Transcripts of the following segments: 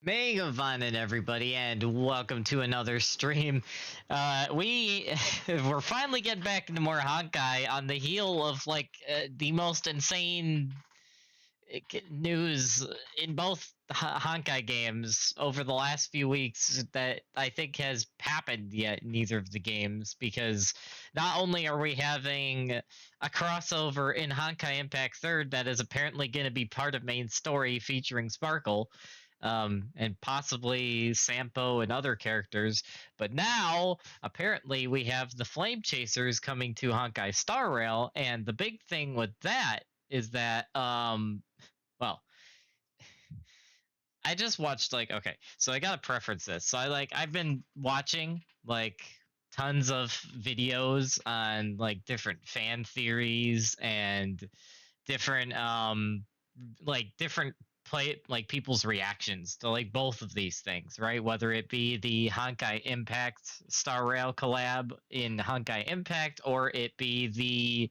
Megavanin, everybody, and welcome to another stream. We're finally getting back into more Honkai on the heel of the most insane news in both Honkai games over the last few weeks that I think has happened yet in neither of the games, because not only are we having a crossover in Honkai Impact Third that is apparently going to be part of main story featuring Sparkle, and possibly Sampo and other characters. But now, apparently, we have the Flame Chasers coming to Honkai Star Rail, and the big thing with that is that, well, I just watched okay, so I gotta preference this. So I've been watching tons of videos on different fan theories and different different play people's reactions to both of these things, right? Whether it be the Honkai Impact Star Rail collab in Honkai Impact, or it be the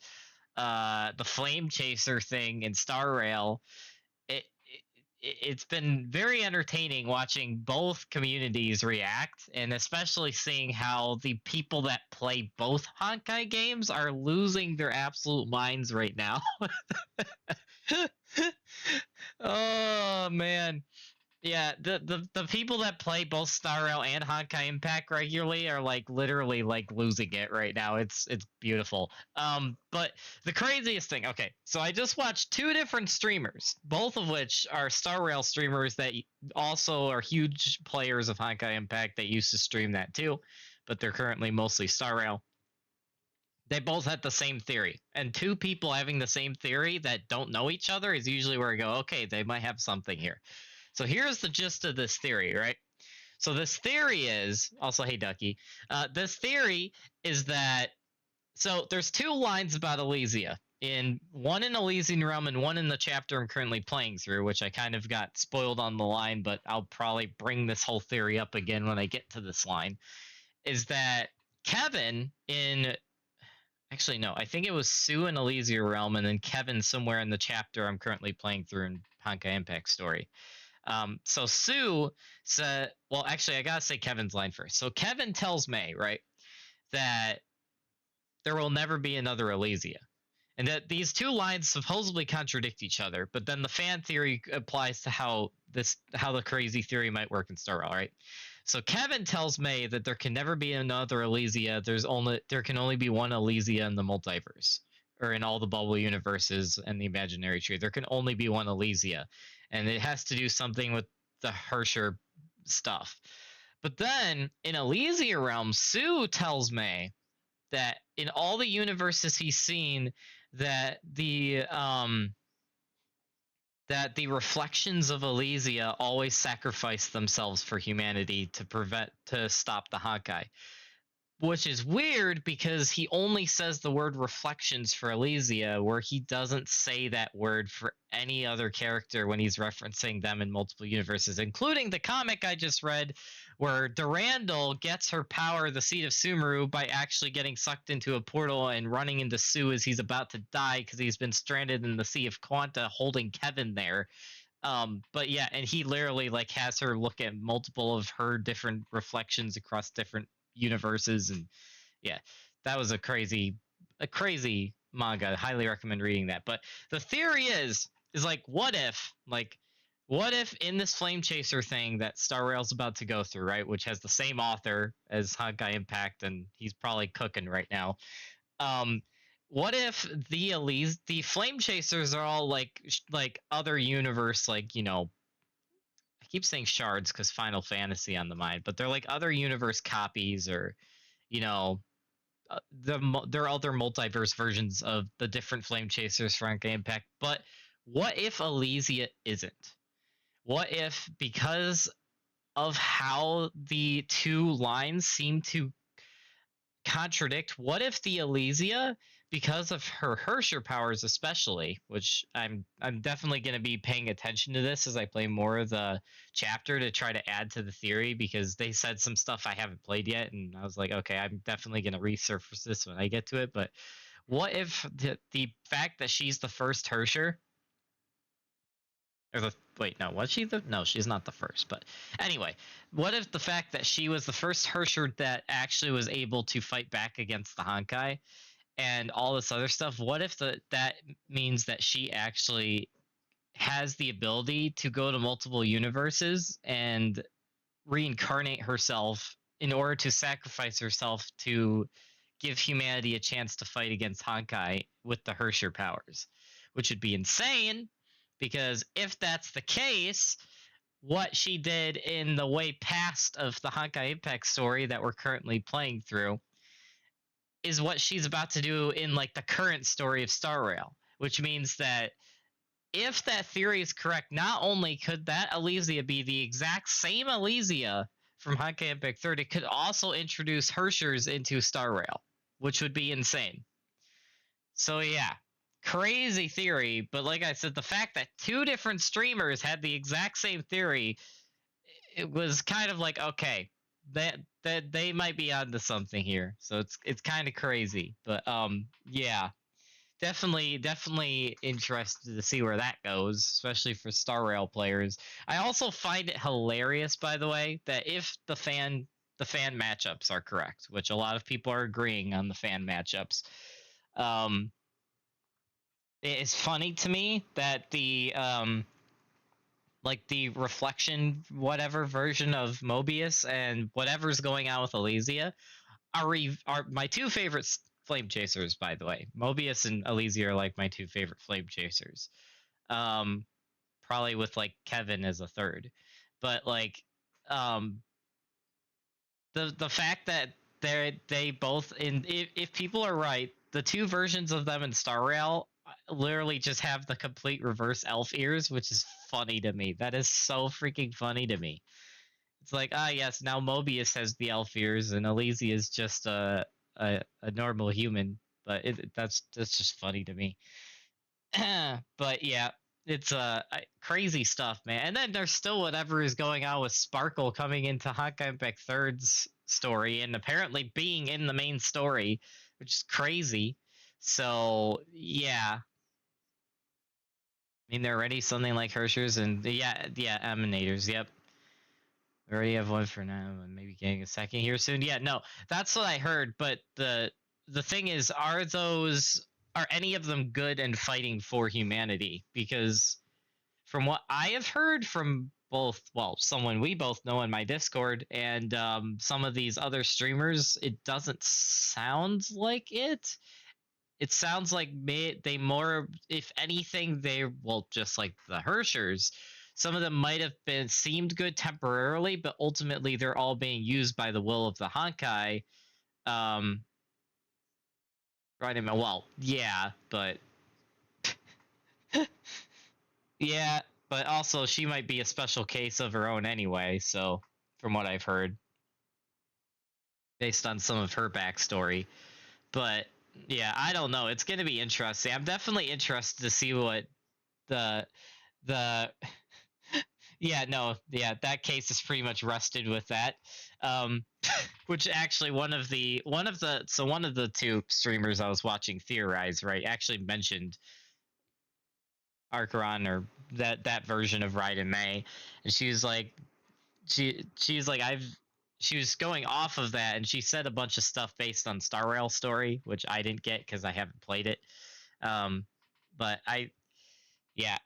Flame Chaser thing in Star Rail. It's been very entertaining watching both communities react, and especially seeing how the people that play both Honkai games are losing their absolute minds right now. Oh man. Yeah, the people that play both Star Rail and Honkai Impact regularly are literally losing it right now. It's beautiful. But the craziest thing, okay, so I just watched two different streamers, both of which are Star Rail streamers that also are huge players of Honkai Impact that used to stream that too, but they're currently mostly Star Rail. They both had the same theory, and two people having the same theory that don't know each other is usually where I go, okay, they might have something here. So here's the gist of this theory, right? So this theory is also, hey Ducky, this theory is that, so there's two lines about Elysia, in one in Elysian Realm and one in the chapter I'm currently playing through, which I kind of got spoiled on the line, but I'll probably bring this whole theory up again when I get to this line. Is that Kevin in, actually no, I think it was Sue in Elysia Realm, and then Kevin somewhere in the chapter I'm currently playing through in Honkai Impact Story. So Sue said, well, actually, I gotta say Kevin's line first. So Kevin tells May, right, that there will never be another Elysia, and that these two lines supposedly contradict each other. But then the fan theory applies to how the crazy theory might work in Star Rail, right? So Kevin tells May that there can never be another Elysia. There can only be one Elysia in the multiverse, or in all the bubble universes and the imaginary tree. There can only be one Elysia, and it has to do something with the Hersher stuff. But then in Elysia Realm, Sue tells May that in all the universes he's seen, that the reflections of Elysia always sacrifice themselves for humanity to stop the Honkai. Which is weird because he only says the word reflections for Elysia, where he doesn't say that word for any other character when he's referencing them in multiple universes, including the comic I just read, where Durandal gets her power, the Seed of Sumeru, by actually getting sucked into a portal and running into Sue as he's about to die because he's been stranded in the Sea of Quanta holding Kevin there. But yeah, and he literally has her look at multiple of her different reflections across different universes, and yeah, that was a crazy manga. I highly recommend reading that. But the theory is what if in this Flame Chaser thing that Star Rail's about to go through, right, which has the same author as Honkai Impact, and he's probably cooking right now. Um, what if the Flame Chasers are all like other universe, I keep saying shards because Final Fantasy on the mind, but they're like other universe copies, or you know, there are other multiverse versions of the different Flame Chasers for Honkai Impact. But what if Elysia isn't? What if, because of how the two lines seem to contradict, what if the Elysia, because of her Hersher powers especially, which I'm definitely going to be paying attention to this as I play more of the chapter to try to add to the theory, because they said some stuff I haven't played yet, and I was like, okay, I'm definitely going to resurface this when I get to it. But what if the fact that she's the first Hersher Or the wait, no, was she the? No, she's not the first. But anyway, what if the fact that she was the first Hersher that actually was able to fight back against the Honkai and all this other stuff? What if that means that she actually has the ability to go to multiple universes and reincarnate herself in order to sacrifice herself to give humanity a chance to fight against Honkai with the Hersher powers, which would be insane because if that's the case, what she did in the way past of the Honkai Impact story that we're currently playing through is what she's about to do in like the current story of Star Rail, which means that if that theory is correct, not only could that Elysia be the exact same Elysia from Honkai Impact 3, it could also introduce Hershers into Star Rail, which would be insane. So yeah, crazy theory, but like I said, the fact that two different streamers had the exact same theory, it was kind of like, okay, that they might be onto something here. So it's kind of crazy, but yeah, definitely interested to see where that goes, especially for Star Rail players. I also find it hilarious, by the way, that if the fan matchups are correct, which a lot of people are agreeing on the fan matchups, um, it's funny to me that the like the reflection whatever version of Mobius and whatever's going on with Elysia are my two favorite flame chasers, by the way. Mobius and Elysia are like my two favorite flame chasers. Um, Probably with like Kevin as a third, but like um, the fact that they both in if people are right, the two versions of them in Star Rail literally just have the complete reverse elf ears, which is funny to me. That is so freaking funny to me. It's like, yes, now Mobius has the elf ears and Elysia is just a normal human, but that's just funny to me. But yeah, it's crazy stuff, man. And then there's still whatever is going on with Sparkle coming into Honkai Impact Third's story and apparently being in the main story, which is crazy. So yeah, I mean they're already something like Hershers and yeah, Emanators. Yep, we already have one for now, and maybe getting a second here soon. Yeah, no, that's what I heard. But the thing is, are any of them good and fighting for humanity? Because from what I have heard from both, well, someone we both know in my Discord and some of these other streamers, it doesn't sound like it. It sounds like they more, if anything, they well, just like the Hershers. Some of them might have been seemed good temporarily, but ultimately they're all being used by the will of the Honkai. Um, right? Well, yeah, but yeah, but also she might be a special case of her own anyway. So, from what I've heard, based on some of her backstory, but yeah, I don't know. It's gonna be interesting. I'm definitely interested to see what the yeah, no, yeah, that case is pretty much rested with that. Um, which actually one of the two streamers I was watching theorize, right, actually mentioned Archeron or that version of Raiden May, and she was like, she's like she was going off of that, and she said a bunch of stuff based on Star Rail story, which I didn't get because I haven't played it. Um, but yeah,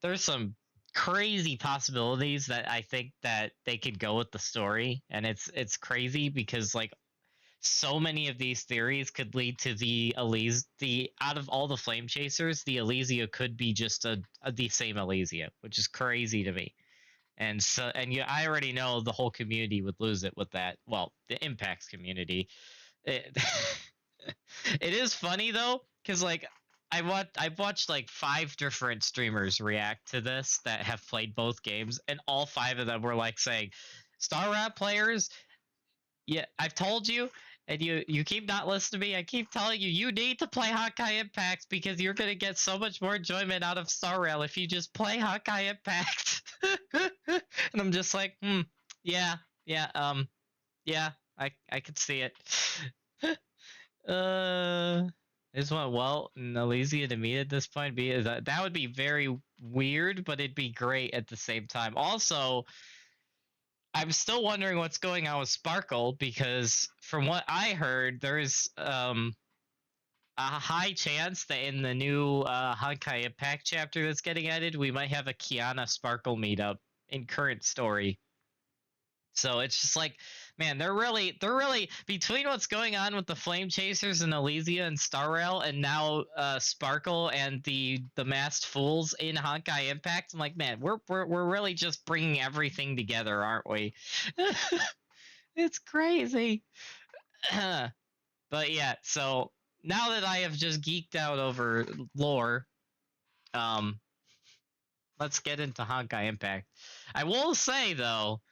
there's some crazy possibilities that I think that they could go with the story, and it's crazy because like so many of these theories could lead to the out of all the flame chasers, the Elysia could be just the same Elysia, which is crazy to me. And so and yeah, I already know the whole community would lose it with that. Well, the Impacts community. It, it is funny though, because like I've watched like 5 different streamers react to this that have played both games, and all 5 of them were like saying, "Star Rap players, yeah, I've told you, and you keep not listening to me. I keep telling you, you need to play Honkai Impact because you're gonna get so much more enjoyment out of Star Rail if you just play Honkai Impact." And I'm just like, yeah, yeah, yeah, I could see it. uh, I just want Welt and Elysia to meet at this point. That would be very weird, but it'd be great at the same time. Also, I'm still wondering what's going on with Sparkle because from what I heard, there's a high chance that in the new Honkai Impact chapter that's getting added, we might have a Kiana Sparkle meetup in current story. So it's just like, man, they're really between what's going on with the Flame Chasers and Elysia and Star Rail, and now Sparkle and the Masked Fools in Honkai Impact. I'm like, man, we're really just bringing everything together, aren't we? It's crazy. But yeah, so now that I have just geeked out over lore, let's get into Honkai Impact. I will say though,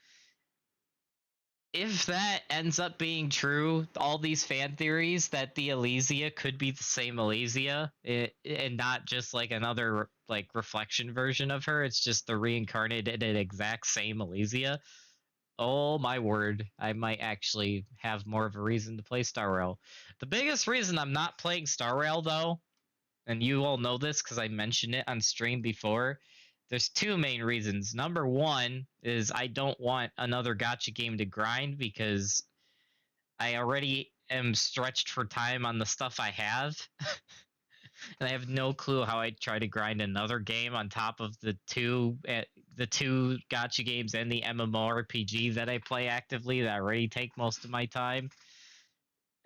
if that ends up being true, all these fan theories that the Elysia could be the same Elysia, and not just like another like reflection version of her, it's just the reincarnated and exact same Elysia. Oh my word, I might actually have more of a reason to play Star Rail. The biggest reason I'm not playing Star Rail though, and you all know this because I mentioned it on stream before, there's two main reasons. Number one is I don't want another gacha game to grind because I already am stretched for time on the stuff I have. And I have no clue how I try to grind another game on top of the two gacha games and the MMORPG that I play actively that already take most of my time.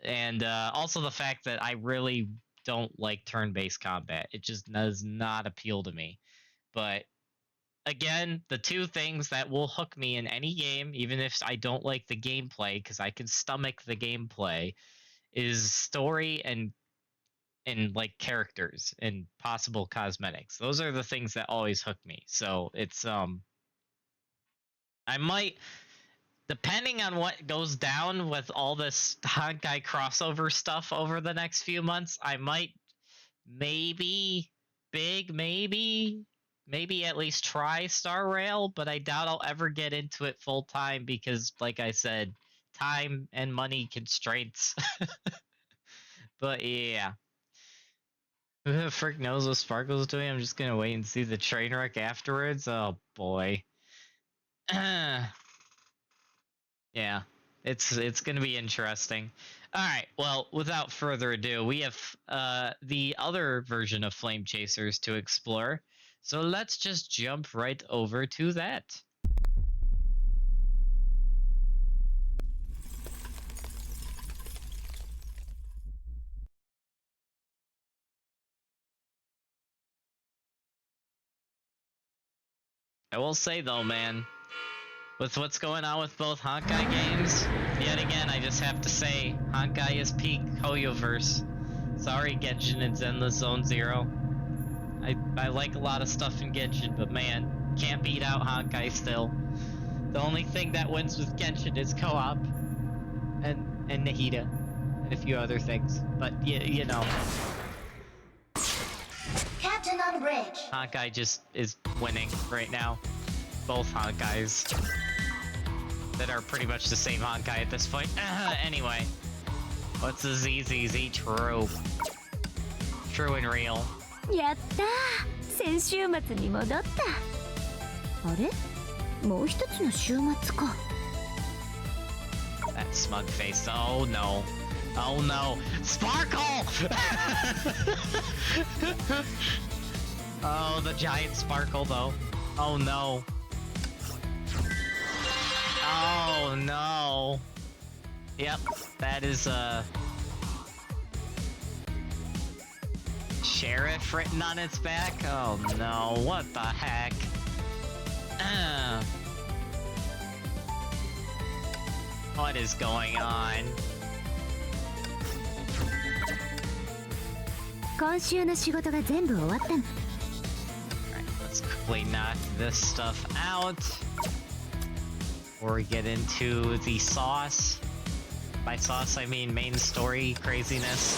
And also the fact that I really don't like turn-based combat. It just does not appeal to me. But again, the two things that will hook me in any game, even if I don't like the gameplay, because I can stomach the gameplay, is story and like characters and possible cosmetics. Those are the things that always hook me. So it's I might, depending on what goes down with all this Honkai crossover stuff over the next few months, I might maybe maybe at least try Star Rail, but I doubt I'll ever get into it full time because like I said, time and money constraints. But yeah. Who the frick knows what Sparkle's doing? I'm just gonna wait and see the train wreck afterwards. Oh boy. Yeah. It's gonna be interesting. Alright, well, without further ado, we have the other version of Flame Chasers to explore. So let's just jump right over to that. I will say though, man, with what's going on with both Honkai games, yet again, I just have to say, Honkai is peak Hoyoverse. Sorry, Genshin and Zenless Zone Zero. I like a lot of stuff in Genshin, but man, can't beat out Honkai still. The only thing that wins with Genshin is co-op, and Nahida, and a few other things. But you know, Captain on bridge. Honkai just is winning right now. Both Honkais that are pretty much the same Honkai at this point. Anyway, what's the ZZZ true? True and real. やったー、先週末に戻った。あれ？もう一つの週末か。That smug face. Oh no. Oh no. Sparkle! Oh, the giant sparkle though. Oh no. Oh no. Yep, that is sheriff written on its back. Oh no, what the heck? What is going on? 今週の仕事が全部終わったの。Alright, let's quickly knock this stuff out before we get into the sauce. By sauce, I mean main story craziness.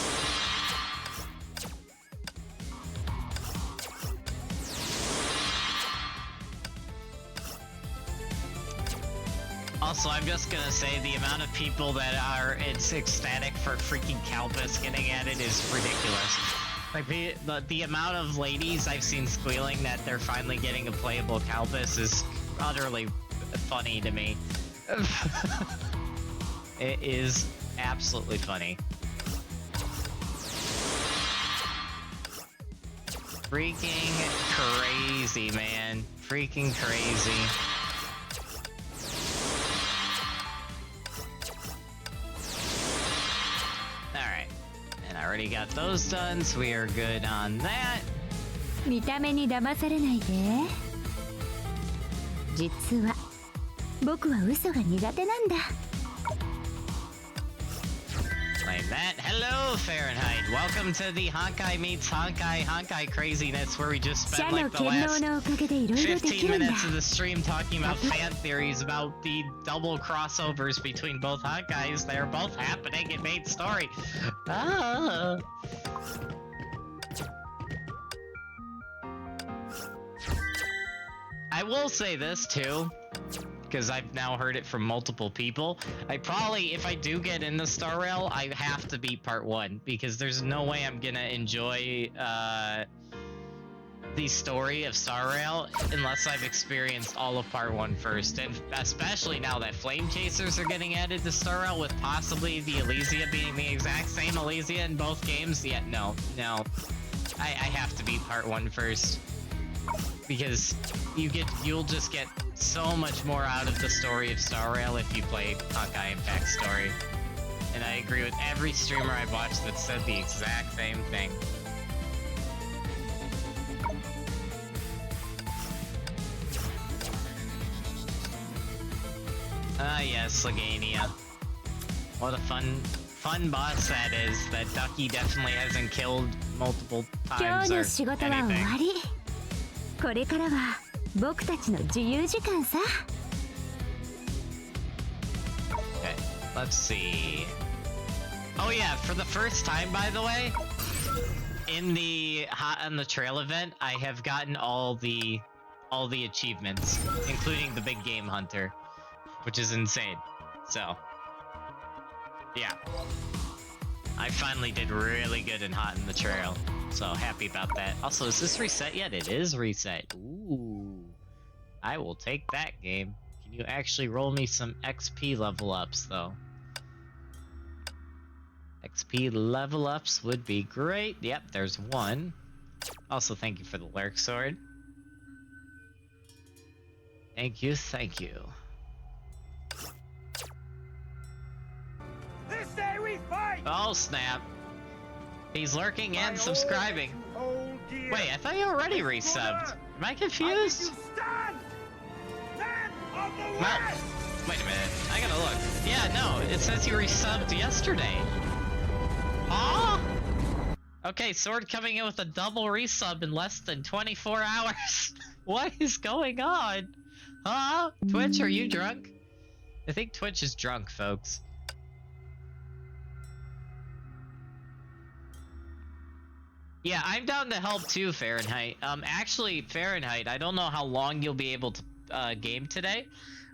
Also, I'm just gonna say the amount of people that are ecstatic for freaking Calpus getting added is ridiculous. Like the amount of ladies I've seen squealing that they're finally getting a playable Calpus is utterly funny to me. It is absolutely funny. Freaking crazy, man. Freaking crazy. Alright. And I already got those done, so we are good on that. 見た目に騙されないで。実は僕は嘘が苦手なんだ。Like that. Hello, Fahrenheit. Welcome to the Honkai meets Honkai craziness, where we just spent like the last 15 minutes of the stream talking about fan theories about the double crossovers between both Honkais. They're both happening in main story. Ah. I will say this too, because I've now heard it from multiple people. I probably, if I do get into Star Rail, I have to beat part 1, because there's no way I'm gonna enjoy the story of Star Rail unless I've experienced all of part 1 first. And especially now that Flame Chasers are getting added to Star Rail, with possibly the Elysia being the exact same Elysia in both games. Yeah, no. I have to beat part 1 first. Because you'll just get so much more out of the story of Star Rail if you play Honkai Impact story. And I agree with every streamer I've watched that said the exact same thing. Ah yes, Legania. What a fun boss that is, that Ducky definitely hasn't killed multiple times or anything. これからは僕たちの自由時間さ。Okay, let's see. Oh yeah, for the first time, by the way, in the Hot on the Trail event, I have gotten all the achievements, including the big game hunter, which is insane. So, yeah. I finally did really good in Hot in the Trail. So happy about that. Also, is this reset yet? It is reset. Ooh. I will take that game. Can you actually roll me some XP level ups though? XP level ups would be great. Yep, there's one. Also, thank you for the Lurk Sword. Thank you, thank you. This day we fight! Oh snap. He's lurking and subscribing. Wait, I thought you already resubbed. Am I confused? Well, wait a minute. I gotta look. Yeah, no, it says you resubbed yesterday. Aw! Okay, Sword coming in with a double resub in less than 24 hours. What is going on? Huh? Twitch, are you drunk? I think Twitch is drunk, folks. Yeah, I'm down to help too, Fahrenheit. Actually, Fahrenheit, I don't know how long you'll be able to game today,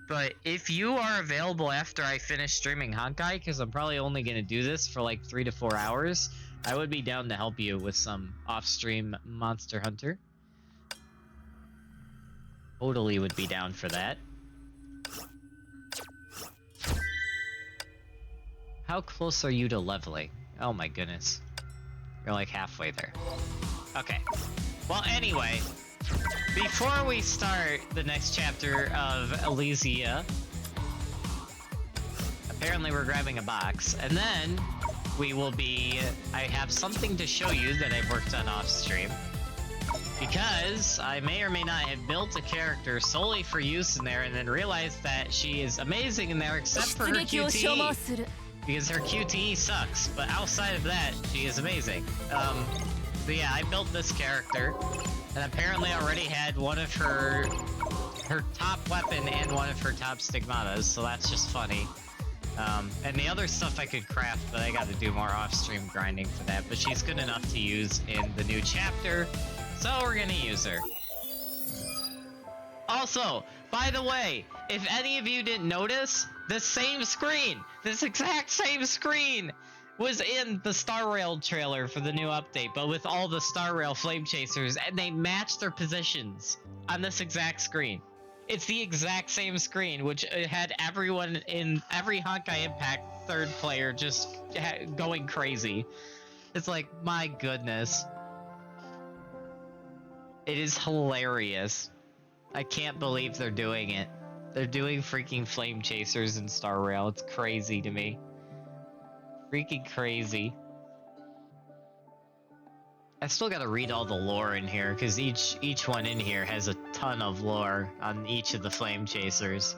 but if you are available after I finish streaming Honkai, because I'm probably only going to do this for like 3 to 4 hours, I would be down to help you with some off-stream Monster Hunter. Totally would be down for that. How close are you to leveling? Oh my goodness. You're like halfway there. Okay. Well, anyway, before we start the next chapter of Elysia, apparently we're grabbing a box, and then we will be... I have something to show you that I've worked on off stream, because I may or may not have built a character solely for use in there and then realized that she is amazing in there except for her QTE. Because her QTE sucks, but outside of that, she is amazing. But yeah, I built this character, and apparently already had one of her top weapon and one of her top stigmatas, so that's just funny. And the other stuff I could craft, but I gotta do more off-stream grinding for that, but she's good enough to use in the new chapter, so we're gonna use her. Also, By the way, if any of you didn't notice, this exact same screen, was in the Star Rail trailer for the new update, but with all the Star Rail flame chasers, and they match their positions on this exact screen. It's the exact same screen, which had everyone in every Honkai Impact third player just going crazy. It's like, my goodness. It is hilarious. I can't believe they're doing it. They're doing freaking flame chasers in Star Rail. It's crazy to me. Freaking crazy. I still gotta read all the lore in here, because each one in here has a ton of lore on each of the flame chasers.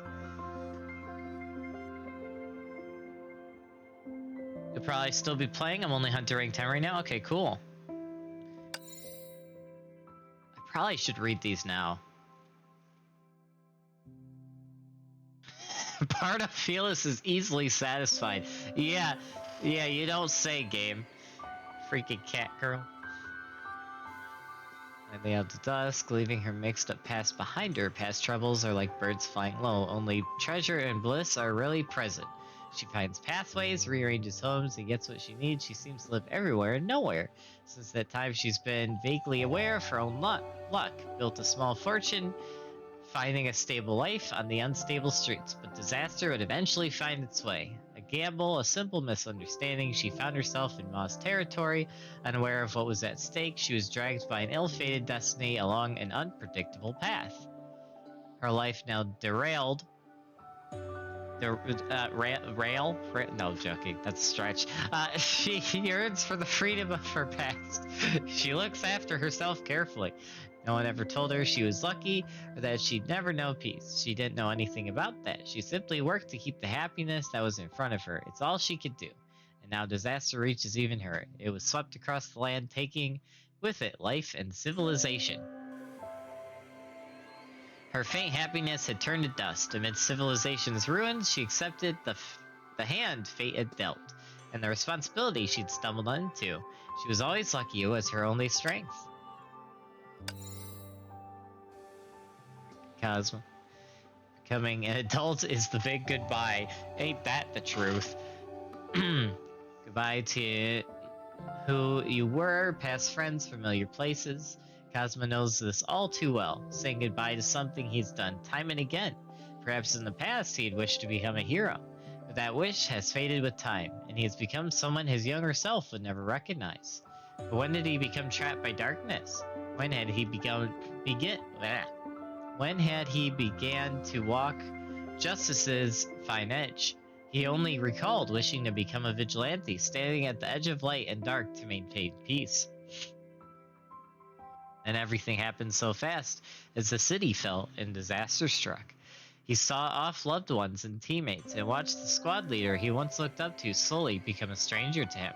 You'll probably still be playing. I'm only Hunter rank 10 right now. Okay, cool. I probably should read these now. Part of Fearless is easily satisfied. Yeah, you don't say, game. Freaking cat girl. Lightly out to dusk, leaving her mixed up past behind her. Past troubles are like birds flying low. Only treasure and bliss are really present. She finds pathways, rearranges homes, and gets what she needs. She seems to live everywhere and nowhere. Since that time, she's been vaguely aware of her own luck. Built a small fortune, finding a stable life on the unstable streets, but disaster would eventually find its way. A gamble, a simple misunderstanding, she found herself in Ma's territory. Unaware of what was at stake, she was dragged by an ill-fated destiny along an unpredictable path. Her life now derailed. No, joking, that's a stretch. She yearns for the freedom of her past. She looks after herself carefully. No one ever told her she was lucky or that she'd never know peace. She didn't know anything about that. She simply worked to keep the happiness that was in front of her. It's all she could do. And now disaster reaches even her. It was swept across the land, taking with it life and civilization. Her faint happiness had turned to dust. Amid civilization's ruins, she accepted the hand fate had dealt, and the responsibility she'd stumbled into. She was always lucky it was her only strength. Cosmo. Becoming an adult is the big goodbye. Ain't that the truth? Goodbye to who you were, past friends, familiar places. Cosmo knows this all too well, saying goodbye to something he's done time and again. Perhaps in the past he'd wished to become a hero, but that wish has faded with time, and he has become someone his younger self would never recognize. But when did he become trapped by darkness? When had he began to walk justice's fine edge? He only recalled wishing to become a vigilante, standing at the edge of light and dark to maintain peace. And everything happened so fast as the city fell and disaster struck. He saw off loved ones and teammates and watched the squad leader he once looked up to slowly become a stranger to him.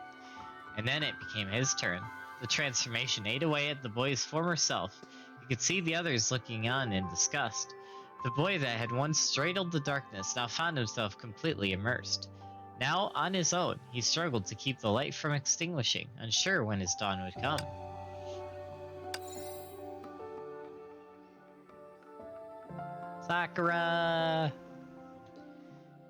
And then it became his turn. The transformation ate away at the boy's former self. He could see the others looking on in disgust. The boy that had once straddled the darkness now found himself completely immersed. Now, on his own, he struggled to keep the light from extinguishing, unsure when his dawn would come. Sakura!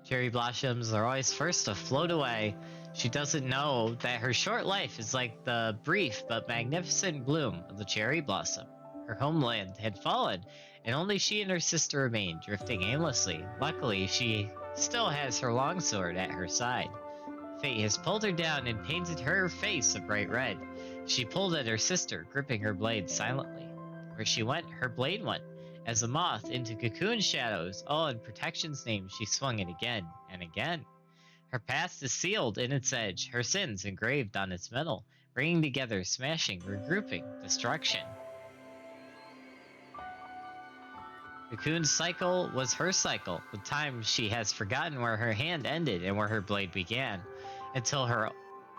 Cherry blossoms are always first to float away. She doesn't know that her short life is like the brief but magnificent bloom of the cherry blossom. Her homeland had fallen, and only she and her sister remained, drifting aimlessly. Luckily, she still has her longsword at her side. Fate has pulled her down and painted her face a bright red. She pulled at her sister, gripping her blade silently. Where she went, her blade went. As a moth into cocoon shadows, all in protection's name, she swung it again and again. Her past is sealed in its edge, her sins engraved on its metal, bringing together, smashing, regrouping, destruction. Cocoon's cycle was her cycle. With time, she has forgotten where her hand ended and where her blade began, until her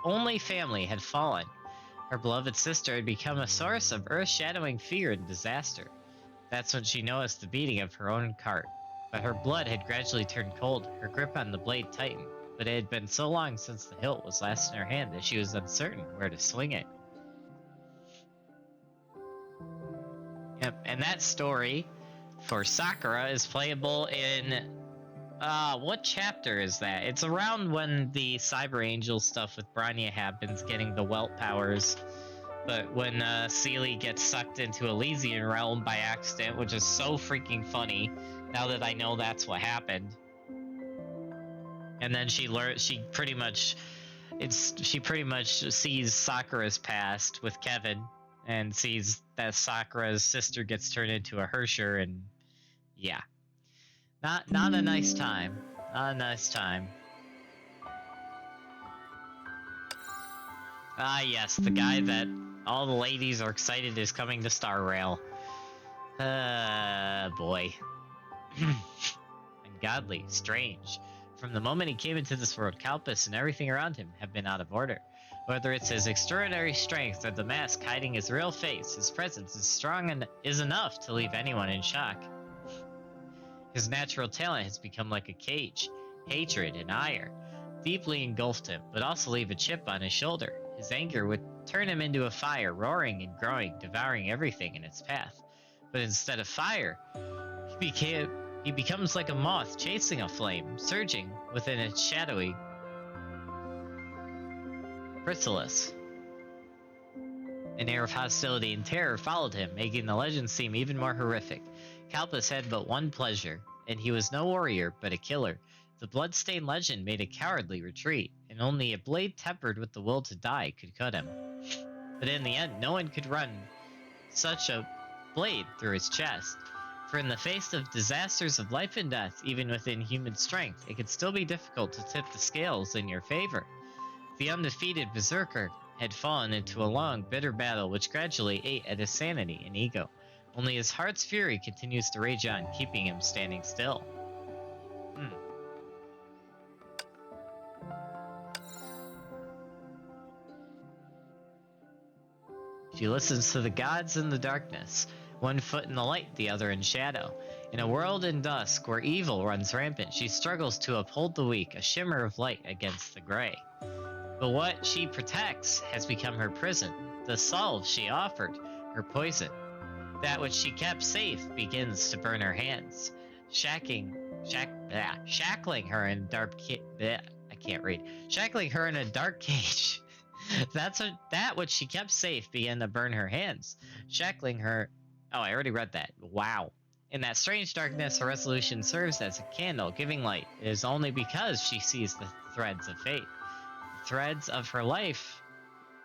only family had fallen. Her beloved sister had become a source of earth-shadowing fear and disaster. That's when she noticed the beating of her own heart. But her blood had gradually turned cold, her grip on the blade tightened. But it had been so long since the hilt was last in her hand that she was uncertain where to swing it. Yep, and that story for Sakura is playable in what chapter is that? It's around when the Cyber Angel stuff with Branya happens, getting the Welt powers. But when Seely gets sucked into Elysian Realm by accident, which is so freaking funny, now that I know that's what happened. And then she pretty much sees Sakura's past with Kevin, and sees that Sakura's sister gets turned into a Hersher, and yeah. Not a nice time. Not a nice time. Ah, yes, the guy that all the ladies are excited is coming to Star Rail. Boy. Ungodly, strange. From the moment he came into this world, Kalpus and everything around him have been out of order. Whether it's his extraordinary strength or the mask hiding his real face, his presence is strong and is enough to leave anyone in shock. His natural talent has become like a cage. Hatred and ire deeply engulfed him, but also leave a chip on his shoulder. His anger would turn him into a fire, roaring and growing, devouring everything in its path. But instead of fire, he becomes like a moth chasing a flame, surging within its shadowy chrysalis. An air of hostility and terror followed him, making the legend seem even more horrific. Kalpus had but one pleasure, and he was no warrior, but a killer. The blood-stained legend made a cowardly retreat, and only a blade tempered with the will to die could cut him. But in the end, no one could run such a blade through his chest. For in the face of disasters of life and death, even within human strength, it could still be difficult to tip the scales in your favor. The undefeated Berserker had fallen into a long, bitter battle which gradually ate at his sanity and ego. Only his heart's fury continues to rage on, keeping him standing still. She listens to the gods in the darkness, one foot in the light, the other in shadow. In a world in dusk where evil runs rampant, she struggles to uphold the weak, a shimmer of light against the gray. But what she protects has become her prison. The salve she offered, her poison. That which she kept safe begins to burn her hands, shackling her in shackling her in a dark cage. That which she kept safe began to burn her hands, shackling her. Oh, I already read that. Wow. In that strange darkness, her resolution serves as a candle, giving light. It is only because she sees the threads of fate. The threads of her life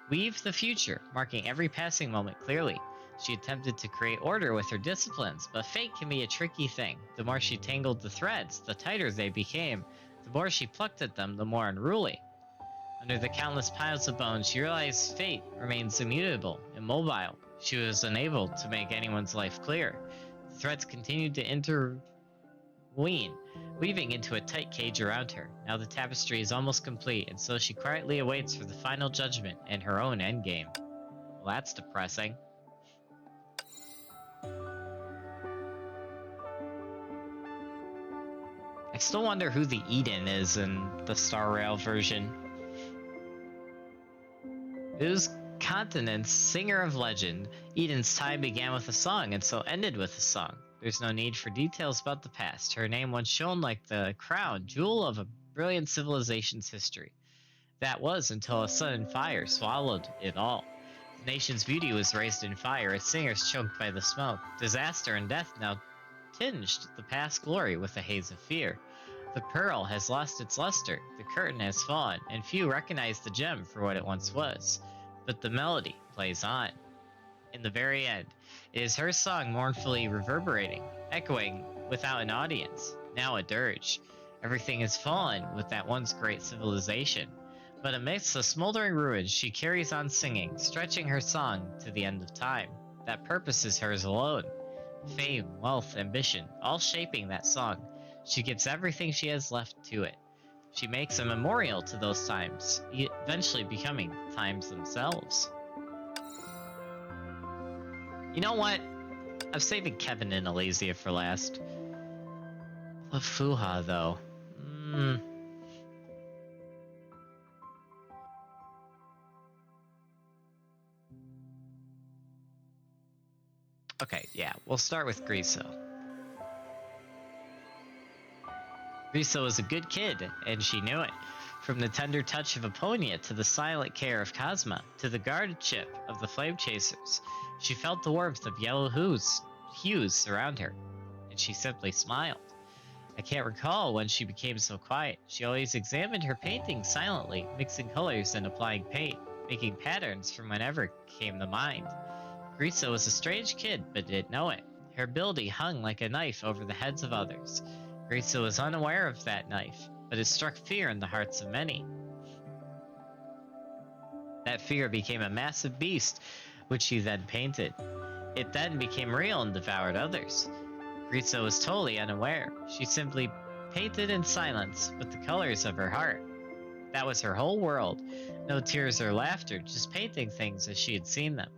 weave the future, marking every passing moment clearly. She attempted to create order with her disciplines, but fate can be a tricky thing. The more she tangled the threads, the tighter they became. The more she plucked at them, the more unruly. Under the countless piles of bones, she realized fate remains immutable, immobile. She was unable to make anyone's life clear. The threads continued to interweave, weaving into a tight cage around her. Now the tapestry is almost complete, and so she quietly awaits for the final judgment and her own endgame. Well, that's depressing. I still wonder who the Eden is in the Star Rail version. Ooze Continent's singer of legend, Eden's time began with a song and so ended with a song. There's no need for details about the past. Her name once shone like the crown jewel of a brilliant civilization's history. That was until a sudden fire swallowed it all. The nation's beauty was raised in fire, its singers choked by the smoke. Disaster and death now tinged the past glory with a haze of fear. The pearl has lost its luster, the curtain has fallen, and few recognize the gem for what it once was. But the melody plays on. In the very end, it is her song mournfully reverberating, echoing without an audience, now a dirge. Everything has fallen with that once great civilization. But amidst the smoldering ruins, she carries on singing, stretching her song to the end of time. That purpose is hers alone. Fame, wealth, ambition, all shaping that song. She gives everything she has left to it. She makes a memorial to those times, eventually becoming the times themselves. You know what? I'm saving Kevin and Elysia for last. Love Fuha, though. Okay, yeah, we'll start with Griso. Risa was a good kid, and she knew it. From the tender touch of Aponia to the silent care of Cosma to the guardianship of the Flame Chasers, she felt the warmth of yellow hues surround her, and she simply smiled. I can't recall when she became so quiet. She always examined her paintings silently, mixing colors and applying paint, making patterns from whenever came to mind. Risa was a strange kid, but didn't know it. Her ability hung like a knife over the heads of others. Risa was unaware of that knife, but it struck fear in the hearts of many. That fear became a massive beast, which she then painted. It then became real and devoured others. Risa was totally unaware. She simply painted in silence with the colors of her heart. That was her whole world. No tears or laughter, just painting things as she had seen them.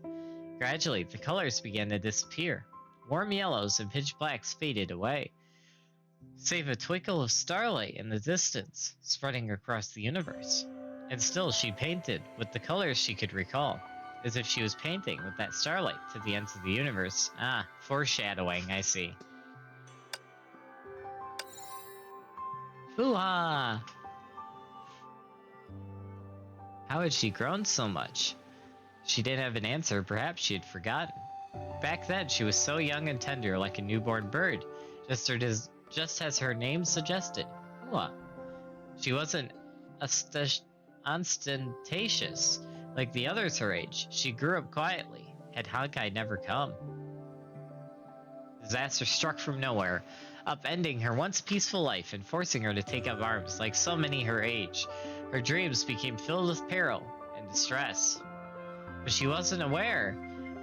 Gradually, the colors began to disappear. Warm yellows and pitch blacks faded away, save a twinkle of starlight in the distance, spreading across the universe. And still she painted with the colors she could recall, as if she was painting with that starlight to the ends of the universe. Ah, foreshadowing, I see. Hoo-ha! How had she grown so much? She didn't have an answer. Perhaps she had forgotten. Back then, she was so young and tender, like a newborn bird, just as her name suggested. Hua. She wasn't ostentatious like the others her age. She grew up quietly. Had Honkai never come, disaster struck from nowhere, upending her once peaceful life and forcing her to take up arms like so many her age. Her dreams became filled with peril and distress. But she wasn't aware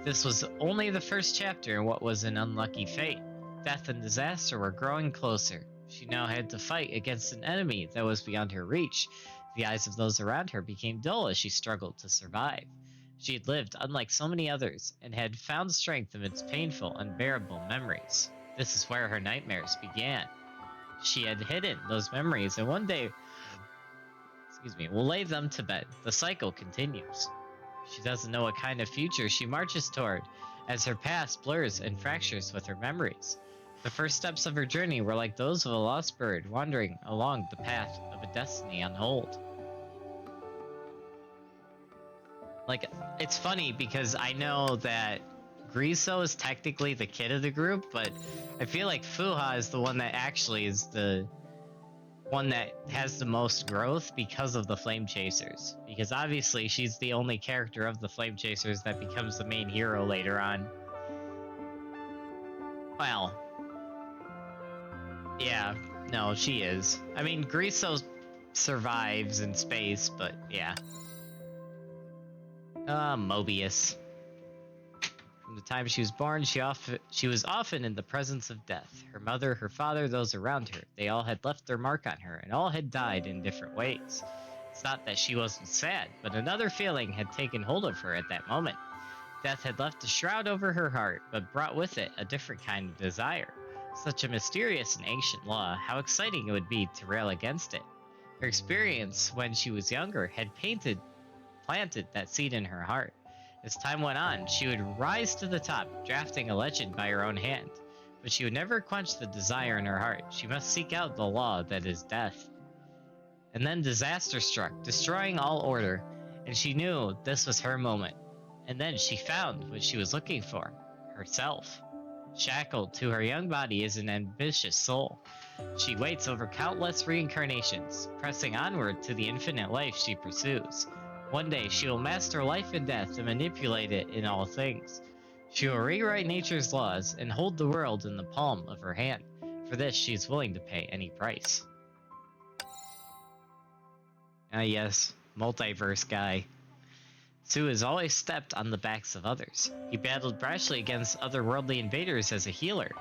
this was only the first chapter in what was an unlucky fate. Death and disaster were growing closer. She now had to fight against an enemy that was beyond her reach. The eyes of those around her became dull as she struggled to survive. She had lived unlike so many others and had found strength amidst painful, unbearable memories. This is where her nightmares began. She had hidden those memories and one day, will lay them to bed. The cycle continues. She doesn't know what kind of future she marches toward, as her past blurs and fractures with her memories. The first steps of her journey were like those of a lost bird wandering along the path of a destiny on hold. Like, it's funny because I know that Griso is technically the kid of the group, but I feel like Fuha is the one that actually is the one that has the most growth because of the Flame Chasers. Because obviously she's the only character of the Flame Chasers that becomes the main hero later on. Well, yeah, no, she is. I mean, Griso survives in space, but yeah. Mobius. From the time she was born, she was often in the presence of death. Her mother, her father, those around her, they all had left their mark on her, and all had died in different ways. It's not that she wasn't sad, but another feeling had taken hold of her at that moment. Death had left a shroud over her heart, but brought with it a different kind of desire. Such a mysterious and ancient law, how exciting it would be to rail against it. Her experience when she was younger had planted that seed in her heart. As time went on, she would rise to the top, drafting a legend by her own hand. But she would never quench the desire in her heart. She must seek out the law that is death. And then disaster struck, destroying all order, and she knew this was her moment. And then she found what she was looking for, herself. Shackled to her young body is an ambitious soul. She waits over countless reincarnations, pressing onward to the infinite life she pursues. One day she will master life and death and manipulate it in all things. She will rewrite nature's laws and hold the world in the palm of her hand. For this, she is willing to pay any price. Ah yes, multiverse guy. Su has always stepped on the backs of others. He battled brashly against otherworldly invaders as a healer.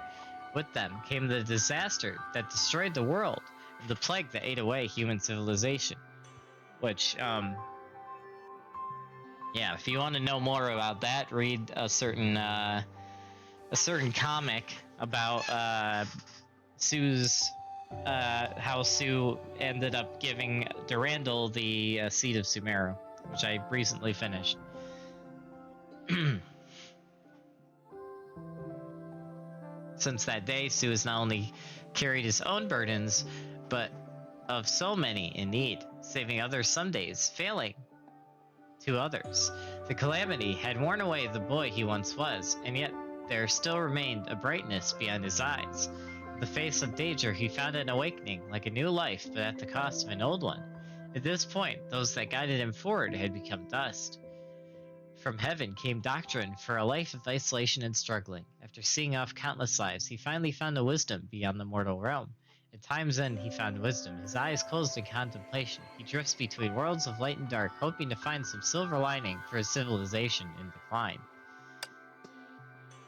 With them came the disaster that destroyed the world, and the plague that ate away human civilization. Which, yeah, if you want to know more about that, read a certain comic about Sue's how Sue ended up giving Durandal the seed of Sumeru, which I recently finished. Since that day, Sue has not only carried his own burdens, but of so many in need, saving others some days, failing to others. The calamity had worn away the boy he once was, and yet there still remained a brightness beyond his eyes. In the face of danger, he found an awakening, like a new life, but at the cost of an old one. At this point, those that guided him forward had become dust. From heaven came doctrine for a life of isolation and struggling. After seeing off countless lives, he finally found a wisdom beyond the mortal realm. At time's end, he found wisdom, his eyes closed in contemplation. He drifts between worlds of light and dark, hoping to find some silver lining for his civilization in decline.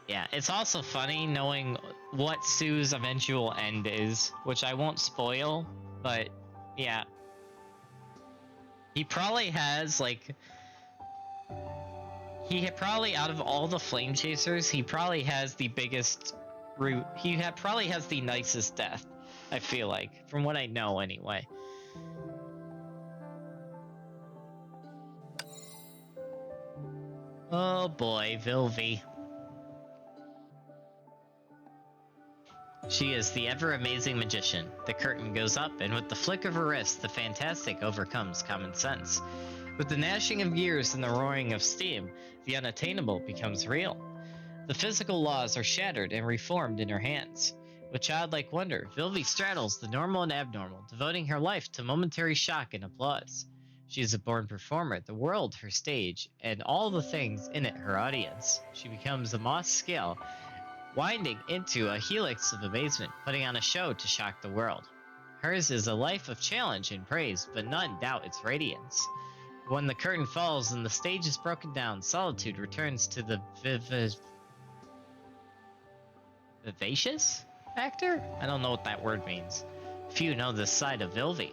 Yeah, it's also funny knowing what Sue's eventual end is, which I won't spoil, but yeah. He probably has, like, probably, out of all the flame chasers, he probably has the biggest root. Probably has the nicest death, I feel like, from what I know anyway. Oh boy, Vilvi. She is the ever-amazing magician. The curtain goes up, and with the flick of her wrist, the fantastic overcomes common sense. With the gnashing of gears and the roaring of steam, the unattainable becomes real. The physical laws are shattered and reformed in her hands. With childlike wonder, Vilvi straddles the normal and abnormal, devoting her life to momentary shock and applause. She is a born performer, the world her stage, and all the things in it her audience. She becomes a moss scale, winding into a helix of amazement, putting on a show to shock the world. Hers is a life of challenge and praise, but none doubt its radiance. When the curtain falls and the stage is broken down, solitude returns to the vivacious actor? I don't know what that word means. Few know this side of Vilvi.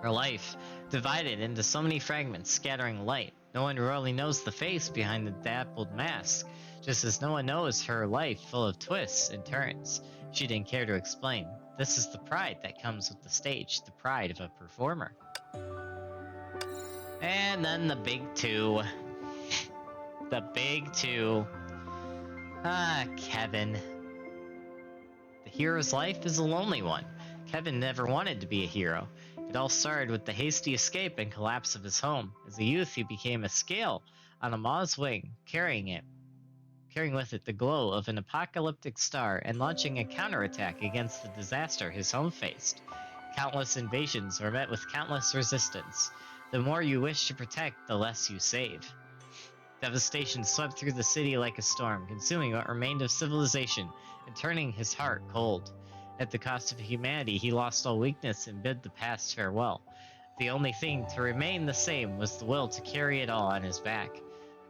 Her life, divided into so many fragments, scattering light. No one really knows the face behind the dappled mask, just as no one knows her life full of twists and turns. She didn't care to explain. This is the pride that comes with the stage, the pride of a performer. And then the big two. The big two. Kevin. The hero's life is a lonely one. Kevin never wanted to be a hero. It all started with the hasty escape and collapse of his home. As a youth, he became a scale on a maw's wing, carrying with it the glow of an apocalyptic star and launching a counterattack against the disaster his home faced. Countless invasions were met with countless resistance. The more you wish to protect, the less you save. Devastation swept through the city like a storm, consuming what remained of civilization and turning his heart cold. At the cost of humanity, he lost all weakness and bid the past farewell. The only thing to remain the same was the will to carry it all on his back.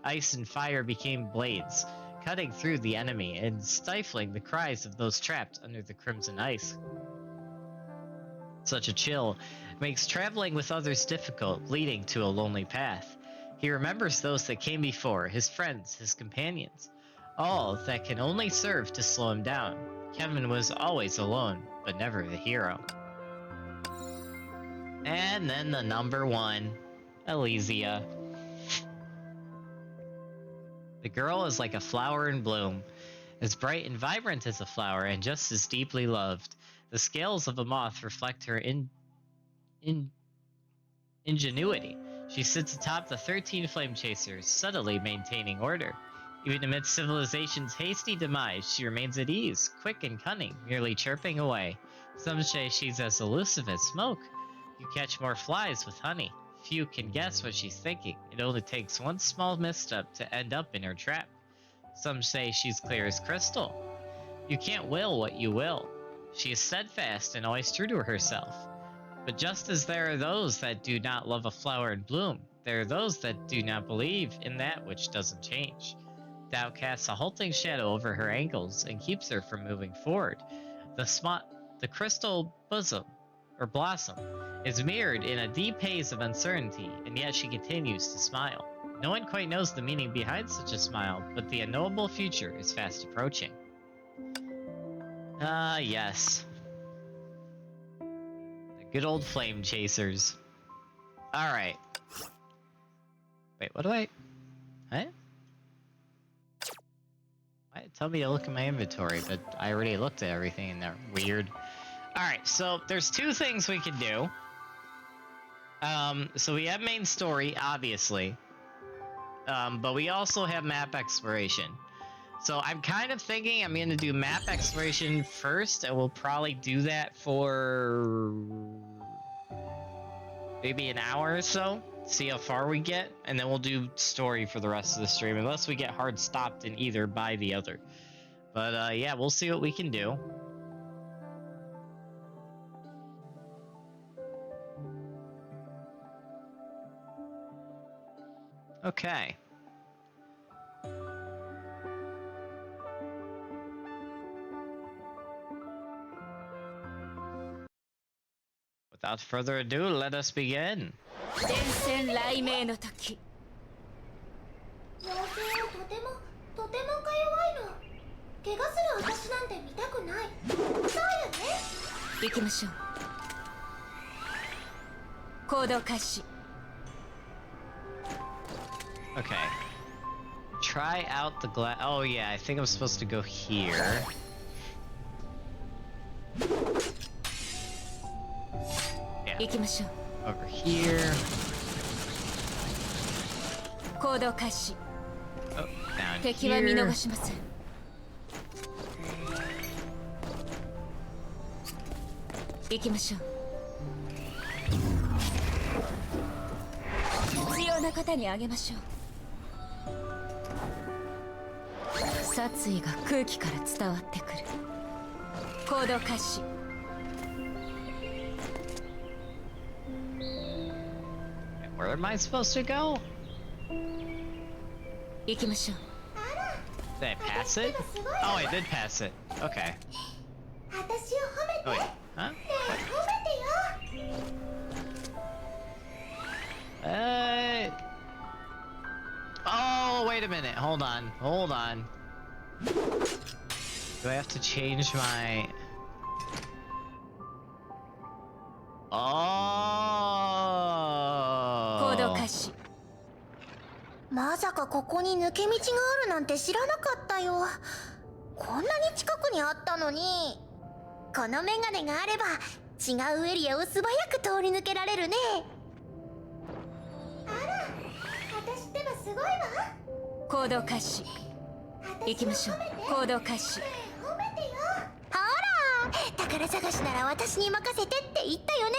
Ice and fire became blades, cutting through the enemy and stifling the cries of those trapped under the crimson ice. Such a chill makes traveling with others difficult, leading to a lonely path. He remembers those that came before, his friends, his companions, all that can only serve to slow him down. Kevin was always alone, but never the hero. And then the number one, Elysia. The girl is like a flower in bloom, as bright and vibrant as a flower and just as deeply loved. The scales of a moth reflect her ingenuity. She sits atop the 13 flame chasers, subtly maintaining order. Even amidst civilization's hasty demise, she remains at ease, quick and cunning, merely chirping away. Some say she's as elusive as smoke. You catch more flies with honey. Few can guess what she's thinking. It only takes one small misstep to end up in her trap. Some say she's clear as crystal. You can't will what you will. She is steadfast and always true to herself. But just as there are those that do not love a flower in bloom, there are those that do not believe in that which doesn't change. Doubt casts a halting shadow over her ankles and keeps her from moving forward. The crystal bosom, or blossom, is mirrored in a deep haze of uncertainty, and yet she continues to smile. No one quite knows the meaning behind such a smile, but the unknowable future is fast approaching. Yes. The good old flame chasers. Alright. Wait, what? What? Why? Tell me to look at my inventory, but I already looked at everything in there. Weird. All right, so there's two things we can do. So we have main story, obviously. But we also have map exploration. So I'm kind of thinking I'm gonna do map exploration first, and we'll probably do that for maybe an hour or so. See how far we get, and then we'll do story for the rest of the stream, unless we get hard stopped in either by the other. But yeah, we'll see what we can do. Okay. Without further ado, let us begin. 伝染雷鳴の時妖精はとてもか弱いの。怪我する私なんて見たくない。そうよね。行きましょう行動開始 Okay. Try out the glass. Oh yeah, I think I'm supposed to go here. Yeah. 行きましょう Over here. 行動開始 Oh, down 敵は見 here. 逃しません行きましょう必要な方にあげましょう殺意が空気から伝わってくる行動開始 Where am I supposed to go? 行きましょう Did I pass it? Oh, I did pass it. Okay. 私を褒めて。 Oh wait. Huh? ねえ褒めてよ。Oh, wait a minute. Hold on. Hold on. Do I have to change my... 行動開 Oh. 始 まさかここに抜け道があるなんて知らなかったよ。こんなに近くにあったのに。このメガネがあれば違うエリアを素早く通り抜けられるね。あら、私ってばすごいわ。行動開始行きましょう行動開始褒めてよ。ほら、宝探しなら私に任せてって言ったよね。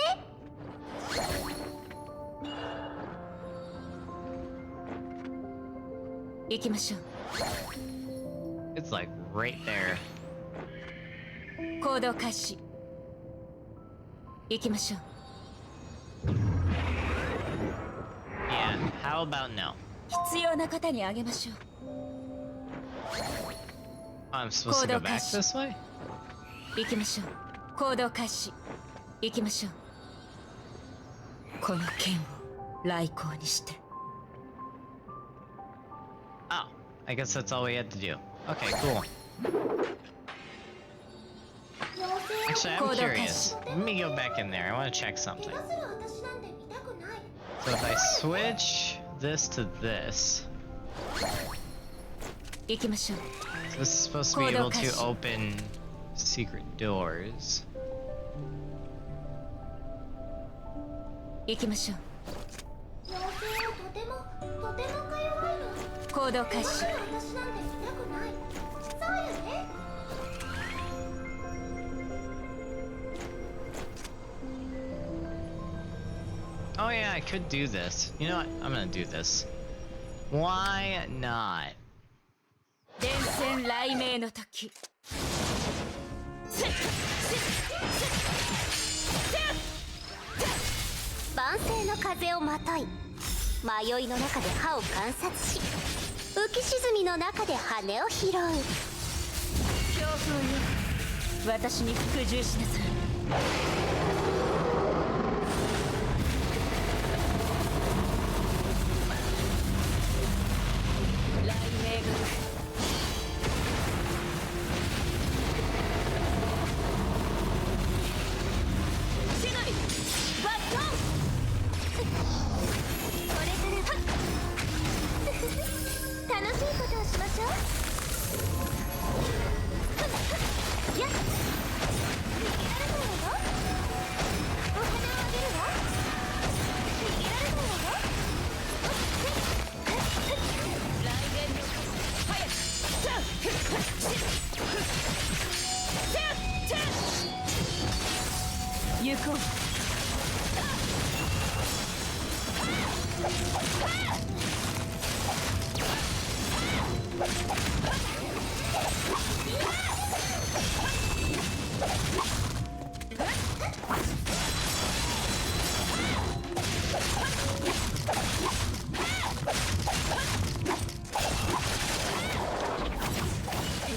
行きましょう It's like right there. 行動開始行きましょう Yeah, how about no? 必要な方にあげましょう Oh, I'm supposed to go back this way? 行きましょう行動開始行きましょうこの剣を来光にして Oh, I guess that's all we had to do. Okay, cool. Actually, I'm curious. Let me go back in there. I want to check something. 怪我する私なんて見たくない。 So if I switch this to this, 行きましょう so this is supposed to be able to open secret doors. 行きましょう妖精はとてもか弱いの。行動開始怪我する私なんて見たくない。そうよね。 Oh yeah, I could do this. You know what? I'm gonna do this. Why not? 伝染雷鳴の時万世の風をまとい、迷いの中で歯を観察し、浮き沈みの中で羽を拾う。強風よ私に服従しなさい雷鳴がシノビバットンこれからは楽しいことをしましょう。やっ逃げられないわよ。行こう。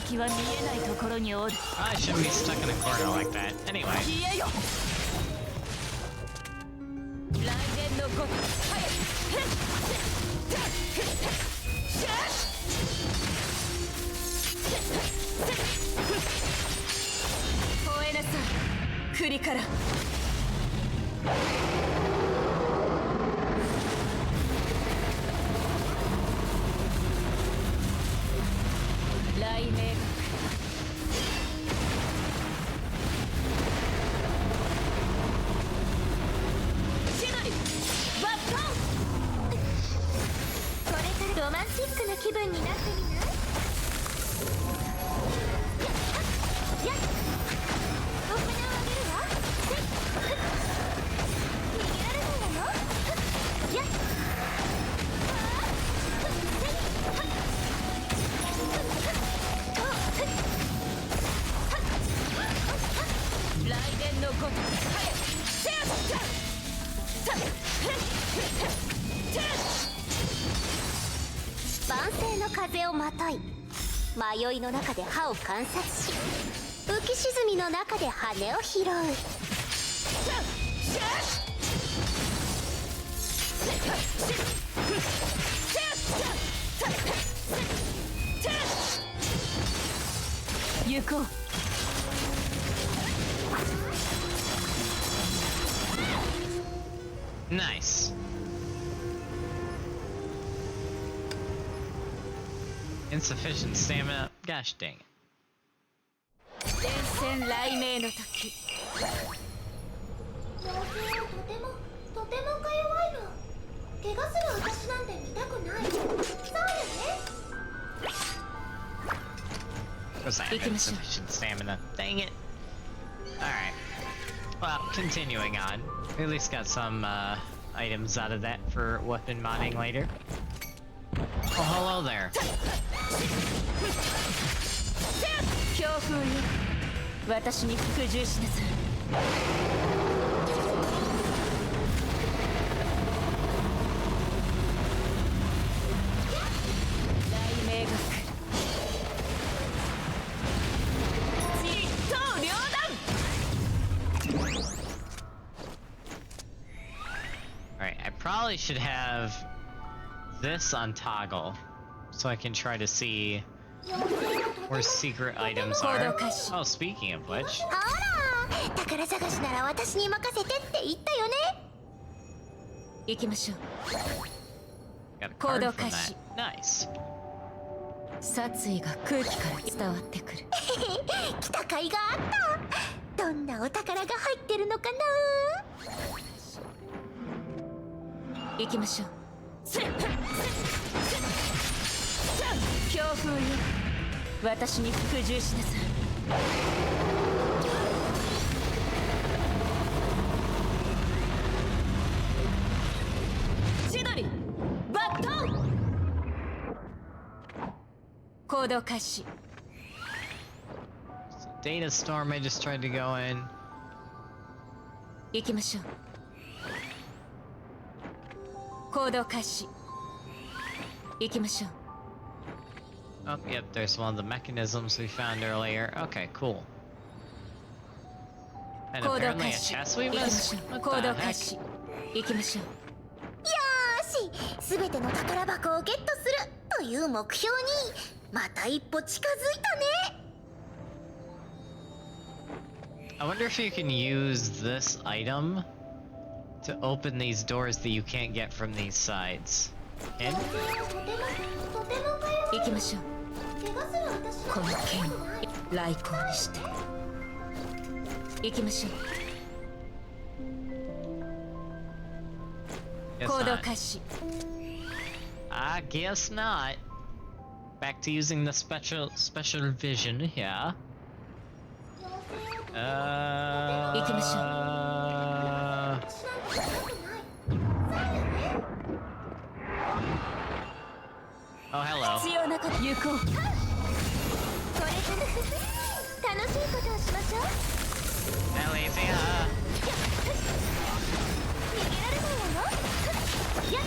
敵は見えないところにおる。 I shouldn't be stuck in a corner like that. Anyway. 消えよ。雷電のごと早吠えなさい、栗から。雷鳴千鳥バットン。これからロマンチックな気分になってみない？やっ、お花をあげるわ。逃げられないわよ。やっ、雷電のごと早くセーフ。万世の風をまとい、迷いの中で歯を観察し、浮き沈みの中で羽を拾う。行こう。Nice. Insufficient stamina. Gosh dang it. 電線雷鳴の時。妖精はとてもか弱いの。怪我する私なんて見たくない。そうよね。 Of course I have insufficient stamina. Dang it. Alright. Well, continuing on. We at least got some items out of that for weapon modding later. Oh, hello there. 強風よ、私に服従しなさい。雷鳴が来る。一刀両断。 Alright, I probably should have this on toggle so I can try to see where secret items are. Oh, speaking of which. ほら、宝探しなら私に任せてって言ったよね。行きましょう。 got a card from that. Nice. 殺意が空気から伝わってくる。来た甲斐があった。どんなお宝が入ってるのかな。行きましょう。強風よ、私に服従しなさい。千鳥バットン。行動開始。 Data storm I just tried to go in. 行きましょう。行動開始。行きましょう。 Oh, yep, there's one of the mechanisms we found earlier. Okay, cool. And 行動 apparently 開 a 始。 chest we 行きま missed? しょう。 What 行 the 動開 heck? 始。行きましょう。よーし、すべての宝箱をゲットするという目標にまた一歩近づいたね。 I wonder if you can use this item to open these doors that you can't get from these sides. And 行きましょう。怪我する私このなんて剣をない。来光にして。行きましょう。 guess 行動 not. 開始。 I guess not. Back to using the special vision, yeah. 行きましょう。Oh, hello. 必要なこと行こう。これから楽しいことをしましょう。 Elysia. 逃げられないわよ。や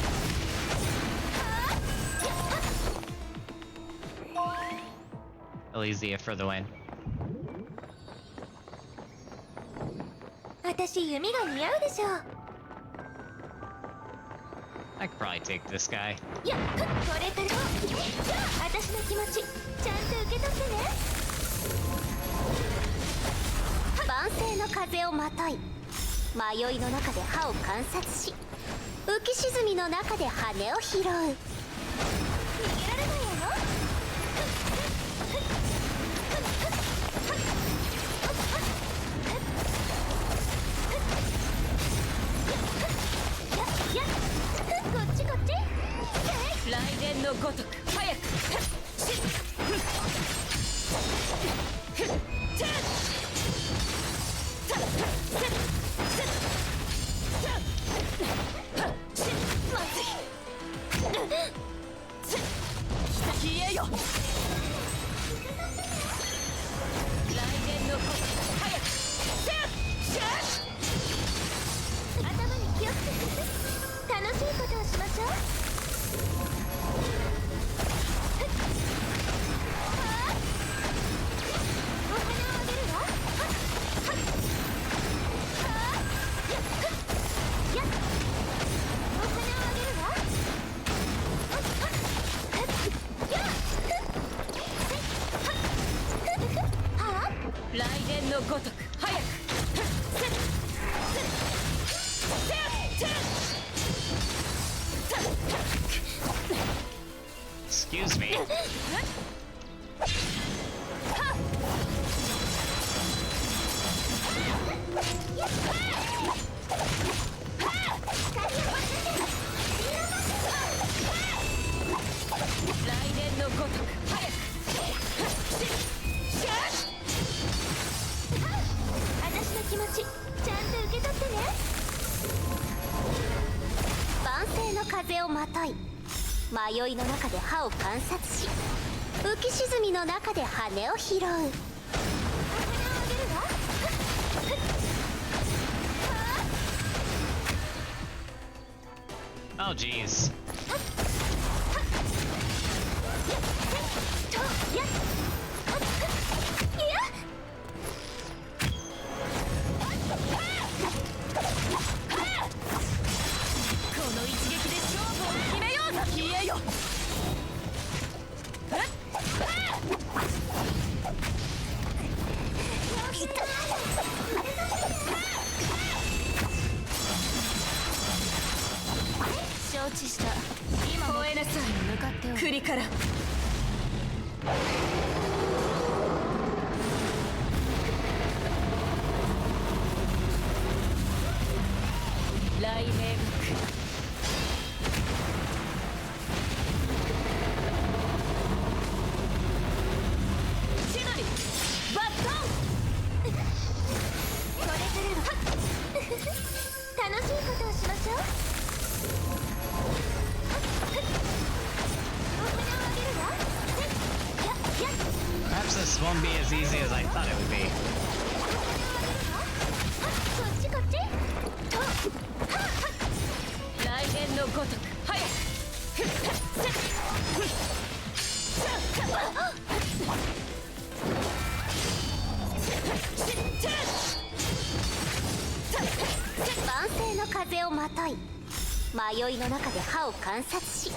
っ Elysia for the win. 私弓が似合うでしょう。 I could probably take this guy. いや、これから私の気持ちちゃんと受け取ってね。万世の風をまとい、迷いの中で歯を観察し、浮き沈みの中で羽を拾う。逃げられないわよ。やっこっちこっち。雷電のごとく早く。消えよ。雷電のごとく早く。頭に気をつけて。楽しいことをしましょう。お花をあげるわ。やっお花をあげるわ。はあ雷電のごとく早く。 Excuse me. 雷電のごとく早く。私の気持ちちゃんと受け取ってね。万世の風をまとい、迷いの中で歯を観察し、浮き沈みの中で羽を拾う。お花をあげるわ。 Oh, jeez. この一撃で勝負を決めよう。消えよ。承知した。今燃えなさい。向かっておる。栗から。雷鳴が来る。千鳥バットン。これからは楽しいことをしましょう。お花をあげるわ。やっやっ Perhaps this won't be as easy as I thought it would be. こっちこっち。雷電のごとく早く。万世の風をまとい、迷いの中で歯を観察し、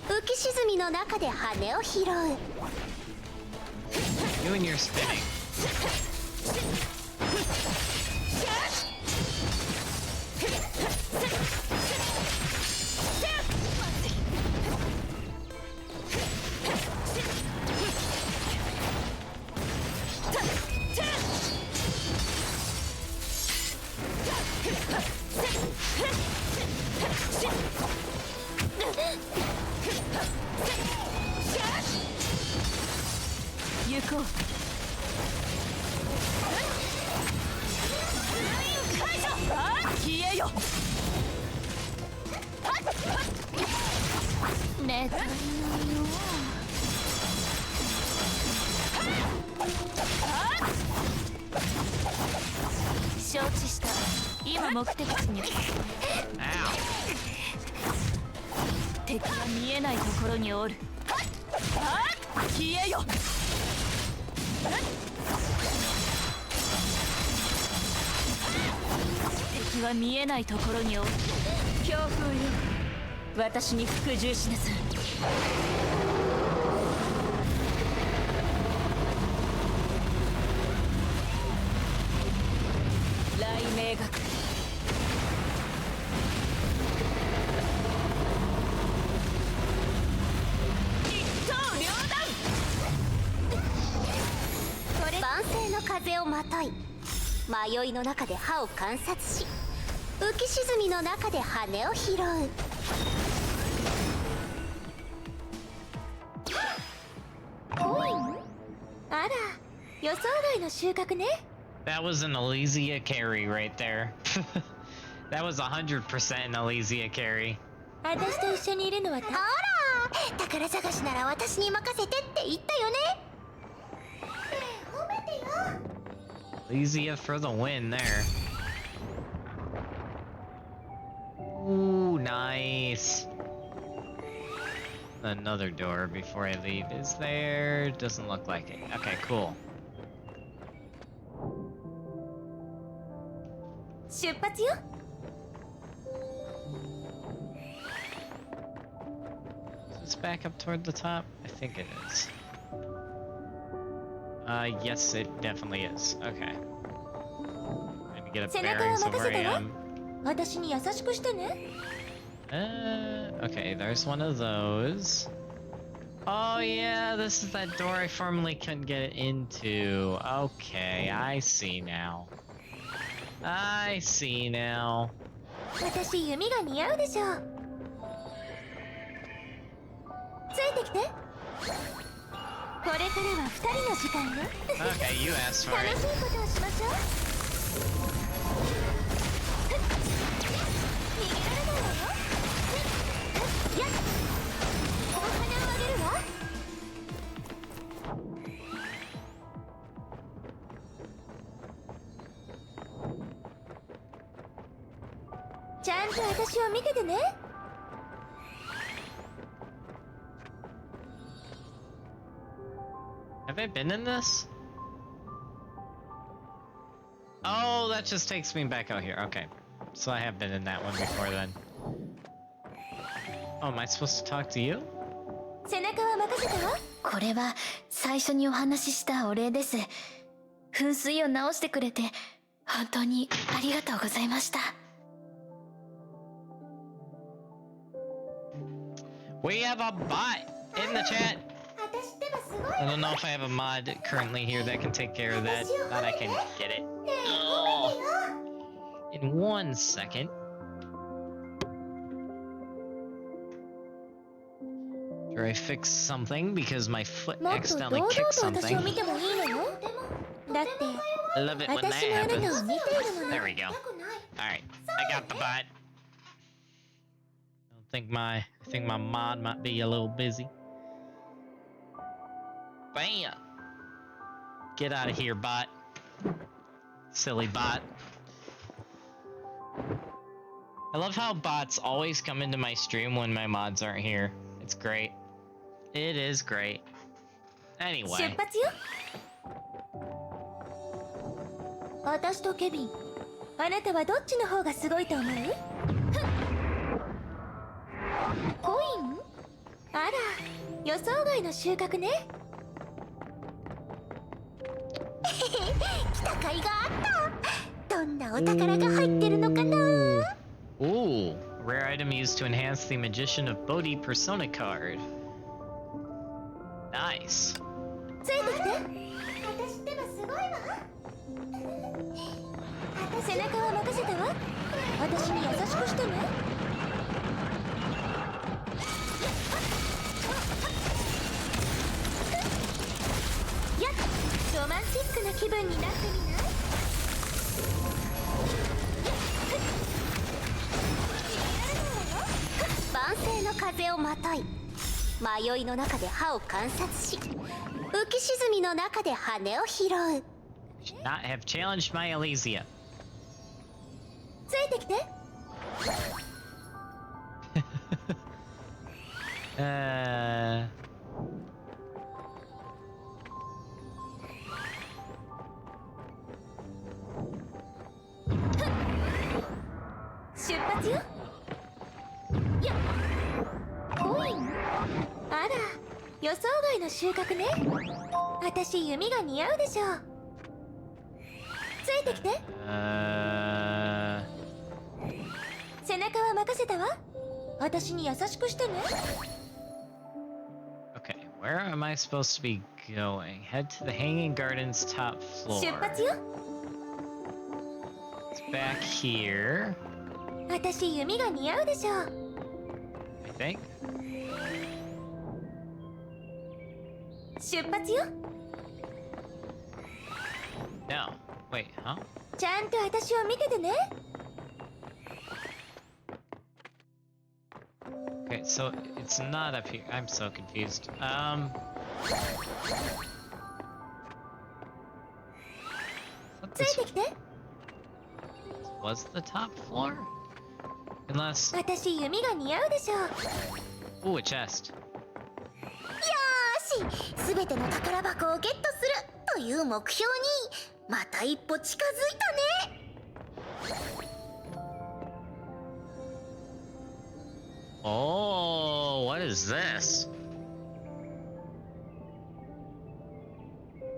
浮き沈みの中で羽を拾う。 You and your spinning. 行こう。消えよ。ねえ承知した。今目的地に。敵は見えないところにおる。消えよ。敵は見えないところにおる。強風よ、私に服従しなさい。雷鳴学一刀両断。これ万世の風をまとい迷いの中で歯を観察し浮き沈みの中で羽を拾う。コイン？あら、予想外の収穫ね。That was an Elysia carry right there. That was 100% an Elysia carry. 私と一緒にいるのはあら、宝探しなら私に任せてって言ったよね。褒めてよ。Elysia for the win there. Ooh, nice. Another door before I leave. Is there? Doesn't look like it. Okay, cool. 出発よ。Is this back up toward the top? I think it is. Yes, it definitely is. Okay. Let me get a bearings of where I am. 私に優しくしてね。Okay, there's one of those. Oh yeah, this is that door I formerly couldn't get into. Okay, I see now. I see now. 私弓が似合うでしょ。ついてきて。これからは二人の時間よ。Okay, you asked for 楽し it. いことをしましょう。逃げられないわよ。やっ、お花をあげるわ。ちゃんと私を見ててね。Have I been in this? Oh, that just takes me back out here. Okay. So I have been in that one before then. Oh, am I supposed to talk to you? 背中は任せたわ。これは最初にお話ししたお礼です。噴水を直してくれて本当にありがとうございました。We have a bot in the chat. 私ってばすごい。 I don't know if I have a mod currently here that can take care of that. Thought I can get it. ねえ、褒めてよ。 In 1 second. After I fix something because my foot もっと堂 accidentally 々 kicked と私を something. 見てもいいのよ。だって I love it when that 私もあなたを happens. 見ているもの。 There we go. Alright, I got the bot. I think my mod might be a little busy. Bam! Get out of here, bot. Silly bot. I love how bots always come into my stream when my mods aren't here. It's great. It is great. 出 Anyway. 発よ。私とケビン、あなたはどっちの方がすごいと思う？コイン？あら、予想外の収穫ね。来た甲斐があった。どんなお宝が入ってるのかな？ Ooh, rare item used to enhance the Magician of Bodhi persona card. Nice. ついてきて。私ってばすごいわ。背中は任せたわ。私に優しくしてね。やっ、ロマンチックな気分になってみない？万世の風をまとい迷いの中で歯を観察し、浮き沈みの中で羽を拾う。 Should not have challenged my Elysia. ついてきて。出発よ。やっ、コイン。あら、予想外の収穫ね。私弓が似合うでしょう。ついてきて。背中は任せたわ。私に優しくしてね。 Okay, where am I supposed to be going? Head to the Hanging Gardens top 出 floor. 発よ。 It's back here, 私弓が似合うでしょう。 I think. 出発よ。 No. Wait, huh? ちゃんと私を見ててね。 Okay, so it's not up here. I'm so confused. What つい this てきて。 was the top floor? Unless... 私弓が似合うでしょう。 Ooh, a chest. よーし、すべての宝箱をゲットするという目標にまた一歩近づいたね。 Oh, what is this?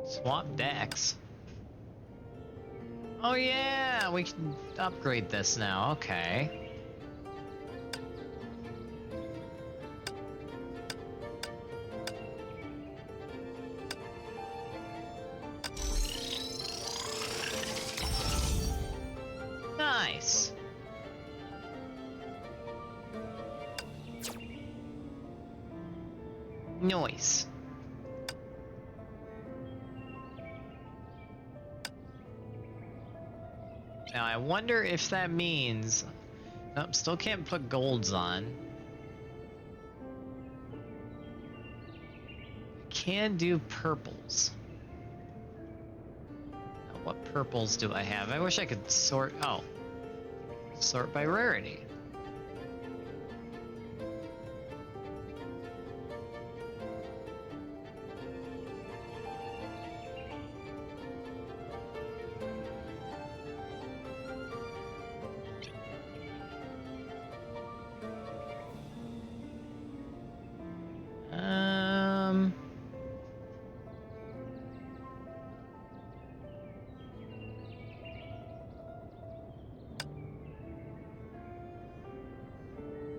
Swamp Dex. Oh yeah, we can upgrade this now, okay. Nice. Noise. Now I wonder if that means... Nope, still can't put golds on. Can do purples. Now, what purples do I have? I wish I could sort... Oh. Sort by rarity.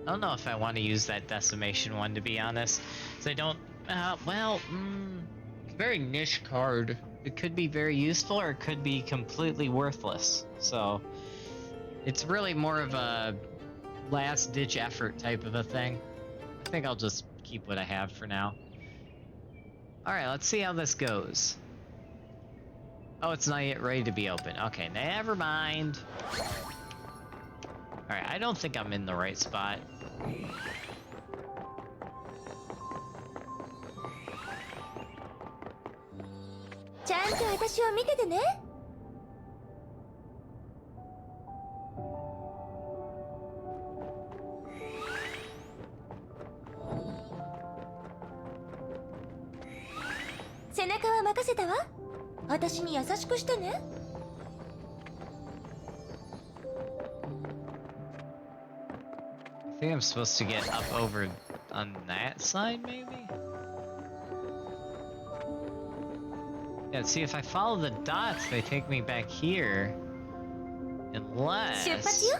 I don't know if I want to use that decimation one, to be honest. So I don't... it's a very niche card. It could be very useful or it could be completely worthless. So it's really more of a last-ditch effort type of a thing. I think I'll just keep what I have for now. Alright, let's see how this goes. Oh, it's not yet ready to be open. Okay, never mind. Alright, I don't think I'm in the right spot. I think I'm supposed to get up over on that side, maybe? Yeah, see, if I follow the dots, they take me back here. Unless... 出発よ。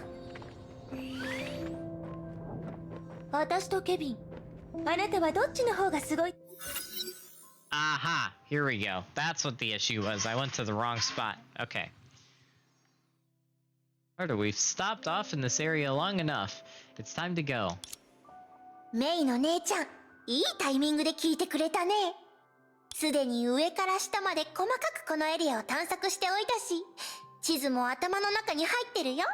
私とケビン、あなたはどっちの方がすごい？ Aha! Here we go. That's what the issue was. I went to the wrong spot. Okay. Carter, we've stopped off in this area long enough. It's time to go. メイの姉ちゃん、いいタイミングで聞いてくれたね。すでに上から下まで細かくこのエリアを探索しておいたし、地図も頭の中に入ってるよ。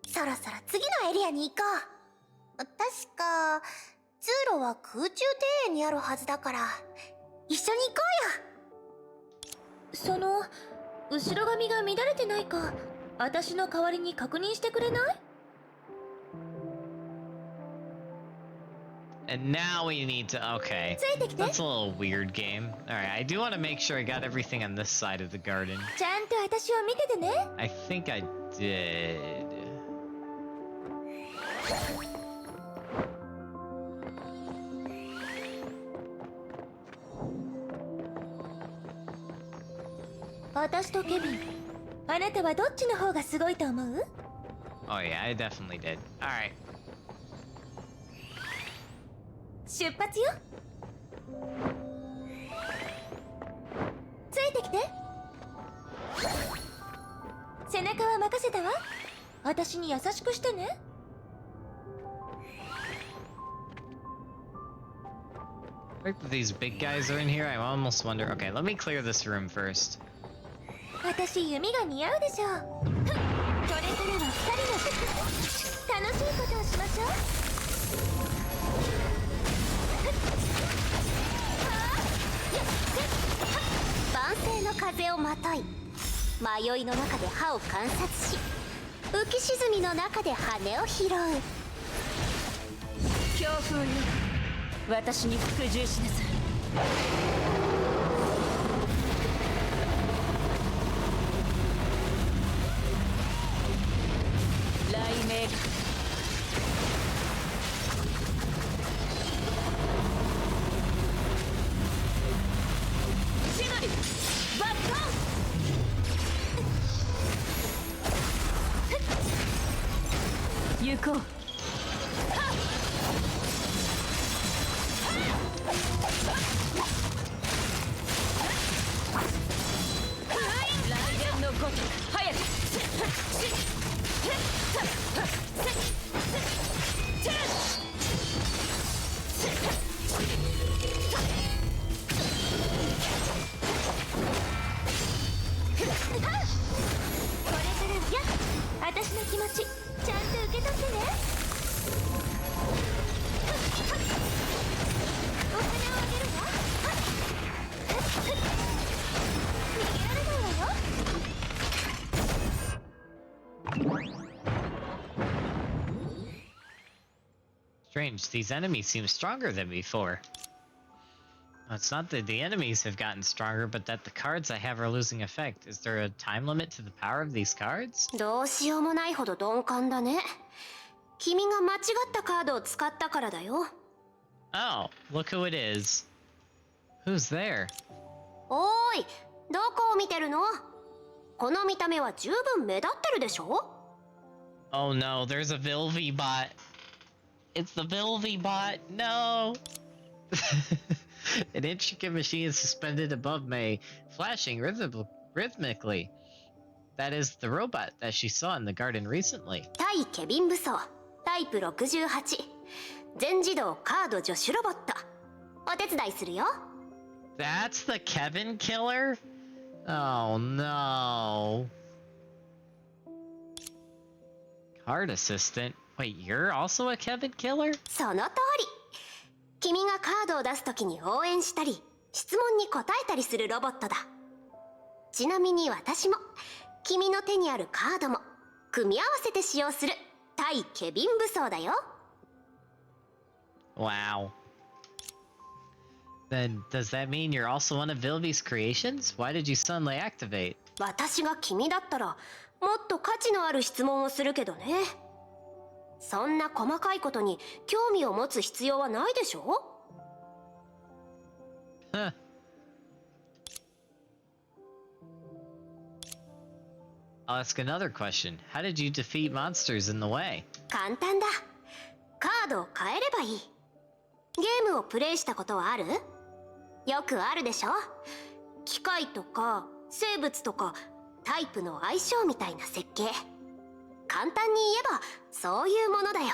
そろそろ次のエリアに行こう。確か、通路は空中庭園にあるはずだから、一緒に行こうよ。その後ろ髪が乱れてないか、私の代わりに確認してくれない？ And now we need to. Okay. ついてきて。 That's a little weird game. Alright, I do want to make sure I got everything on this side of the garden. ちゃんと私を見ててね。 I think I did. 私とケビン、あなたはどっちの方がすごいと思う？ Oh yeah, I definitely did. Alright. 出発よ。ついてきて。背中は任せたわ。私に優しくしてね。Like these big guys are in here. I almost wonder. Okay, let me clear this room first. 私弓が似合うでしょう。これからは二人の楽しいことをしましょう。万世の風をまとい、迷いの中で歯を観察し、浮き沈みの中で羽を拾う。強風よ、私に服従しなさい。雷鳴。シノリバットン。行こう。雷電のごとく早く。これからよ、私の気持ちちゃんと受け取ってね。お金をあげるわ。逃げられないわよ。Strange, these enemies seem stronger than before. It's not that the enemies have gotten stronger, but that the cards I have are losing effect. Is there a time limit to the power of these cards? どうしようもないほど鈍感だね。君が間違ったカードを使ったからだよ。Oh, look who it is. Who's there? おーい、どこを見てるの？この見た目は十分目立ってるでしょ？ Oh no, there's a Vilvi bot. It's the Vilvi bot. No. An intricate machine is suspended above me, flashing rhythmically. That is the robot that she saw in the garden recently. 対ケビン武装タイプ68全自動カード助手ロボット。お手伝いするよ。 That's the Kevin killer? Oh no. Card assistant? Wait, you're also a Kevin killer? その通り。君がカードを出すときに応援したり質問に答えたりするロボットだ。ちなみに私も君の手にあるカードも組み合わせて使用する対ケビン武装だよ。 Wow. Then, does that mean you're also one of Vilvi's creations? Why did you suddenly activate? 私が君だったらもっと価値のある質問をするけどね。そんな細かいことに興味を持つ必要はないでしょ？ Huh. I'll ask another question. How did you defeat monsters in the way? 簡単だ。カードを変えればいい。ゲームをプレイしたことはある？よくあるでしょ？機械とか生物とかタイプの相性みたいな設計。簡単に言えばそういうものだよ。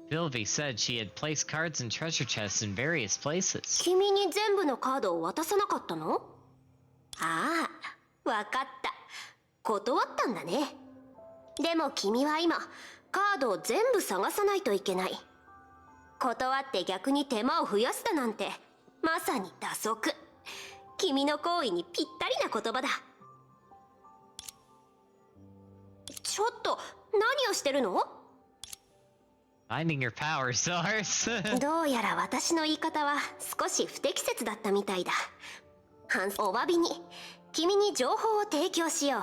Vilvi said she had placed cards and treasure chests in various places. 君に全部のカードを渡さなかったの？ああ、わかった。断ったんだね。でも君は今カードを全部探さないといけない。断って逆に手間を増やすだなんて、まさに打足。君の行為にぴったりな言葉だ。ちょっと何をしてるの？ Finding your power source. どうやら私の言い方は少し不適切だったみたいだ。お詫びに君に情報を提供しよう。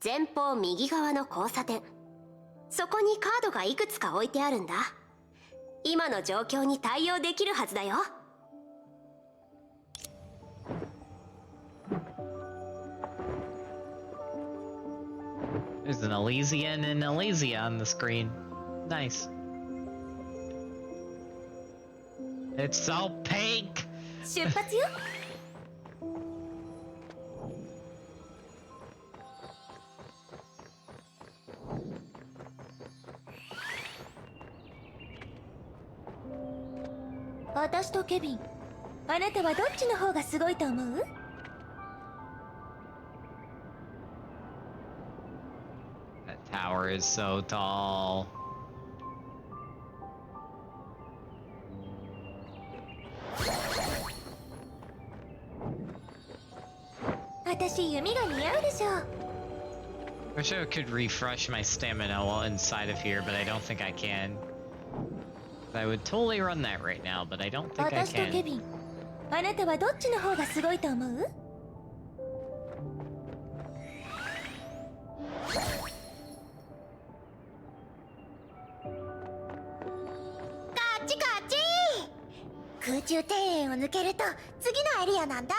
前方右側の交差点、そこにカードがいくつか置いてあるんだ。今の状況に対応できるはずだよ。There's an Elysia and an Elysia on the screen. Nice. It's so pink! 出発よ。私とケビン、あなたはどっちの方がすごいと思う？ That tower is so tall. 私弓が似合うでしょう。 Wish I could refresh my stamina while inside of here, but I don't think I can. I would totally run that right now, but I don't think I 私とケ can. ビン、あなたはどっちの方がすごいと思う？カチカチ。空中庭園を抜けると次のエリアなんだ。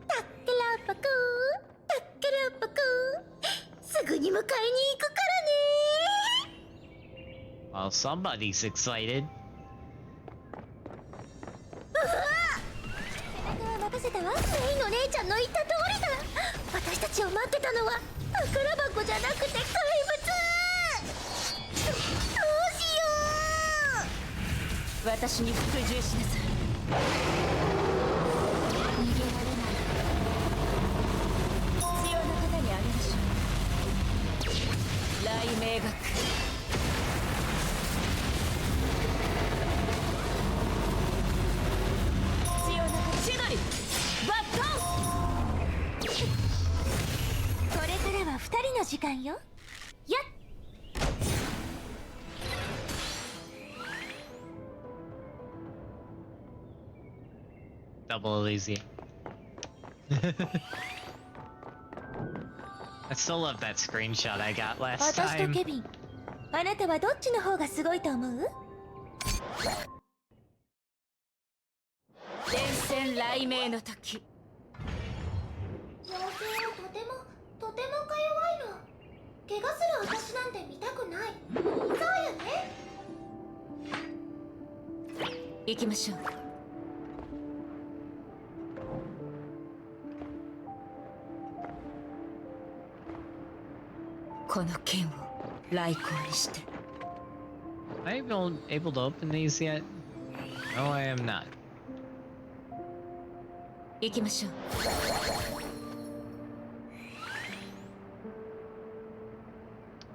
タッケラパクー、タッケラパクー。すぐに迎えに行くからね。 Well, somebody's excited. 任せたわ。メイの姉ちゃんの言った通りだ。私たちを待ってたのは宝箱じゃなくて怪物。どうしよう。私に服従しなさい。逃げられない。必要な方にあげましょう。雷鳴学。これからは2人の時間よ。やっ。 Double Elysia. I still love that screenshot I got last 私と time. ケビン、あなたはどっちの方がすごいと思う？連戦雷鳴の時。妖精はとてもか弱いの。怪我する私なんて見たくない。そうよね。行きましょう。この剣を雷光にして。 Am I able to open these yet? No, I am not. 行きましょう。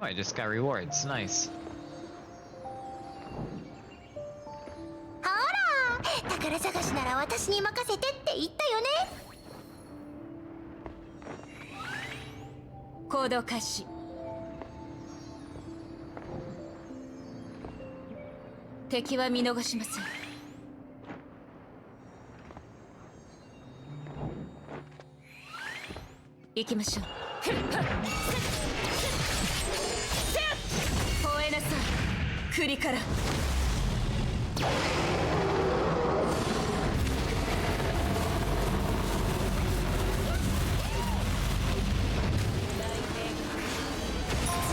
Oh, I just got rewards. Nice. ほら、宝探しなら私に任せてって言ったよね。行動開始。敵は見逃しません。行きましょう。吠えなさい、栗から。必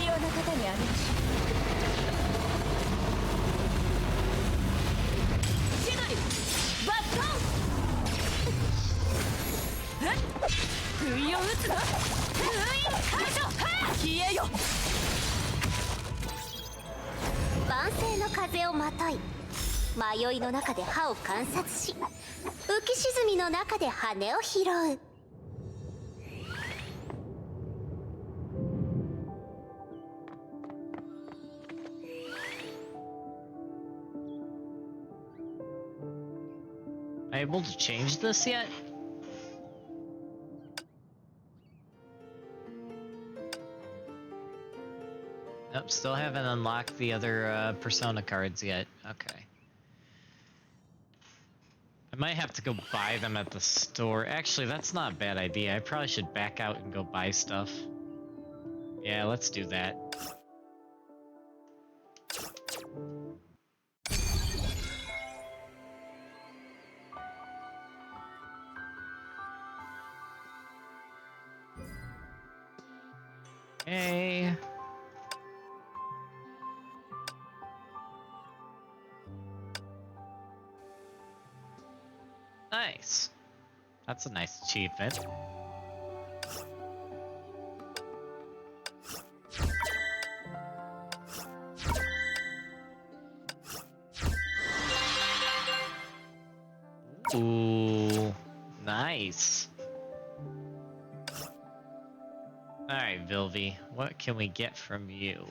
要な方にあげましょう。千鳥バットン。不意を打つぞ。封印解除。消えよ。万世の風をまとい、迷いの中で歯を観察し、浮き沈みの中で羽を拾う。able to change this yet? Nope, still haven't unlocked the other Persona cards yet. Okay. I might have to go buy them at the store. Actually, that's not a bad idea. I probably should back out and go buy stuff. Yeah, let's do that. Okay. Nice. That's a nice achievement. Ooh, nice. Alright, Vilvi, what can we get from you?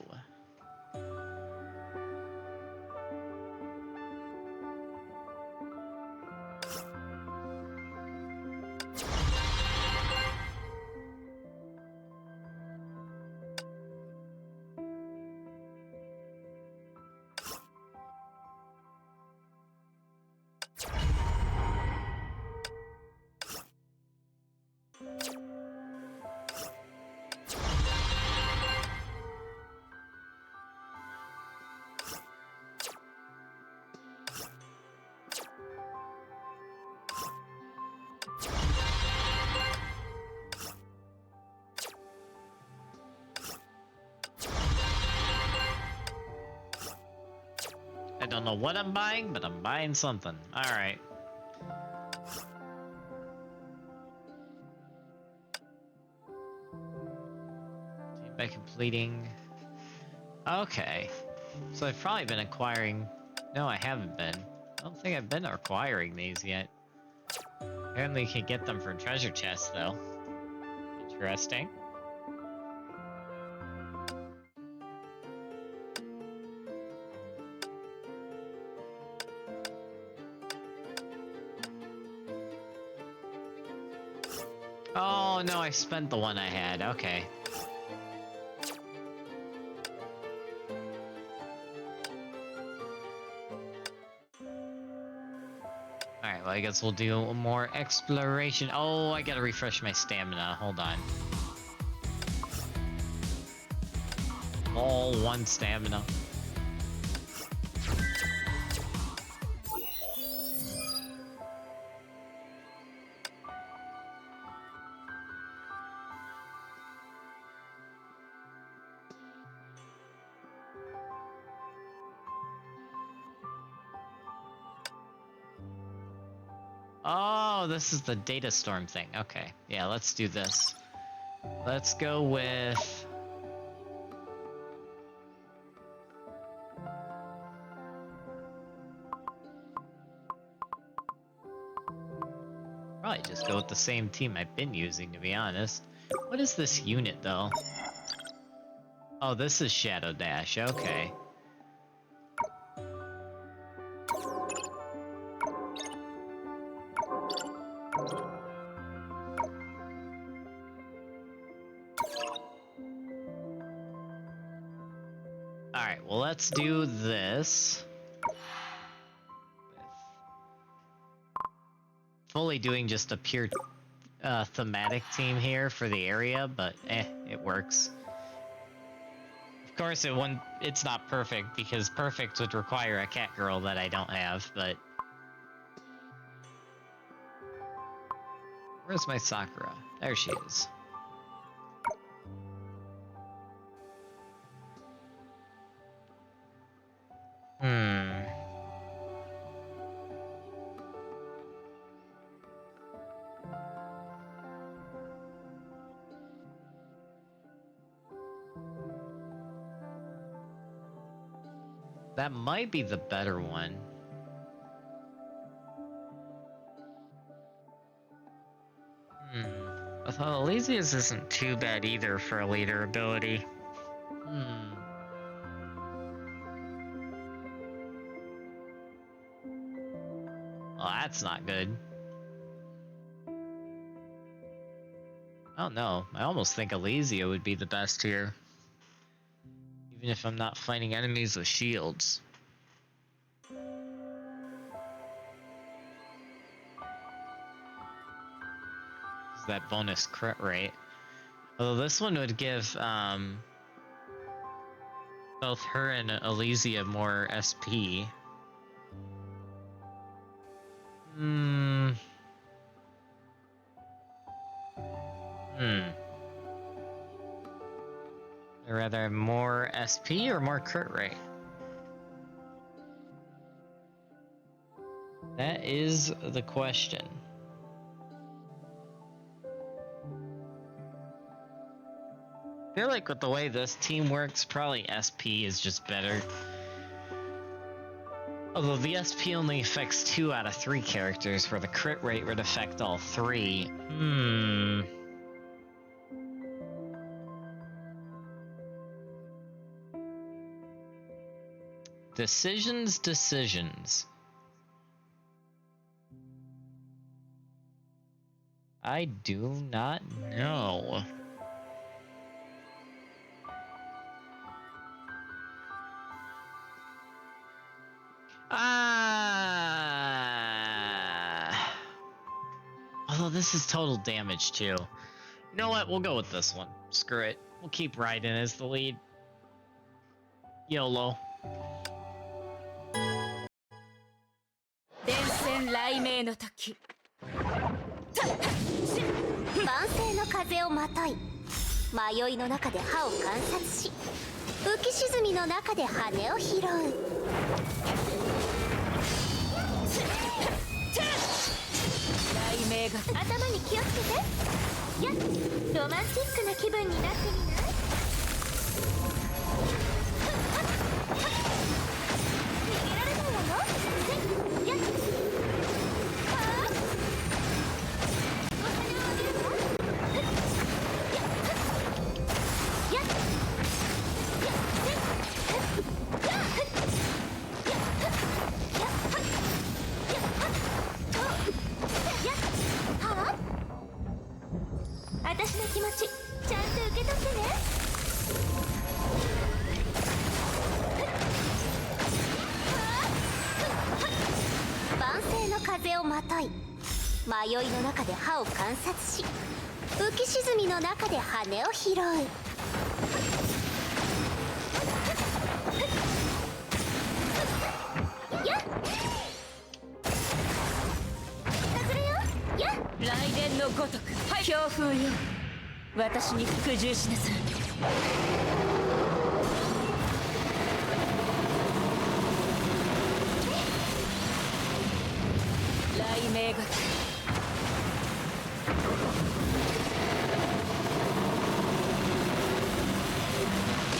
I don't know what I'm buying, but I'm buying something. Alright. By completing... Okay. So I've probably been acquiring... No, I haven't been. I don't think I've been acquiring these yet. Apparently you can get them from treasure chests, though. Interesting. Oh, no, I spent the one I had. Okay. Alright, well, I guess we'll do more exploration. Oh, I gotta refresh my stamina. Hold on. All one stamina. Oh, this is the data storm thing. Okay, yeah, let's do this. Let's go with... Probably just go with the same team I've been using, to be honest. What is this unit, though? Oh, this is Shadow Dash. Okay. Alright, well, let's do this. Fully doing just a pure thematic team here for the area, but it works. Of course, it's not perfect, because perfect would require a cat girl that I don't have, but... Where's my Sakura? There she is. That might be the better one. Although Elysia's isn't too bad either for a leader ability. Well, that's not good. I don't know. I almost think Elysia would be the best here. Even if I'm not fighting enemies with shields. That bonus crit rate. Although this one would give both her and Elysia more SP. Or rather, more SP or more crit rate? That is the question. I feel like with the way this team works, probably SP is just better. Although the SP only affects 2 out of 3 characters, where the crit rate would affect all 3. Decisions. I do not know. Although this is total damage too. You know what? We'll go with this one. Screw it. We'll keep Raiden as the lead. YOLO. 伝染雷鳴の時万世の風をまとい迷いの中で歯を観察し浮き沈みの中で羽を拾う雷鳴が頭に気をつけてやっロマンチックな気分になってみない逃げられないわよやっはあお金をあげるわやっやっ私の気持ちちゃんと受け取ってね万世の風をまとい迷いの中で歯を観察し浮き沈みの中で羽を拾うやっ外れよやっ雷電のごとく強風よ私に服従しなさい雷鳴が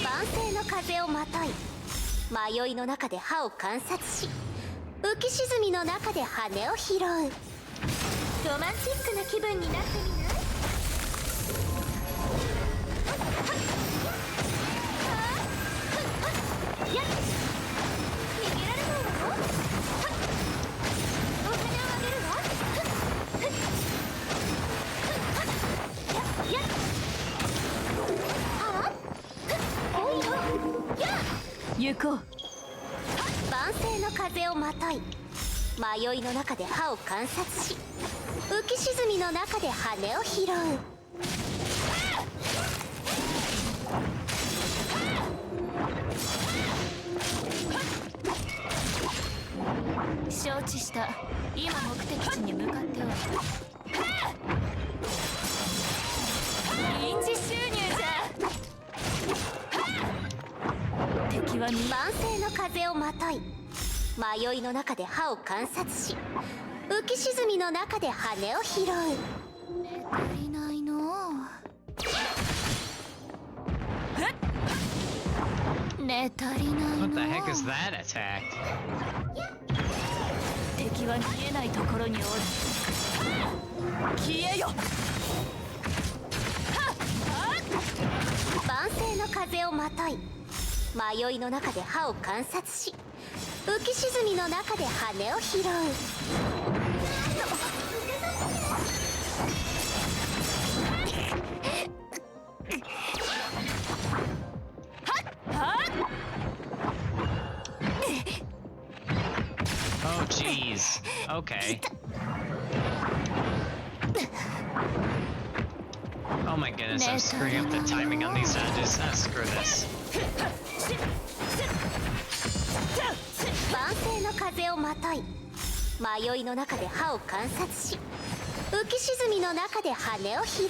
万世の風をまとい迷いの中で歯を観察し浮き沈みの中で羽を拾うロマンチックな気分になってみないやっ逃げられないわよお金をあげるわやっはあおいよやっ行こう万世の風をまとい迷いの中で歯を観察し浮き沈みの中で羽を拾う承知した今目的地に向かっておる臨時収入じゃ敵は万世の風をまとい迷いの中で歯を観察し浮き沈みの中で羽を拾う足りないのね足りないの What the heck is that attack? 敵は見えないところにおる消えよ万世の風をまとい迷いの中で歯を観察し浮き沈みの中で羽を拾う Okay. Oh my goodness, I'm screwing up the timing on these dodges. Ah, screw this. 万世の風をまとい迷いの中で歯を観察し浮き沈みの中で羽を拾う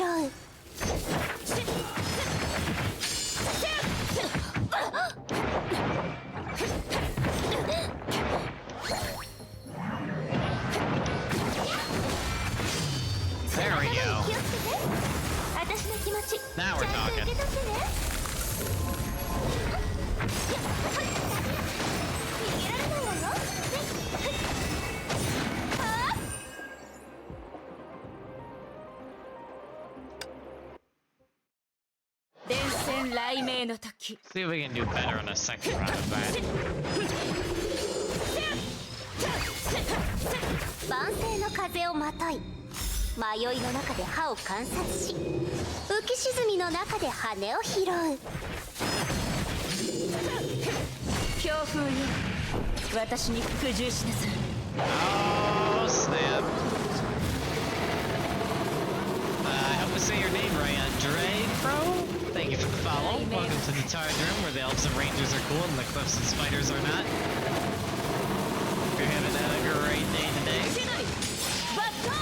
There we go. 気をつけて私の気持ち Now we're ちゃんと talking. 受け取ってね逃げられないわよ伝染雷鳴の時 See if we can do better on a second round of that. 万世の風をまとい迷いの中で歯を観察し浮き沈みの中で羽を拾う 強風よ私に服従しなさい Oh, snap. I hope I say your name right, Andre, bro. Thank you for the follow. Welcome to the Tard Room, where the elves and rangers are cool and the cliffs and spiders are not. You're having a great day today. バットン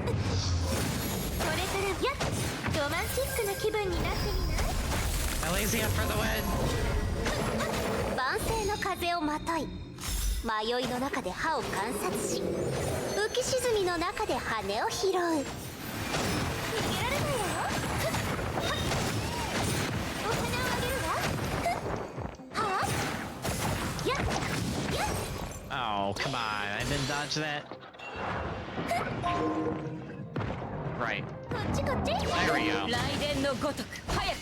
これからやっロマンチックな気分になってみない Elysia for the win. 万世の風をまとい迷いの中で歯を観察し浮き沈みの中で羽を拾う逃げられないわよお花をあげるわはあやっやっ Oh, come on. I didn't dodge that. Right. こっちこっち There we go. 雷電のごとく早く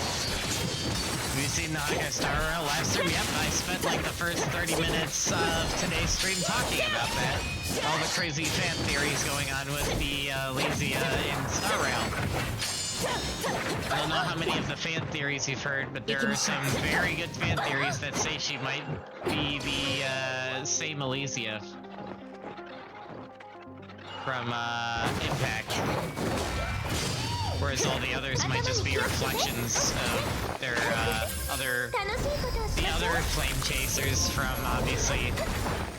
Have you seen the Hawkeye Star Rail live stream? Yep, I spent like the first 30 minutes of today's stream talking about that. All the crazy fan theories going on with the Elysia in Star Rail. I don't know how many of the fan theories you've heard, but there are some very good fan theories that say she might be the same Elysia from Impact. Whereas all the others might just be reflections of their other 楽しいことをし the ましょ other う flame chasers from obviously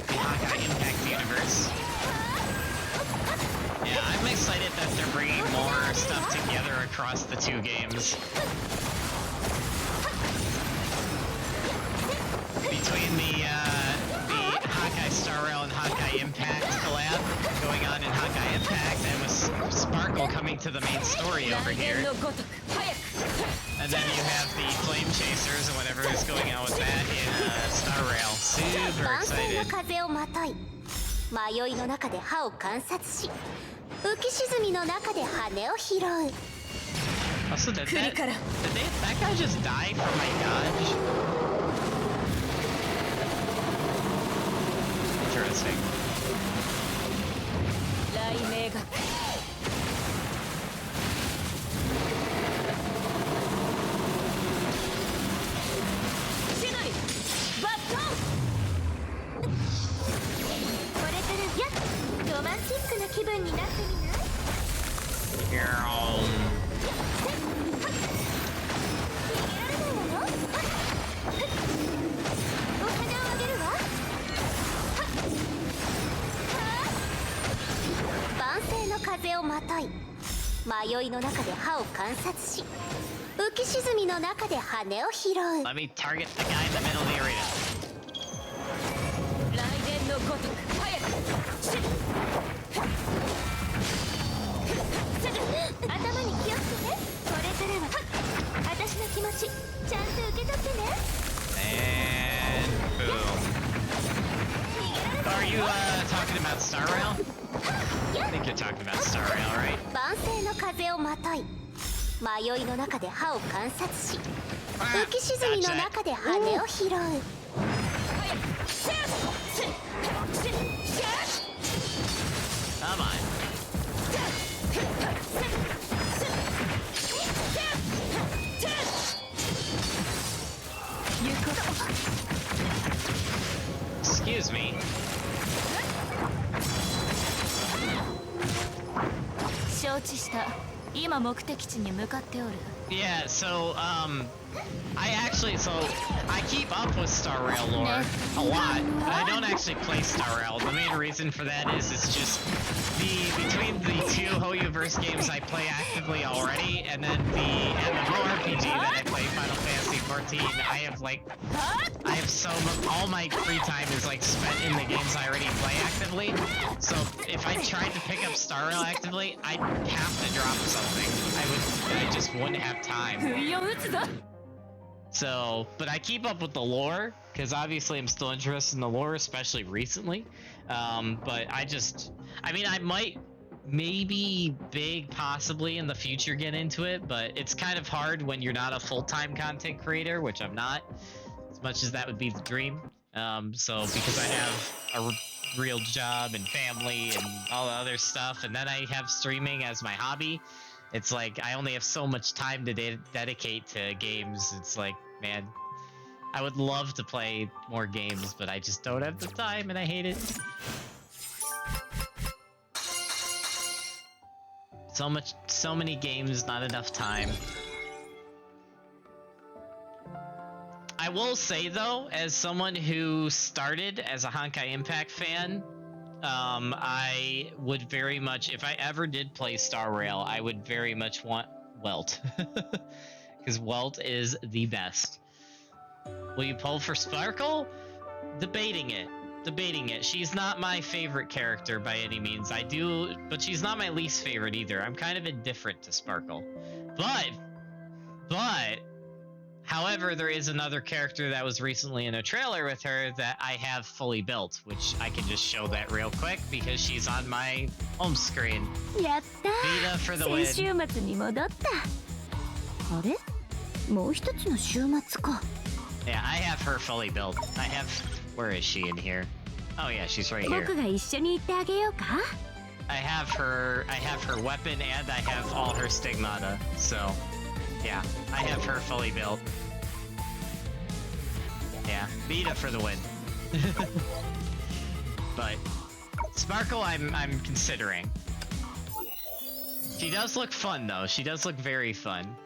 the Hawkeye Impact universe. Yeah, I'm excited that they're bringing more stuff together across the two games. Between the Hawkeye Star Rail and Hawkeye Impact collab going on in Hawkeye Impact, and with Sparkle coming to the main story over 雷電 here. のごとく早く And then you have the Flame Chasers and whatever is going on with that in Star Rail. Super 万世の excited. 風をまとい迷いの中で歯を観察し浮き沈みの中で羽を拾う Also, that guy just die from my dodge? Interesting. 雷鳴が 千鳥バットンこれからやっロマンチックな気分になってみない Girl. 逃げられないわよお花をあげるわ万世の風をまとい迷いの中で歯を観察し浮き沈みの中で羽を拾う Let me target the guy in the middle of the arena. 雷電のごとく早く 頭に気をつけてこれからは私の気持ちちゃんと受け取ってね And boom. 逃げられない Are you talking about Star Rail? I think you're talking about Star Rail, right? 万世の風をまとい迷いの中で歯を観察し浮き沈みの中で羽を拾う Come on. 承知した。今目的地に向かっておる。 Yeah, so, I actually, so, I keep up with Star Rail lore a lot, but I don't actually play Star Rail. The main reason for that is it's just between the two Hoyoverse games I play actively already, and then the MMORPG that I play, Final Fantasy 14, all my free time is like spent in the games I already play actively. So if I tried to pick up Star Rail actively, I'd have to drop something. I just wouldn't have time. 不意を打つぞ。 So, but I keep up with the lore, because obviously I'm still interested in the lore, especially recently. But I mean, I might, maybe possibly in the future get into it, but it's kind of hard when you're not a full-time content creator, which I'm not, as much as that would be the dream. So because I have a real job and family and all the other stuff, and then I have streaming as my hobby, it's like I only have so much time to dedicate to games. It's like, man, I would love to play more games, but I just don't have the time and I hate it. So many games, not enough time. I will say though, as someone who started as a Honkai Impact fan, I would very much, if I ever did play Star Rail, I would very much want Welt. Because Welt is the best. Will you pull for Sparkle? Debating it. She's not my favorite character by any means. But she's not my least favorite either. I'm kind of indifferent to Sparkle. But, however, there is another character that was recently in a trailer with her that I have fully built, which I can just show that real quick because she's on my home screen. やったー。 Vita for the win. 先週末に戻った。あれ？もう一つの週末か。 Yeah, I have her fully built. Where is she in here? Oh yeah, she's right here. 僕が一緒に行ってあげようか。 I have her weapon and I have all her stigmata. So, yeah, I have her fully built. Yeah, Vita for the win. But Sparkle, I'm considering. She does look fun though. She does look very fun.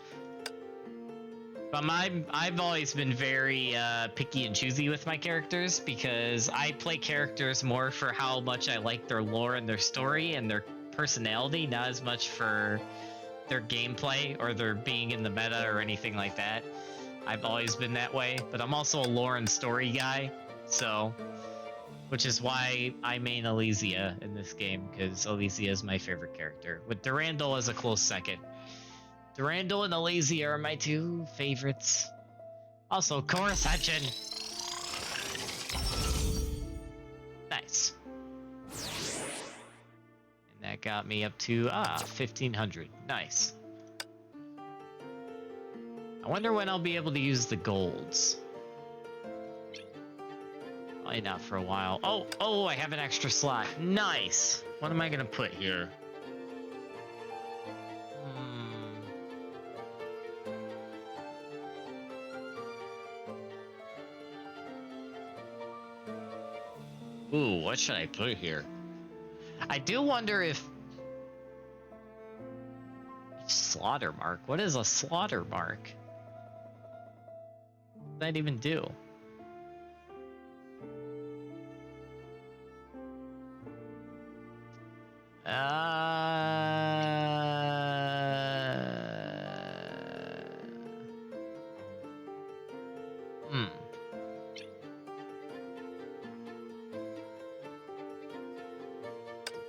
But I've always been very picky and choosy with my characters because I play characters more for how much I like their lore and their story and their personality, not as much for their gameplay or their being in the meta or anything like that. I've always been that way, but I'm also a lore and story guy, so, which is why I main Elysia in this game, because Elysia is my favorite character, with Durandal as a close second. Durandal and Elysia are my two favorites. Also, Chorus Hutchin. Nice. And that got me up to 1500. Nice. I wonder when I'll be able to use the golds. Probably not for a while. Oh, I have an extra slot. Nice. What am I gonna put here? Ooh, what should I put here? I do wonder if... Slaughter mark? What is a slaughter mark? What does that even do?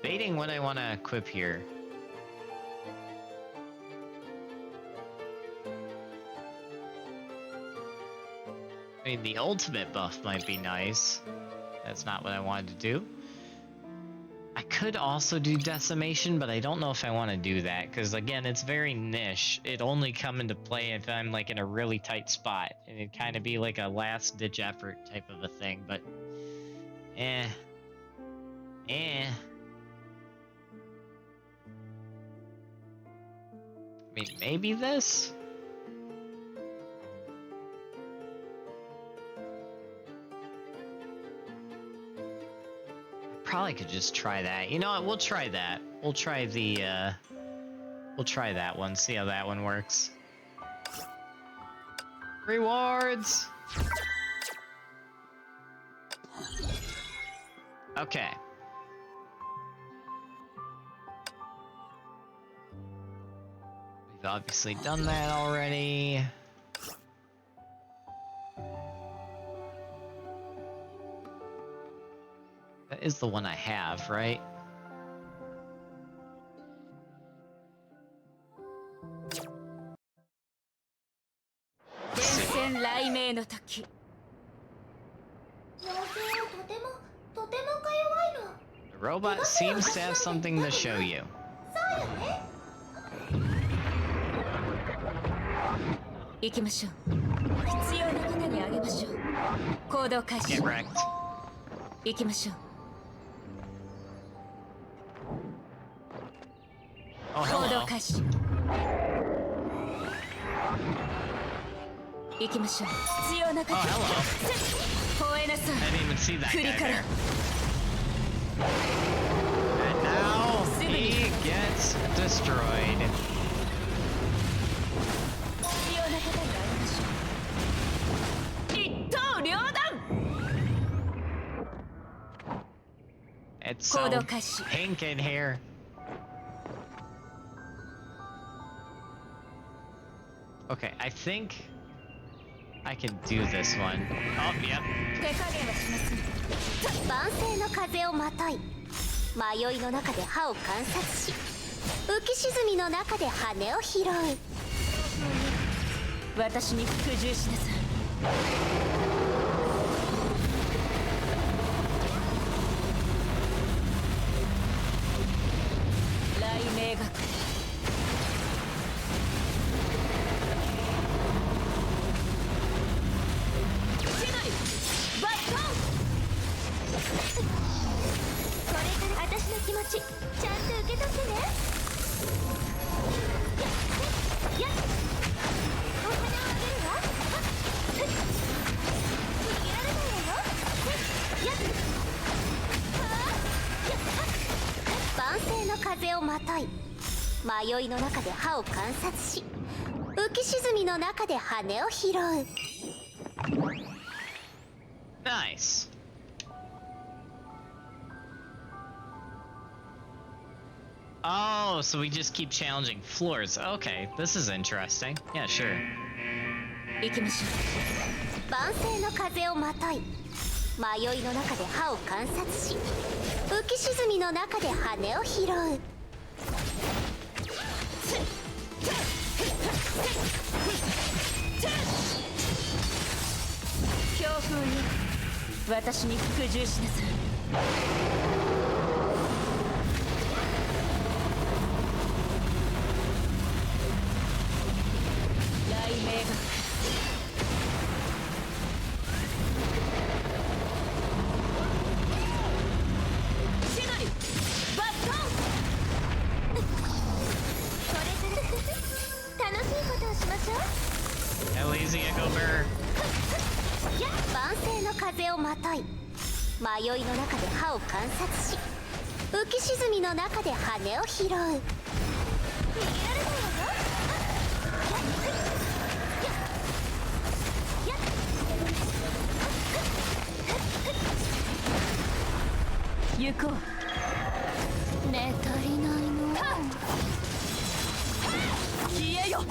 Debating what I want to equip here. I mean, the ultimate buff might be nice. That's not what I wanted to do. I could also do decimation, but I don't know if I want to do that, because again, it's very niche. It'd only come into play if I'm like in a really tight spot, and it'd kind of be like a last-ditch effort type of a thing, but... I mean, maybe this? Probably could just try that. You know what? We'll try that. We'll try the We'll try that one, see how that one works. Rewards! Okay. We've obviously done that already. That is the one I have, right? The robot seems to have something to show you. Get wrecked. Oh, hello. Oh, hello. I didn't even see that guy there. And now he gets destroyed. It's so pink in here. Okay, I think I can do this one. Oh, yep. 万世の風をまとい迷いの中で歯を観察し浮き沈みの中で羽を拾う私に服従しなさい。雷鳴学これから私の気持ちちゃんと受け取ってねやっお花をあげるわ逃げられないわよやっ万世の風をまとい迷いの中で歯を観察し浮き沈みの中で羽を拾う Nice. Oh, so we just keep challenging floors. Okay, this is interesting. Yeah, sure. 行きましょう万世の風をまとい迷いの中で歯を観察し浮き沈みの中で羽を拾う強風に私に服従しなさい雷鳴が千鳥バットンこれから楽しいことをしましょう Elysia, go bear. 万世の風をまとい迷いの中で歯を観察し浮き沈みの中で羽を拾う逃げられないわよ行こうね足りないの消えよ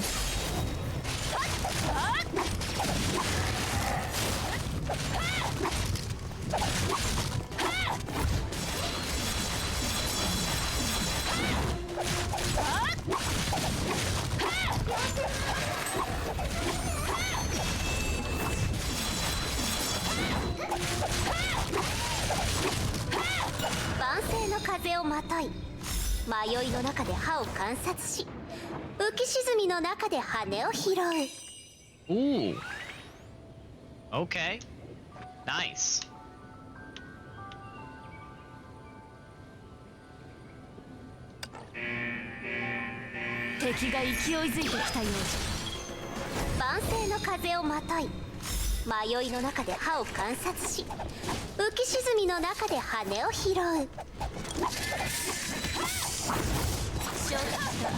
万世の風をまとい迷いの中で歯を観察し浮き沈みの中で羽を拾う Ooh. Okay. Nice. 敵が勢いづいてきたようじ万世の風をまとい迷いの中で歯を観察し浮き沈みの中で羽を拾う勝承知した。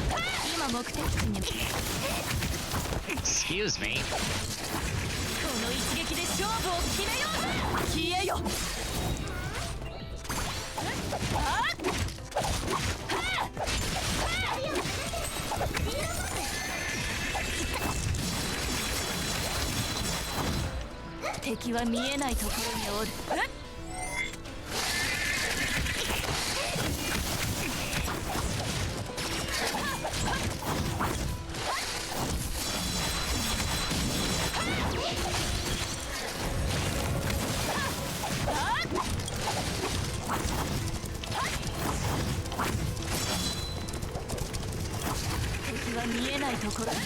今目的地に。 Excuse me. この一撃で勝負を決めよう。消えよ。敵は見えないところにおる。敵は見えないところにおる。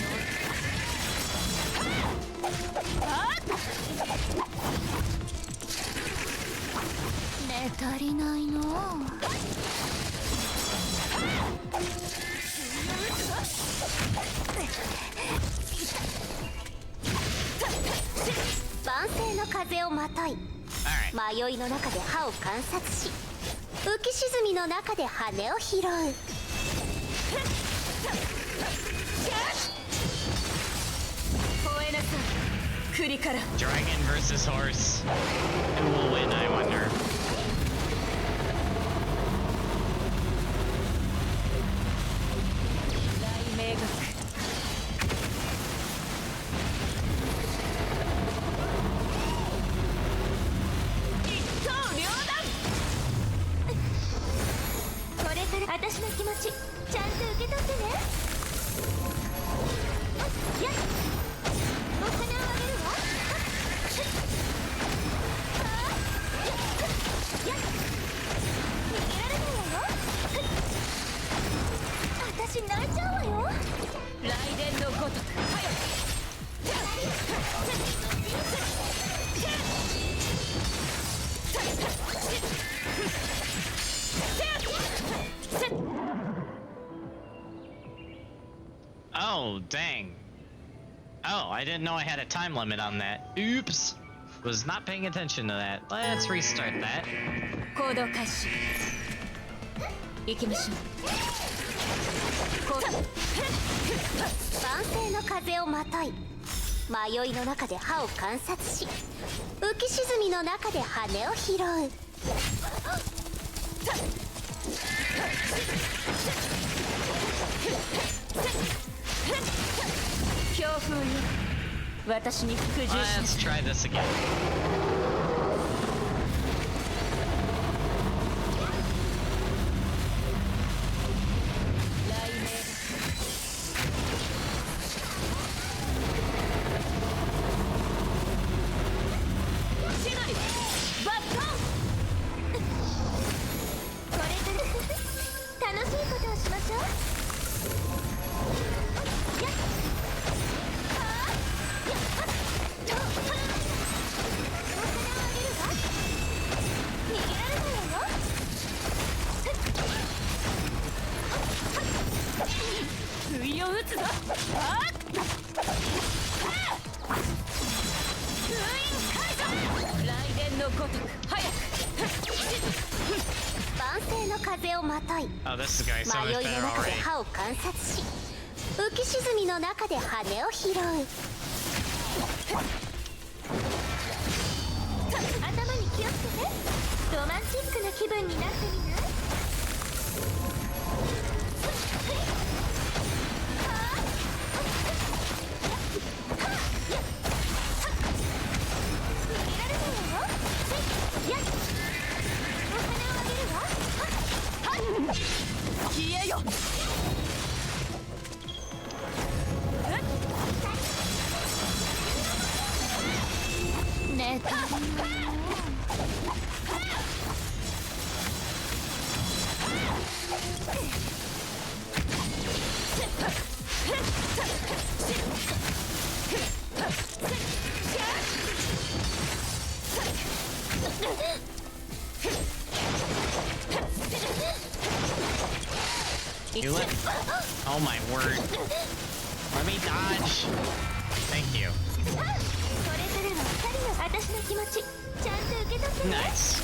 ね、足りないの。万世の風をまとい、 Alright. 迷いの中で歯を観察し、浮き沈みの中で羽を拾う。吠えなさい、栗から。 Dragon versus horse. Who will win, I wonder? 雷鳴学。一刀両断。これから私の気持ちちゃんと受け取ってね。やっ、お金をあげるわ。やっ、逃げられないわよ。私泣いちゃうわよ。雷電のごとく。早く。Oh, dang. Oh, I didn't know I had a time limit on that. Oops. Was not paying attention to that. Let's restart that. 行動開始。行きましょう。万世の風をまとい、迷いの中で歯を観察し、浮き沈みの中で羽を拾う。強風よ、私に服従しな Let's さい。 try this again. 雷鳴だ。千鳥バットン。これから楽しいことをしましょう。やっ、はあ、やっ、はっ、と、はっ、お金をあげるわ。逃げられないわよ。不意を打つぞ。あっ、封印解除。雷電のごとく早く。万世の風をまとい、 Oh, this is going so 迷 much いの better 中で already. 歯を観察し、浮き沈みの中で羽を拾う。頭に気をつけて。ロマンチックな気分になってみない？逃げられないわよ。やっ、お金をあげるわ。消えよ。ねえ、You let. Oh my word. Let me dodge. Thank you. これからは二人の私の気持ちちゃんと受け取ってね。 Nice.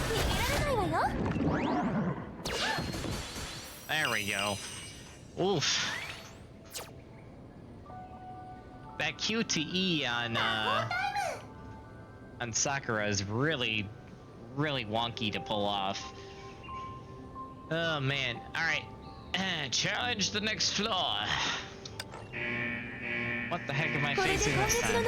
逃げられないわよ。we go. Oof. That Q to E on Sakura is really wonky to pull off. Oh man. Alright. Challenge the next floor. What the heck am I facing this time?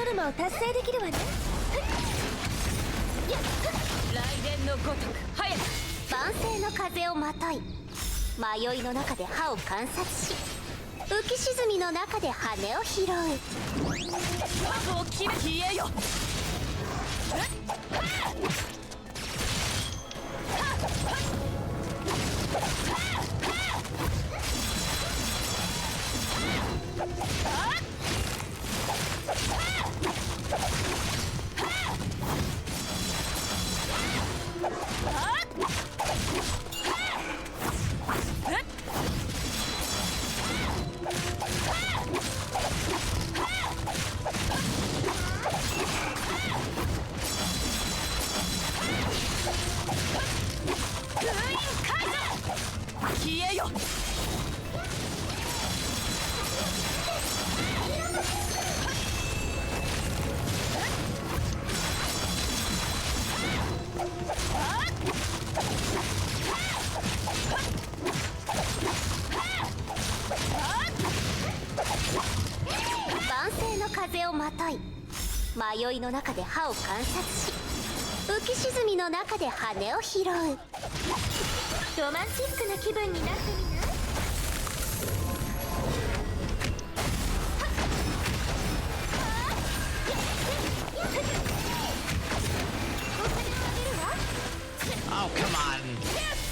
Oh, come on.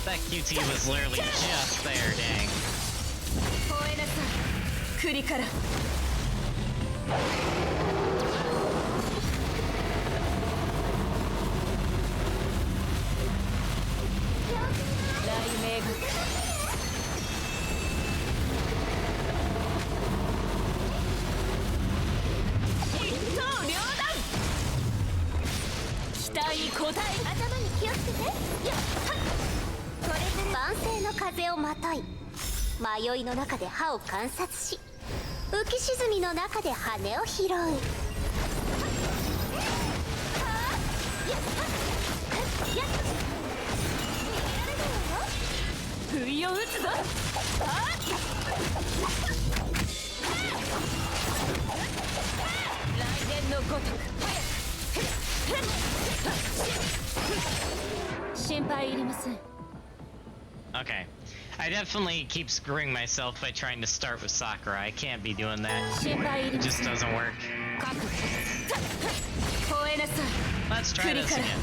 That QT was literally just there, dang. Okay. I definitely keep screwing myself by trying to start with Sakura. I can't be doing that. It just doesn't work. Let's try this again.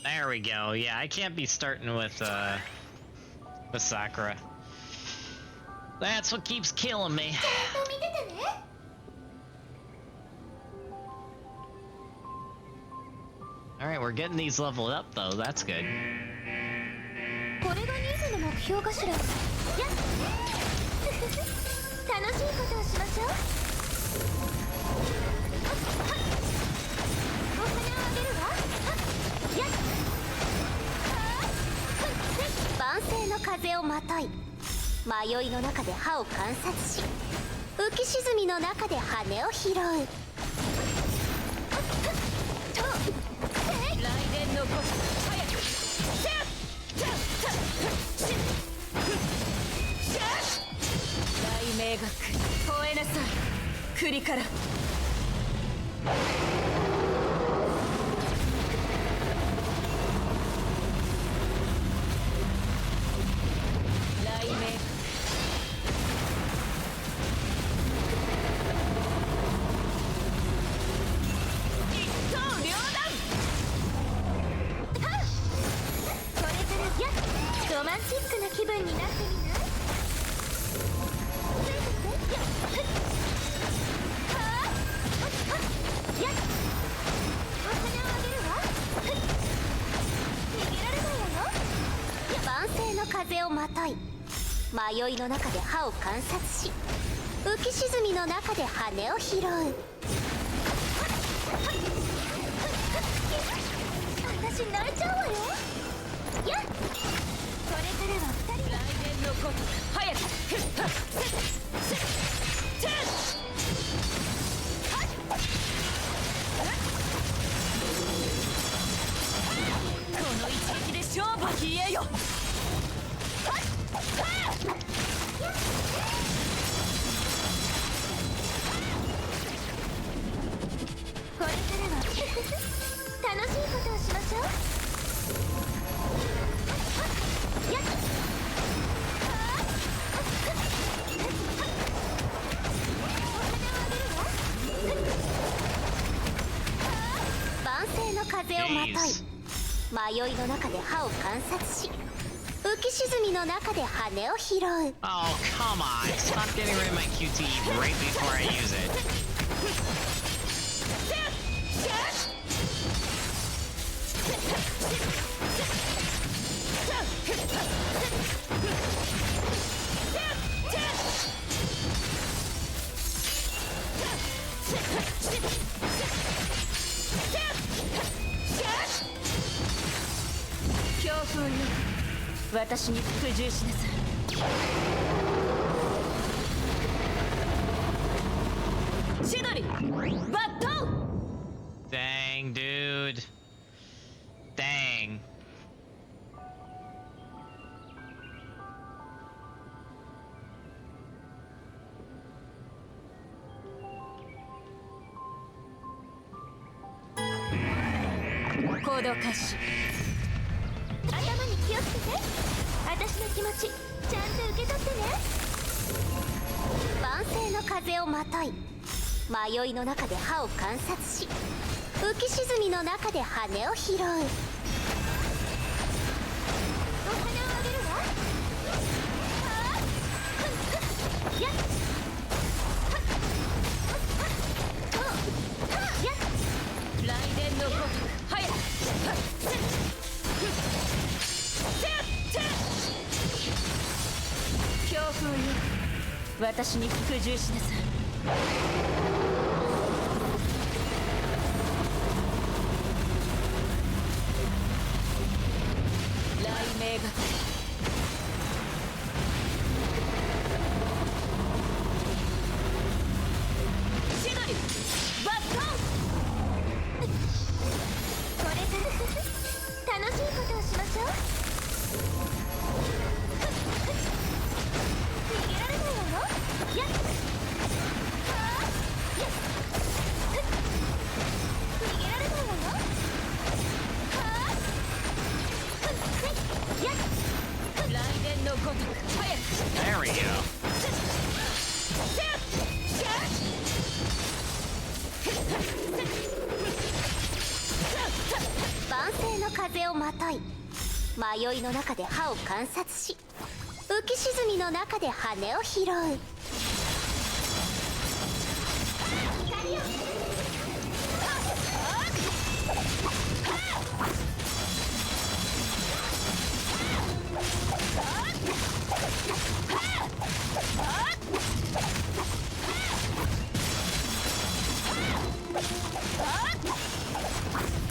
There we go. Yeah, I can't be starting with Sakura. That's what keeps killing me. Alright, we're getting these leveled up though, that's good. これが2部の目標かしら。やっ楽しいことをしましょう。お金をあげるわ。やっ万世の風をまとい、迷いの中で歯を観察し、浮き沈みの中で羽を拾う。雷電のごと早く雷鳴が来る。吠えなさい栗から。雷鳴一刀両断。これからやっロマンチックな気分になってみない？やっお金をあげるわ。逃げられないわよ。万世の風をまとい、迷いの中で歯を観察し、浮き沈みの中で羽を拾う。私泣いちゃうわよ。やっこれからは2人。雷電のごと早くこの一撃で勝負消えよ。これからは楽しいことをしましょう。やっ万世の風をまとい、迷いの中で歯を観察し、浮き沈みの中で羽を拾う。Oh, come on. Stop getting rid of my QT right before I use it. 強風よ私に服従しなさい。千鳥バットン。 Dang, dude. Dang.行動開始。頭に気をつけて。私の気持ちちゃんと受け取ってね。万世の風をまとい、迷いの中で歯を観察し、浮き沈みの中で羽を拾う。お金をあげるわ。やっやっ雷電のごと早く強風よ私に服従しなさい。雷鳴が千鳥バットン。これから楽しいことをしましょう。逃げられないわよ。やっ逃げられないわよ。やっ雷電のごとく早く。 There we go. 万世の風をまとい迷いの中で歯を観察し浮き沈みの中で羽を拾う。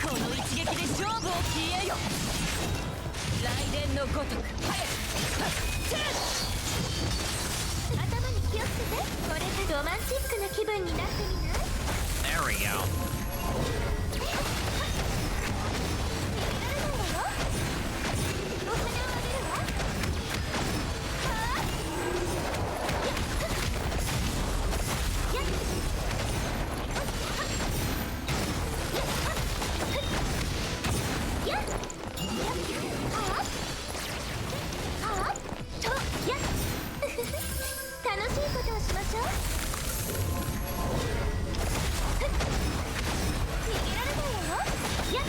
この一撃で勝負を決えよ。雷電のごとく早く頭に気をつけて。これでロマンチックな気分になってみない？ There we go. 楽しいことをしましょう。逃げられないわよ。やっ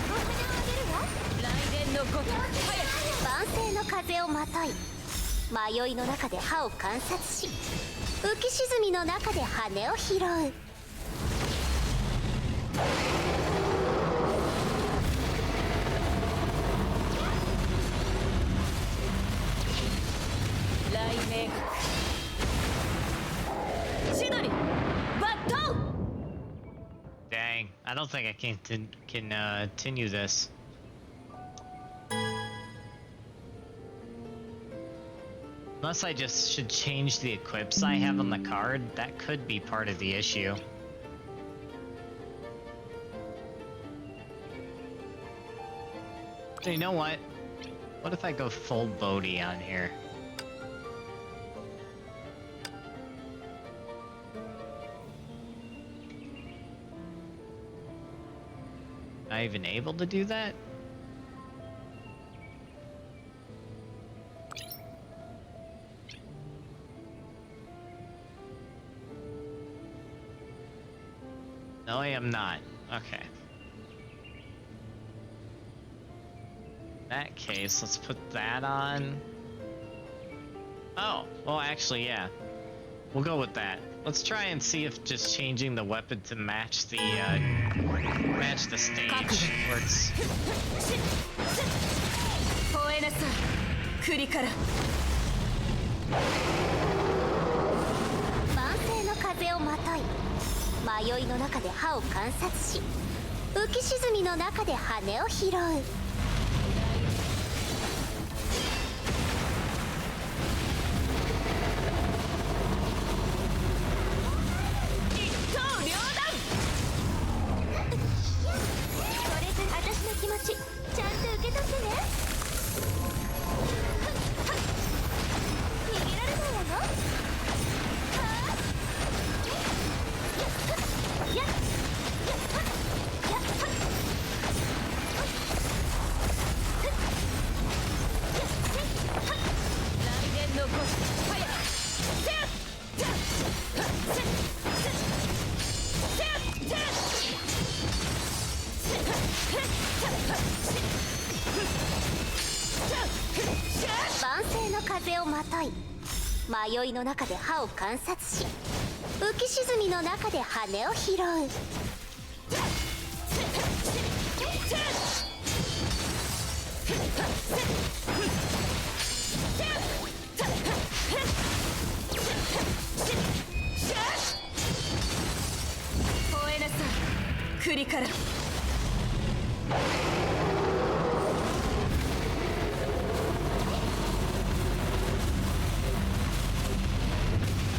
お金をあげるわ。雷電のごとく早く万世の風をまとい迷いの中で歯を観察し浮き沈みの中で羽を拾う。雷鳴千鳥バット。 Dang, I don't think I can continue this. Unless I just should change the equips I have on the card, that could be part of the issue. So you know what? What if I go full Bodhi on here? Am I even able to do that? No, I am not. Okay. In that case, let's put that on. Oh, well, actually, yeah. We'll go with that. Let's try and see if just changing the weapon to match the stage works. 吠えなさい栗から万世の風をまとい迷いの中で歯を観察し浮き沈みの中で羽を拾う。一刀両断。これで私の気持ちちゃんと受け取ってね。逃げられないわよ。やっ雷電のごとく早く万世の風をまとい迷いの中で歯を観察し浮き沈みの中で羽を拾う。吠えなさい栗から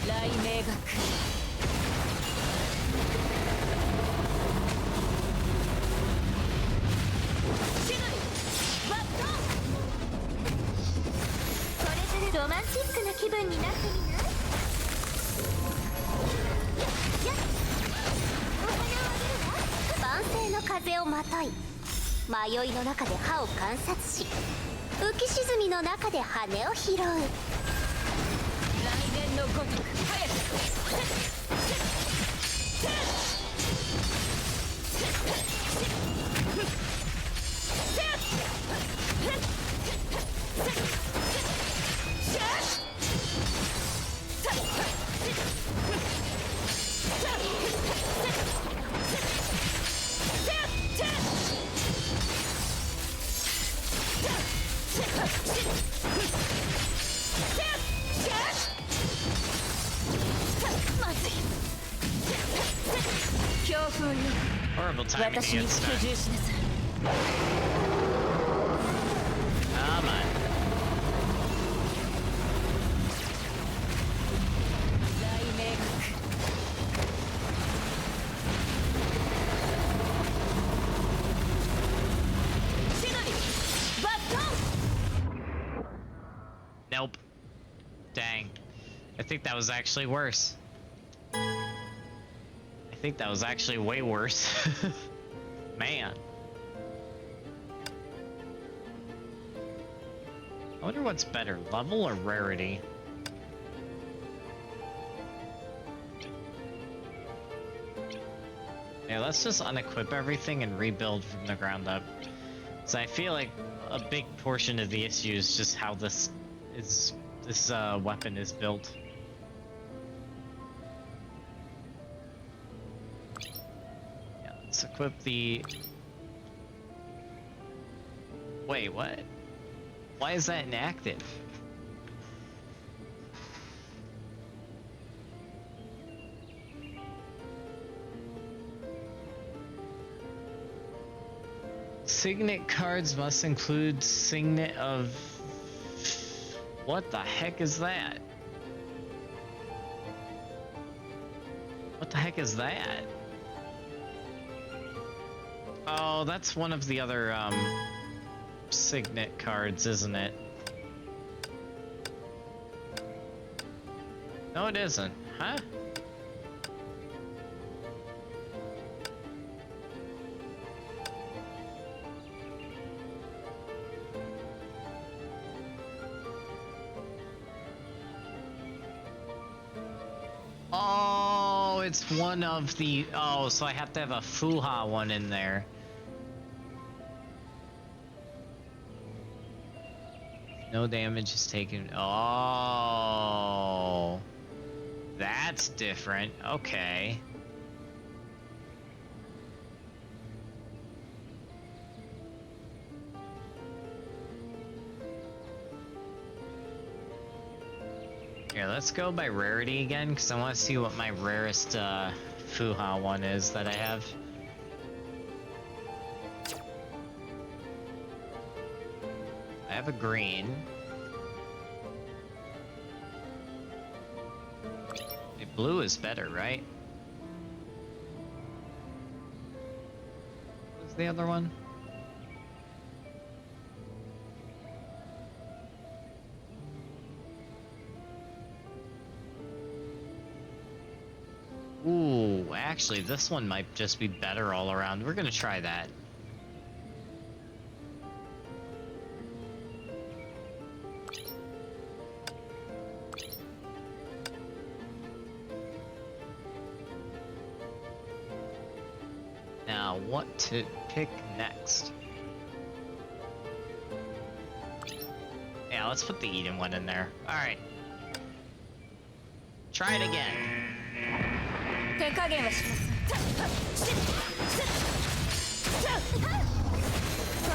雷鳴が来る。千鳥バット。これからロマンチックな気分になってみない？やっお金をあげるわ。万世の風をまとい迷いの中で歯を観察し浮き沈みの中で羽を拾う。雷電のごとく早く Horrible timing to 私に get 服 stuck. 従しなさい Come on. 大明確 Nope. Dang. I think that was actually worse. I think that was actually way worse. Man. I wonder what's better, level or rarity? Yeah, let's just unequip everything and rebuild from the ground up. So I feel like a big portion of the issue is just how this weapon is built. Yeah, let's equip the... Wait, what? Why is that inactive? Signet cards must include signet of... What the heck is that? What the heck is that? Oh, that's one of the other, signet cards, isn't it? No, it isn't. Huh? Oh, it's one of the... Oh, so I have to have a Fuha one in there. No damage is taken. Oh, that's different. Okay. Here, let's go by rarity again, because I want to see what my rarest Fuha one is that I have. I have a green. The blue is better, right? What's the other one? Ooh, actually, this one might just be better all around. We're gonna try that. Now, what to pick next? Yeah, let's put the Eden one in there. Alright. Try it again. 手加減はします こ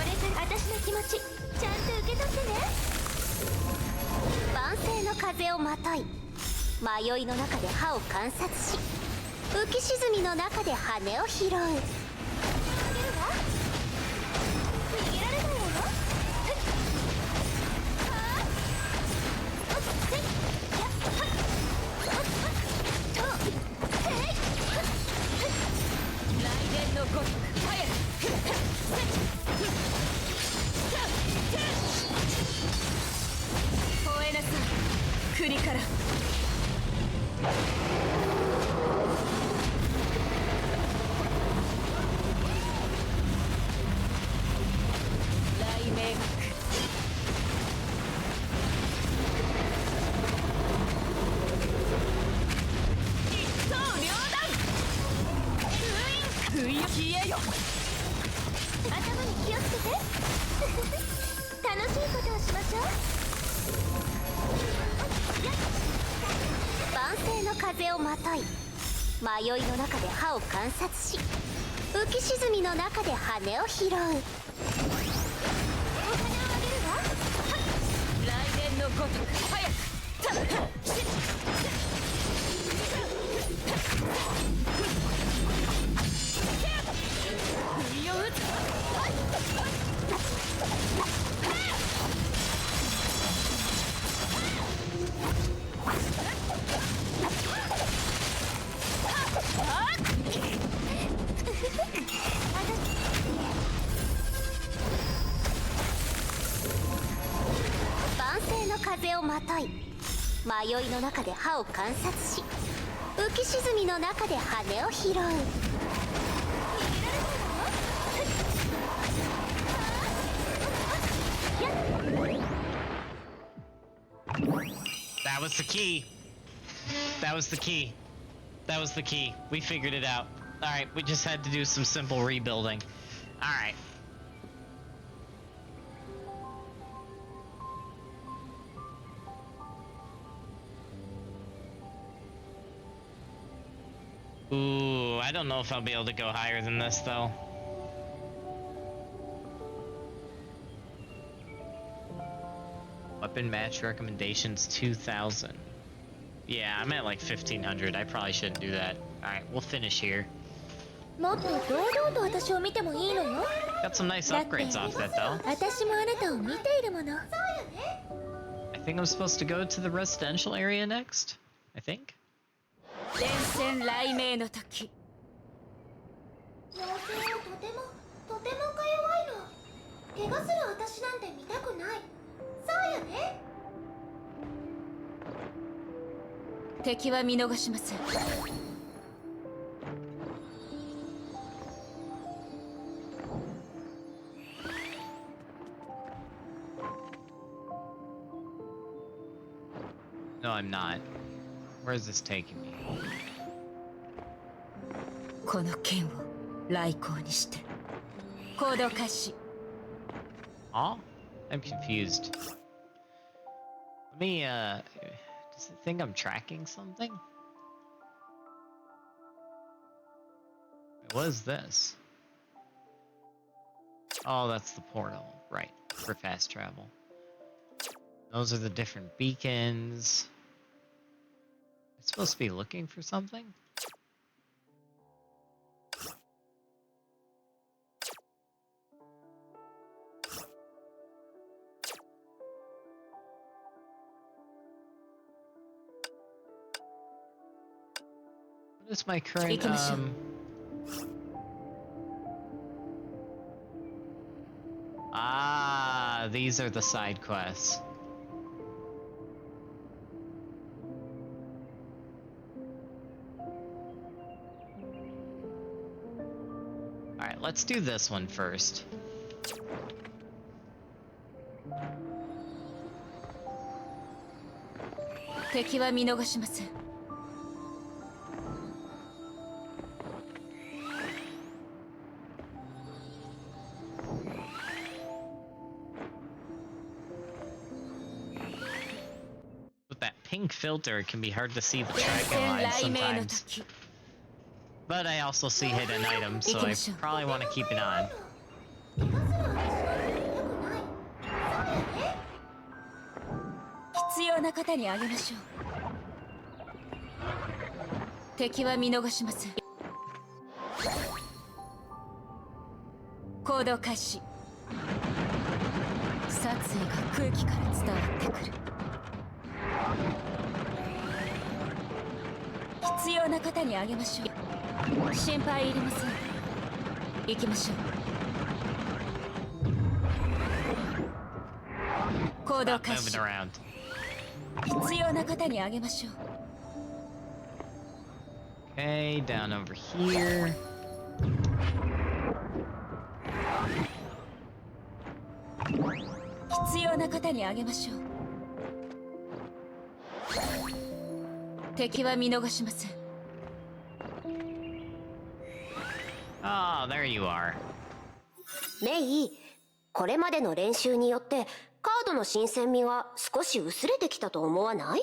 れから私の気持ちちゃんと受け取ってね万世の風をまとい迷いの中で歯を観察し浮き沈みの中で羽を拾う逃げるわ逃げられないわよ雷電のごとく早く吠えなさい国から雷鳴一刀両断封印消えよ頭に気をつけて楽しいことをしましょう万世の風をまとい迷いの中で歯を観察し浮き沈みの中で羽を拾うお金をあげるわをまとい、迷いの中で歯を観察し、浮き沈みの中で羽を拾う。 That was the key. That was the key. That was the key. We figured it out. Alright, we just had to do some simple rebuilding. Alright. Ooh, I don't know if I'll be able to go higher than this, though. Weapon match recommendations 2,000. Yeah, I'm at like 1,500. I probably shouldn't do that. Alright, we'll finish here. もっと堂々と私を見てもいいのよ。 Got some nice upgrades off that, though. 私もあなたを見ているもの。そうよね。 I think I'm supposed to go to the residential area next. I think. 連戦雷鳴の時。妖精はとてもか弱いの。怪我する私なんて見たくない。そうよね。 敵は見逃しません。 No, I'm not. Where is this taking me? この剣を雷光にして行動開始。 Oh? I'm confused. Let me, does it think I'm tracking something? What is this? Oh, that's the portal. Right, for fast travel. Those are the different beacons. It's supposed to be looking for something? What is my current, Ah, these are the side quests. Alright, let's do this one first.敵は見逃しません。 With that pink filter, it can be hard to see the tracking lines sometimes. But I also see hidden items, so I probably want to keep it on. 必要な方にあげましょう。敵は見逃しません。行動開始。殺意が空気から伝わってくる。必要な方にあげましょう。心配いりません。行きましょう。行動開 Moving 始。 around. 必要な方にあげましょう。 Okay, down over here. Oh, there you are. メイ、これまでの練習によってカードの新鮮味は少し薄れてきたと思わない？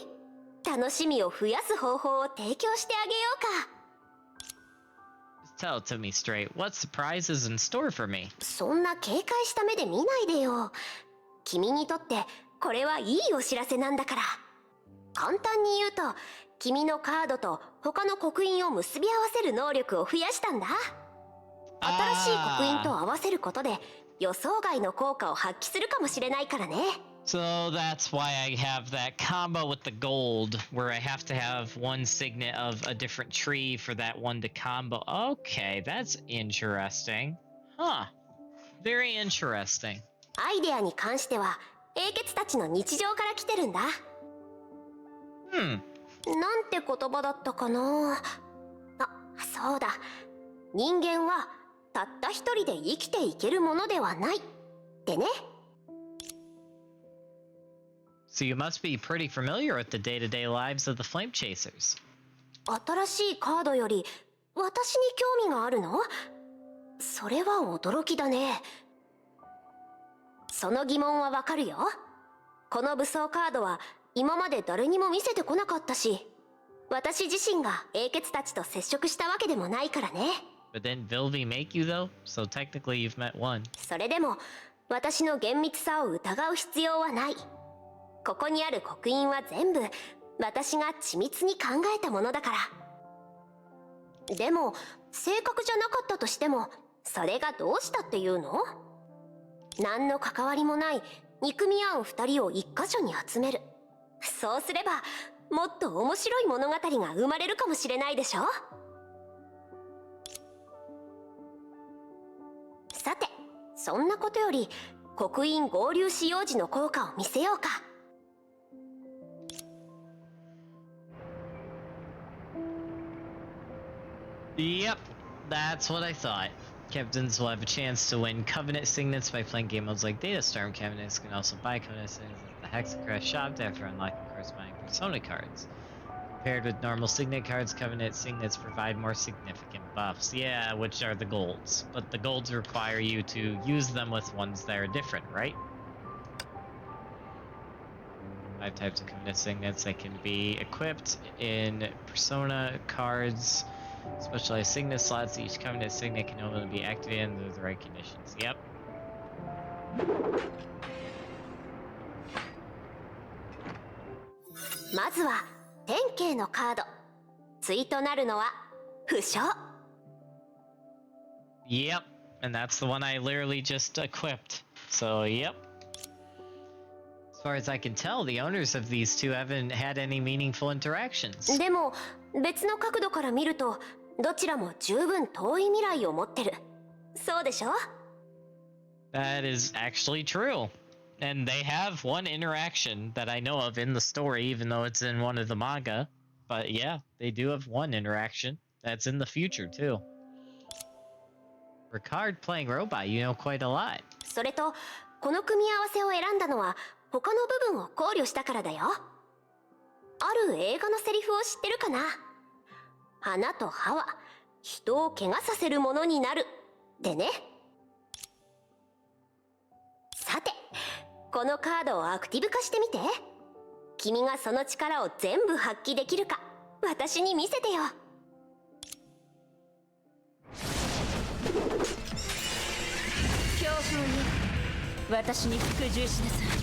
楽しみを増やす方法を提供してあげようか。 Just tell it to me straight. What surprise is in store for me? そんな警戒した目で見ないでよ。君にとってこれはいいお知らせなんだから。簡単に言うと、君のカードと他の刻印を結び合わせる能力を増やしたんだ。新しい刻印と合わせることで予想外の効果を発揮するかもしれないからね。 So that's why I have that combo with the gold, where I have to have one signet of a different tree for that one to combo. Okay, that's interesting. Huh. Very interesting. アイデアに関しては英傑たちの日常から来てるんだ。Hmm. なんて言葉だったかな。あ、そうだ。人間はたった一人で生きていけるものではないってね。So you must be pretty familiar with the day-to-day lives of the flame chasers. 新しいカードより私に興味があるの？それは驚きだね。その疑問はわかるよ。この武装カードは今まで誰にも見せてこなかったし、私自身が英傑たちと接触したわけでもないからね。But didn't Vilvi make you though? So technically you've met one. それでも私の厳密さを疑う必要はない。ここにある刻印は全部私が緻密に考えたものだから。でも正確じゃなかったとしても、それがどうしたっていうの？何の関わりもない憎み合う二人を一箇所に集める。そうすればもっと面白い物語が生まれるかもしれないでしょ。さて、そんなことより刻印合流使用時の効果を見せようか。Yep, that's what I thought. Captains will have a chance to win Covenant Signets by playing game modes like Data Storm. Cabinets can also buy Covenant Signets at the Hexacraft shop after unlocking corresponding Persona cards. Paired with normal Signet cards, Covenant Signets provide more significant buffs. Yeah, which are the golds. But the golds require you to use them with ones that are different, right? 5 types of Covenant Signets that can be equipped in Persona cards. Specialized Signet slots. Each Covenant Signet can only be activated under the right conditions. Yep. まずは典型のカード。対となるのは不傷。Yep. And that's the one I literally just equipped. So, yep. As far as I can tell, the owners of these two haven't had any meaningful interactions. でも別の角度から見るとどちらも十分遠い未来を持ってる。そうでしょ？ That is actually true. And they have one interaction that I know of in the story, even though it's in one of the manga. But yeah, they do have one interaction that's in the future too. Ricard playing robot, you know quite a lot. それとこの組み合わせを選んだのは他の部分を考慮したからだよ。ある映画のセリフを知ってるかな？花と葉は人を怪我させるものになるってね。さて、このカードをアクティブ化してみて。君がその力を全部発揮できるか私に見せてよ。強風に私に服従しなさい。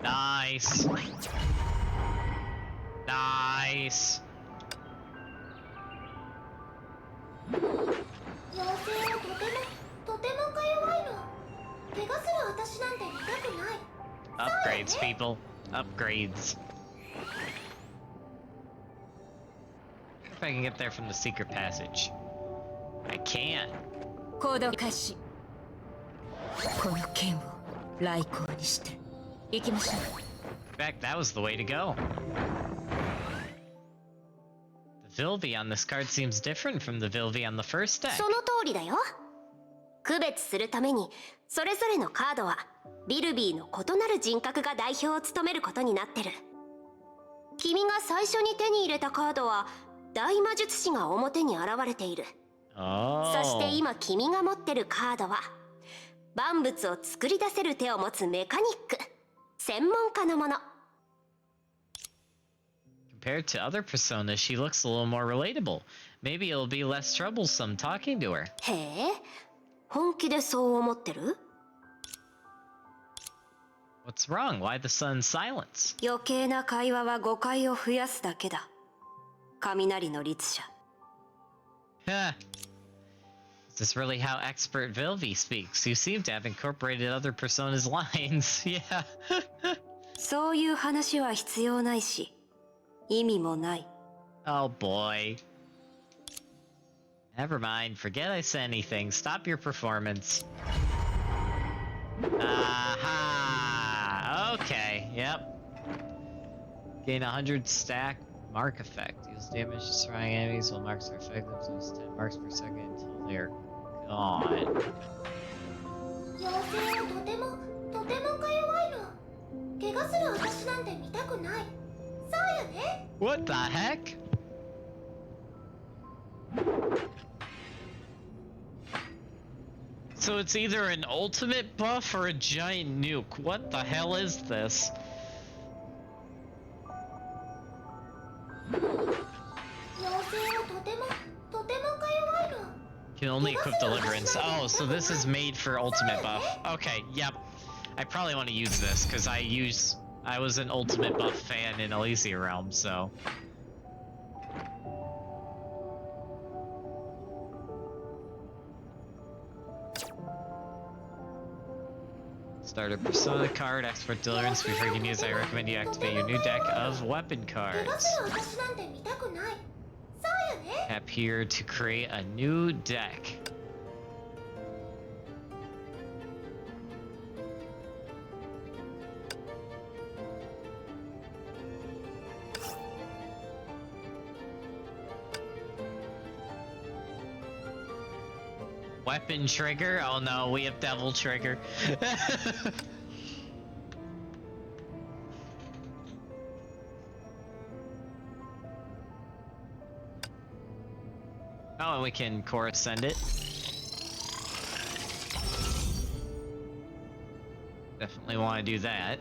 Nice. Nice. 妖精はとてもか弱いの。怪我する私なんて見たくない。 Upgrades, people. Upgrades. If I can get there from the secret passage. I can't. 行動開始。この剣を来光にして行きましょう。 In fact, that was the way to go. The Vilvi on this card seems different from the Vilvi on the first deck. その通りだよ。区別するためにそれぞれのカードはビルビーの異なる人格が代表を務めることになってる。君が最初に手に入れたカードは大魔術師が表に現れている。 Oh. そして今君が持ってるカードは万物を作り出せる手を持つメカニック、専門家のもの。 Compared to other personas, she looks a little more relatable. Maybe it'll be less troublesome talking to her. へえ、本気でそう思ってる？ What's wrong? Why the sudden silence? 余計な会話は誤解を増やすだけだ。雷の律者。 Huh. Is this really how expert Vilvi speaks? You seem to have incorporated other personas' lines. Yeah. そういう話は必要ないし、意味もない。 Oh boy. Never mind. Forget I said anything. Stop your performance. Aha! Okay. Yep. Gain 100 stack mark effect. Deals damage to surrounding enemies while marks are effective. Lose 10 marks per second until they're gone. 妖精はとてもか弱いの。怪我する私なんて見たくない。そうよね。 What the heck? So it's either an ultimate buff or a giant nuke. What the hell is this? 妖精はとてもか弱いの。 Can only equip deliverance. Oh, so this is made for ultimate buff. Okay, yep. I probably want to use this because I was an ultimate buff fan in Elysia Realm, so. Starter persona card, expert deliverance. Before you can use it, I recommend you activate your new deck of weapon 怪我 cards. する私なんて見たくない。そうよね。 Tap here to create a new deck. Weapon trigger? Oh no, we have devil trigger. Oh, and we can chorus send it. Definitely want to do that.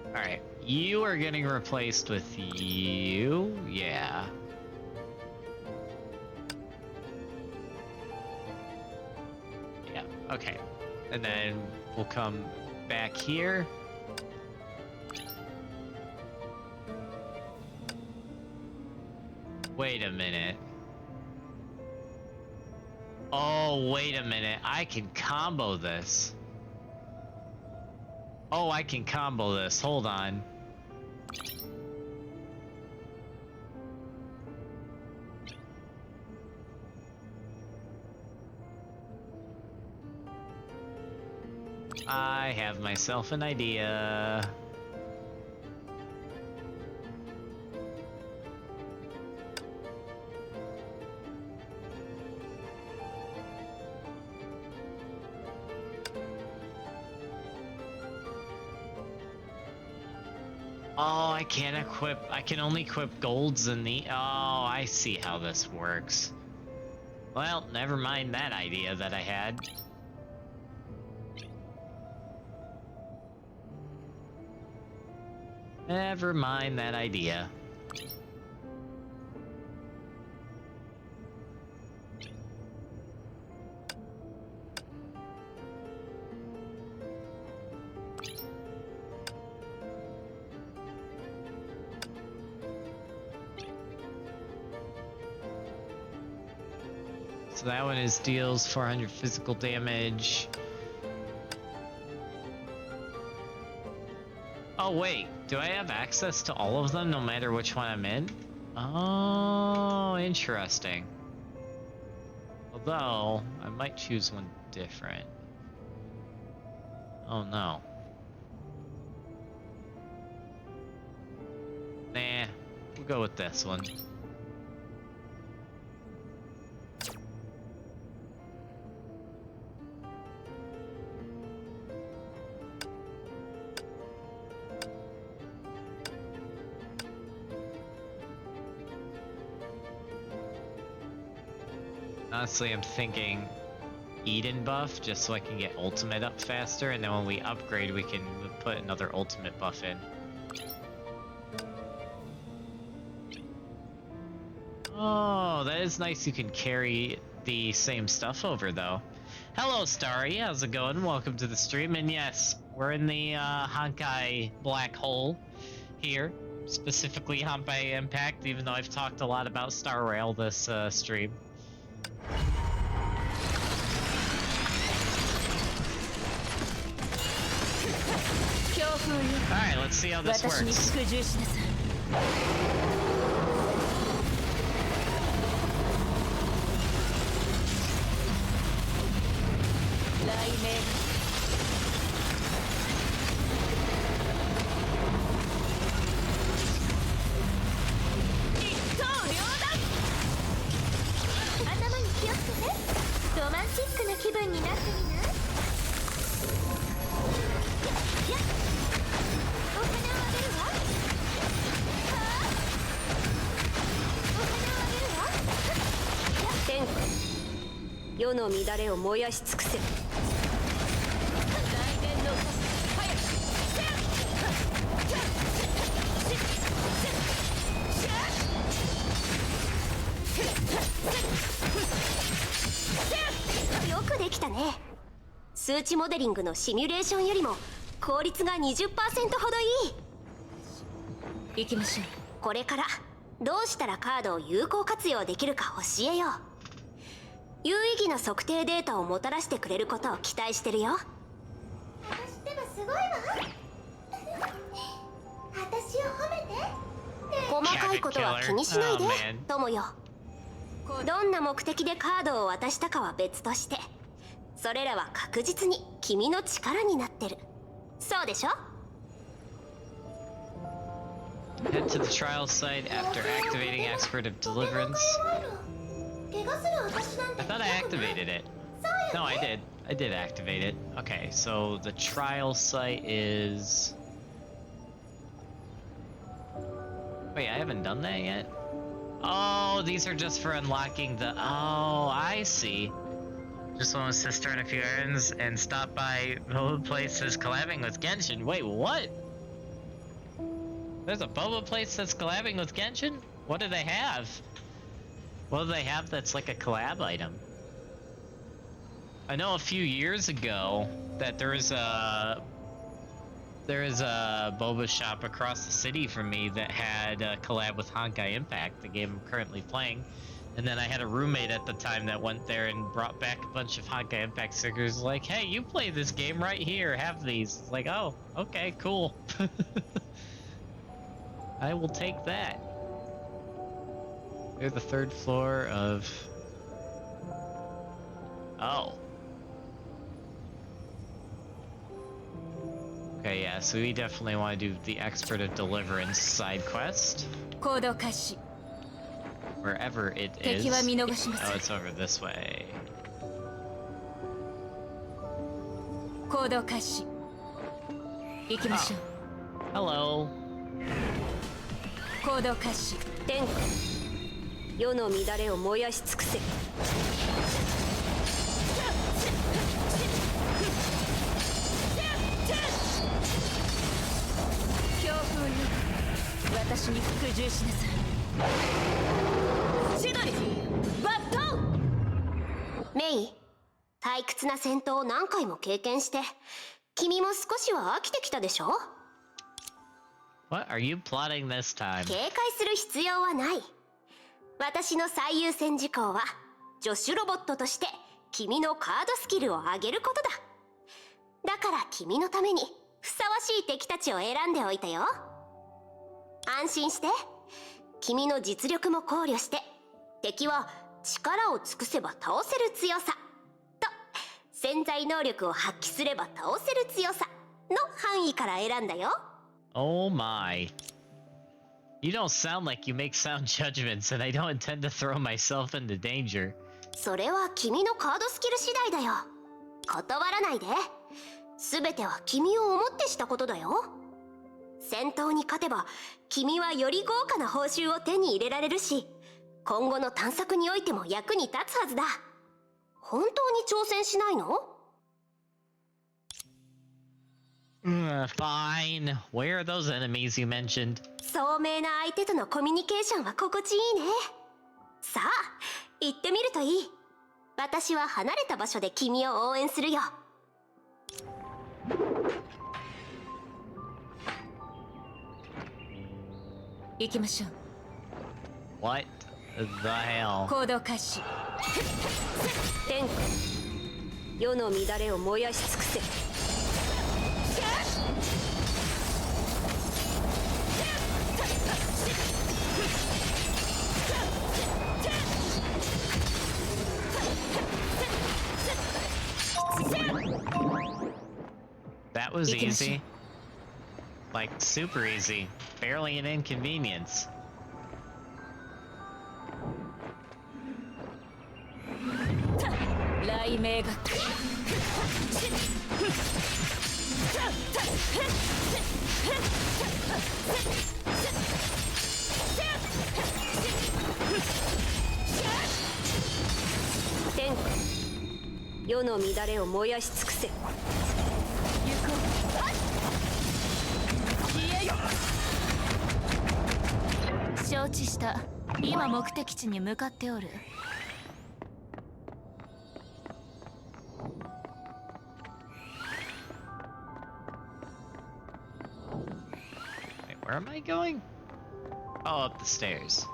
Alright, you are getting replaced with you. Yeah. Yeah, okay. And then we'll come back here. Wait a minute. Oh, wait a minute. I can combo this. Oh, I can combo this. Hold on. I have myself an idea. Oh, I can't equip. I can only equip golds in the. Oh, I see how this works. Well, never mind that idea that I had. Never mind that idea. So that one is deals 400 physical damage. Oh wait, do I have access to all of them no matter which one I'm in? Oh, interesting. Although, I might choose one different. Oh no. Nah, we'll go with this one. Honestly, I'm thinking Eden buff, just so I can get ultimate up faster, and then when we upgrade, we can put another ultimate buff in. Oh, that is nice. You can carry the same stuff over, though. Hello, Starry. How's it going? Welcome to the stream. And yes, we're in the Honkai black hole here. specifically Honkai Impact, even though I've talked a lot about Star Rail this stream. Alright, let's see how this works.世の乱れを燃やし尽くせ。よくできたね。数値モデリングのシミュレーションよりも効率が 20% ほどいい。行きましょう。これからどうしたらカードを有効活用できるか教えよう。有意義な測定データをもたらしてくれることを期待してるよ。私ってばすごいわ。私を褒めて。細かいことは気にしないで、友よ。どんな目的でカードを渡したかは別として、それらは確実に君の力になってる。そうでしょ？ Head to the trial site after activating Expert of Deliverance. I thought I activated it. No, I did. I did activate it. Okay, so the trial site is... Wait, I haven't done that yet? Oh, these are just for unlocking the... Oh, I see. Just want to start a few errands and stop by boba places collabing with Genshin. Wait, what? There's a boba place that's collabing with Genshin? What do they have? What do they have that's like a collab item? I know a few years ago that there is a boba shop across the city from me that had a collab with Honkai Impact, the game I'm currently playing. And then I had a roommate at the time that went there and brought back a bunch of Honkai Impact stickers like, hey, you play this game right here, have these. It's like, oh, okay, cool. I will take that. We're the third floor of... Oh. Okay, yeah, so we definitely want to do the Expert of Deliverance side quest. Wherever it is. Oh, it's over this way. Oh. Hello. 天下世の乱れを燃やし尽くせ。強風よ、私に服従しなさい。千鳥バットン。メイ、退屈な戦闘を何回も経験して君も少しは飽きてきたでしょ？ What are you plotting this time? 警戒する必要はない。私の最優先事項は助手ロボットとして君のカードスキルを上げることだ。だから君のためにふさわしい敵たちを選んでおいたよ。安心して。君の実力も考慮して敵は力を尽くせば倒せる強さと潜在能力を発揮すれば倒せる強さの範囲から選んだよ。 Oh my. You don't sound like you make sound judgments, and I don't intend to throw myself into danger. それは君のカードスキル次第だよ。断らないで。全ては君を思ってしたことだよ。戦闘に勝てば君はより豪華な報酬を手に入れられるし、今後の探索においても役に立つはずだ。本当に挑戦しないの？ Fine. Where are those enemies you mentioned? 聡明な相手とのコミュニケーションは心地いいね。さあ、行ってみるといい。私は離れた場所で君を応援するよ。行きましょう。 What the hell? 行動開始。天下世の乱れを燃やし尽くせ。That was easy. Like, super easy. Barely an inconvenience. 雷鳴が天下世の乱れを燃やし尽くせ。行こう。消えよ。承知した。今目的地に向かっておる。 Wait, where am I going? Oh, up the stairs.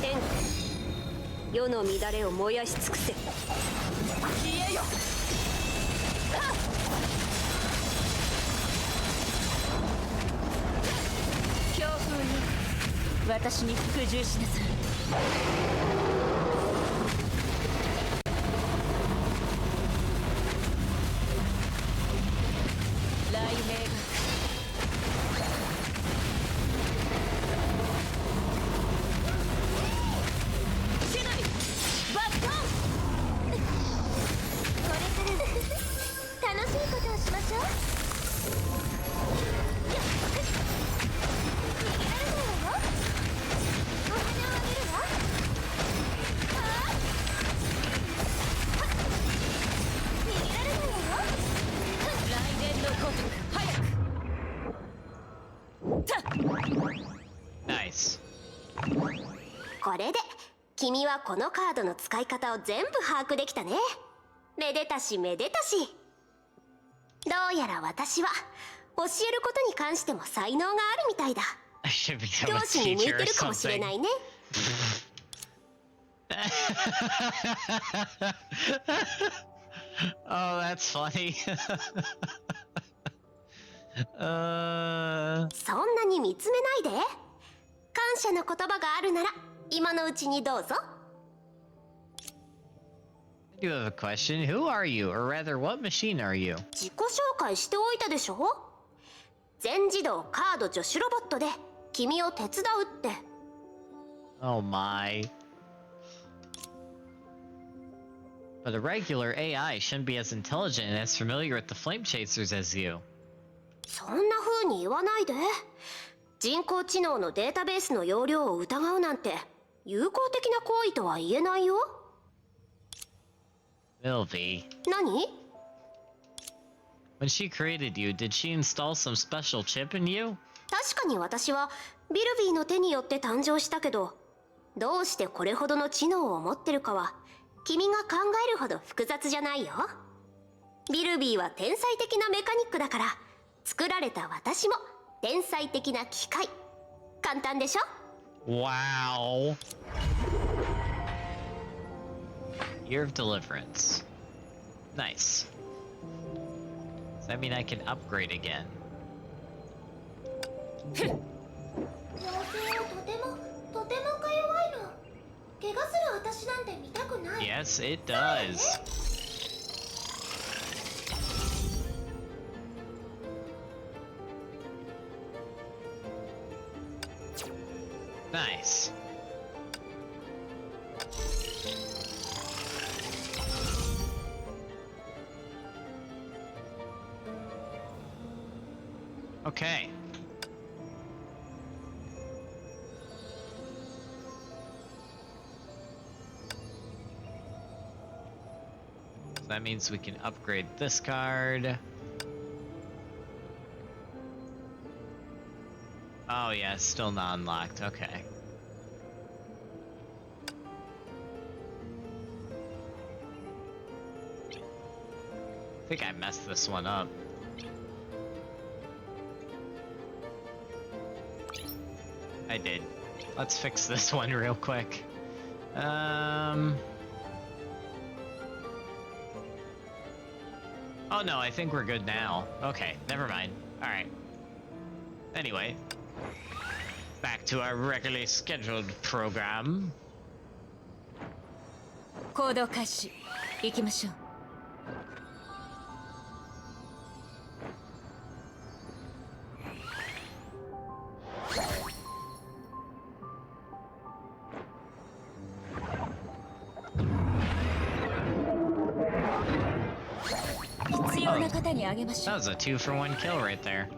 天下世の乱れを燃やし尽くせ。消えよ。強風よ。私に服従しなさい。雷鳴がシナビバットン。これから楽しいことをしましょう。逃げられないわよ。お花をあげるわ。はあ。逃げられないわよ。来年のごとく早く。 Nice. これで君はこのカードの使い方を全部把握できたね。めでたしめでたし。どうやら私は教えることに関しても才能があるみたいだ。 I should become 教 a 師に向い teacher て or るかもしれな something. いね。Oh, that's funny. そんなに見つめないで。感謝の言葉があるなら今のうちにどうぞ。 I do have a question. Who are you? Or rather, what machine are you? 自己紹介しておいたでしょ。全自動カード助手ロボットで君を手伝うって。 Oh my. But a regular AI shouldn't be as intelligent and as familiar with the flame chasers as you. そんな風に言わないで。人工知能のデータベースの容量を疑うなんて有効的な行為とは言えないよ。 Milvy. 何？ When she created you, did she install some special chip in you? 確かに私はビルビーの手によって誕生したけど、どうしてこれほどの知能を持ってるかは君が考えるほど複雑じゃないよ。ビルビーは天才的なメカニックだから、作られた私も天才的な機械。簡単でしょ？ Wow. Year of Deliverance. Nice. Does that mean I can upgrade again? 妖精はとてもか弱いの。怪我する私なんて見たくない。 Yes, it does. Nice. Okay. So that means we can upgrade this card. Oh yeah, still not unlocked. Okay. think I messed this one up. I did. Let's fix this one real quick. Oh no, I think we're good now. Okay, never mind. Alright. Anyway. Back to our regularly scheduled program. 行動開始行きましょう 必要な方にあげましょ That う was a 2-for-1 kill right there.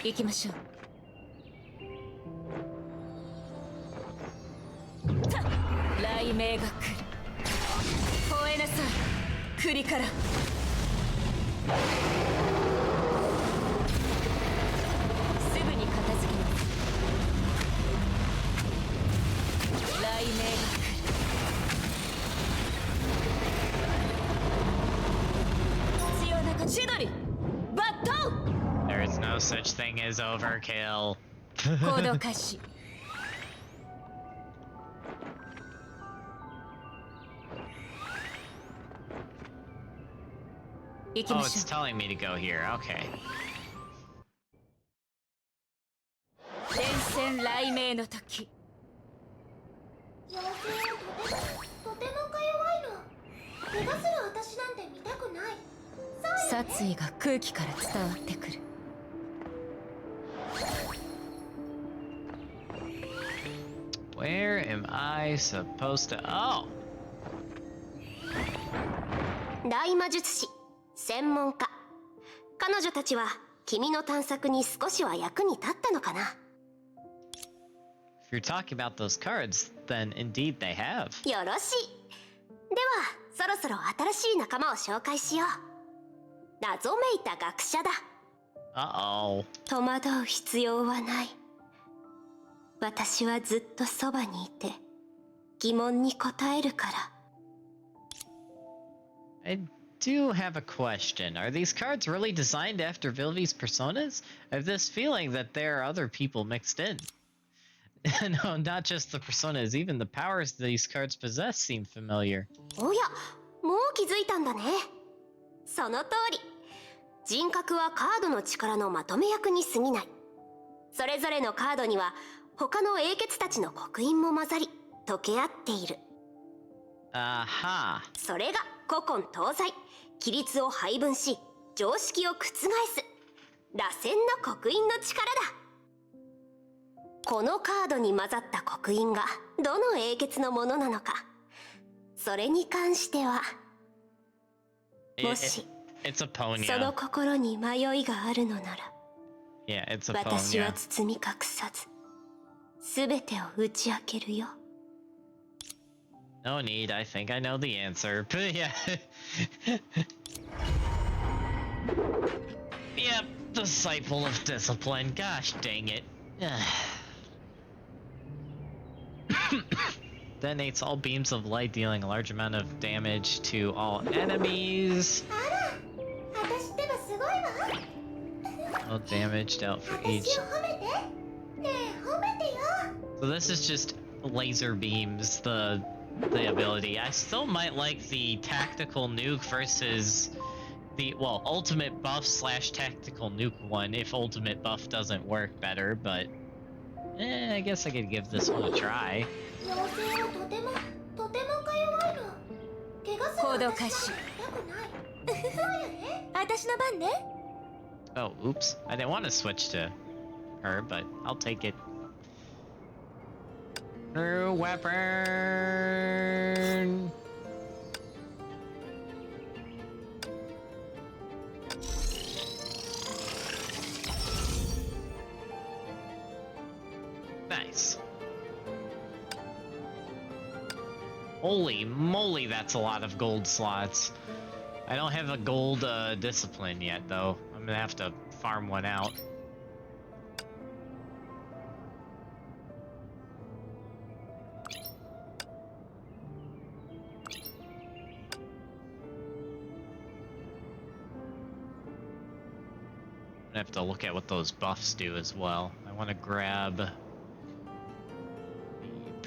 行きましょう雷鳴が来る吠えなさい栗からすぐに片付けます雷鳴が来る必要なか千鳥バット There is no such thing as overkill. 行動開始行き Oh, まし it's ょう telling me to go here. Okay. 電線雷鳴の時妖精はとてもか弱いの。怪我する私なんて見たくない。そうよね。殺意が空気から伝わってくる Where am I supposed to... Oh! 大魔術師専門家彼女たちは君の探索に少しは役に立ったのかな If you're talking about those cards, then indeed they have. よろしいではそろそろ新しい仲間を紹介しよう謎めいた学者だ Uh-oh. 戸惑う必要はない私はずっとそばにいて疑問に答えるから I do have a question. Are these cards really designed after Vilvi's personas? I have this feeling that there are other people mixed in. No, not just the personas, even the powers these cards possess seem familiar. おやもう気づいたんだねその通り人格はカードの力のまとめ役に過ぎないそれぞれのカードには他の英傑たちの刻印も混ざり溶け合っている Aha. それが古今東西規律を配分し常識を覆す螺旋の刻印の力だこのカードに混ざった刻印がどの英傑のものなのかそれに関してはもし It's a その Ponya. 心に迷いがあるのなら Yeah, it's a 私は Ponya. 包み隠さず全てを打ち明けるよ No need, I think I know the answer. But yeah. Yep, Disciple of Discipline. Gosh dang it. Detonates all beams of light, dealing a large amount of damage to all enemies. あら、私ってばすごいわ。 No damage dealt for each. 私を褒めて。ねえ、褒めてよ。 So this is just laser beams, the ability. I still might like the tactical nuke versus the, well, ultimate buff slash tactical nuke one if ultimate buff doesn't work better, but I guess I could give this one a try. 妖精はとてもか弱いの。怪我する行動開始私なんて見たくない。そうよね。私の番ね Oh, oops. I didn't want to switch to her, but I'll take it. Her weapon! Nice. Holy moly, that's a lot of gold slots. I don't have a gold discipline yet, though. I'm gonna have to farm one out. I have to look at what those buffs do as well. I want to grab the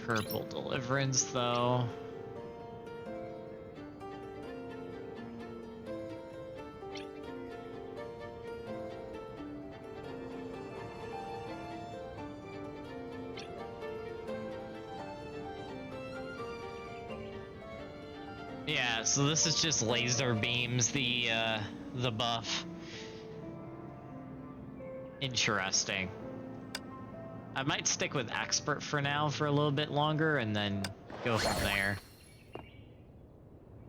purple deliverance though. Yeah, so this is just laser beams, the buff. Interesting. I might stick with expert for now for a little bit longer and then go from there.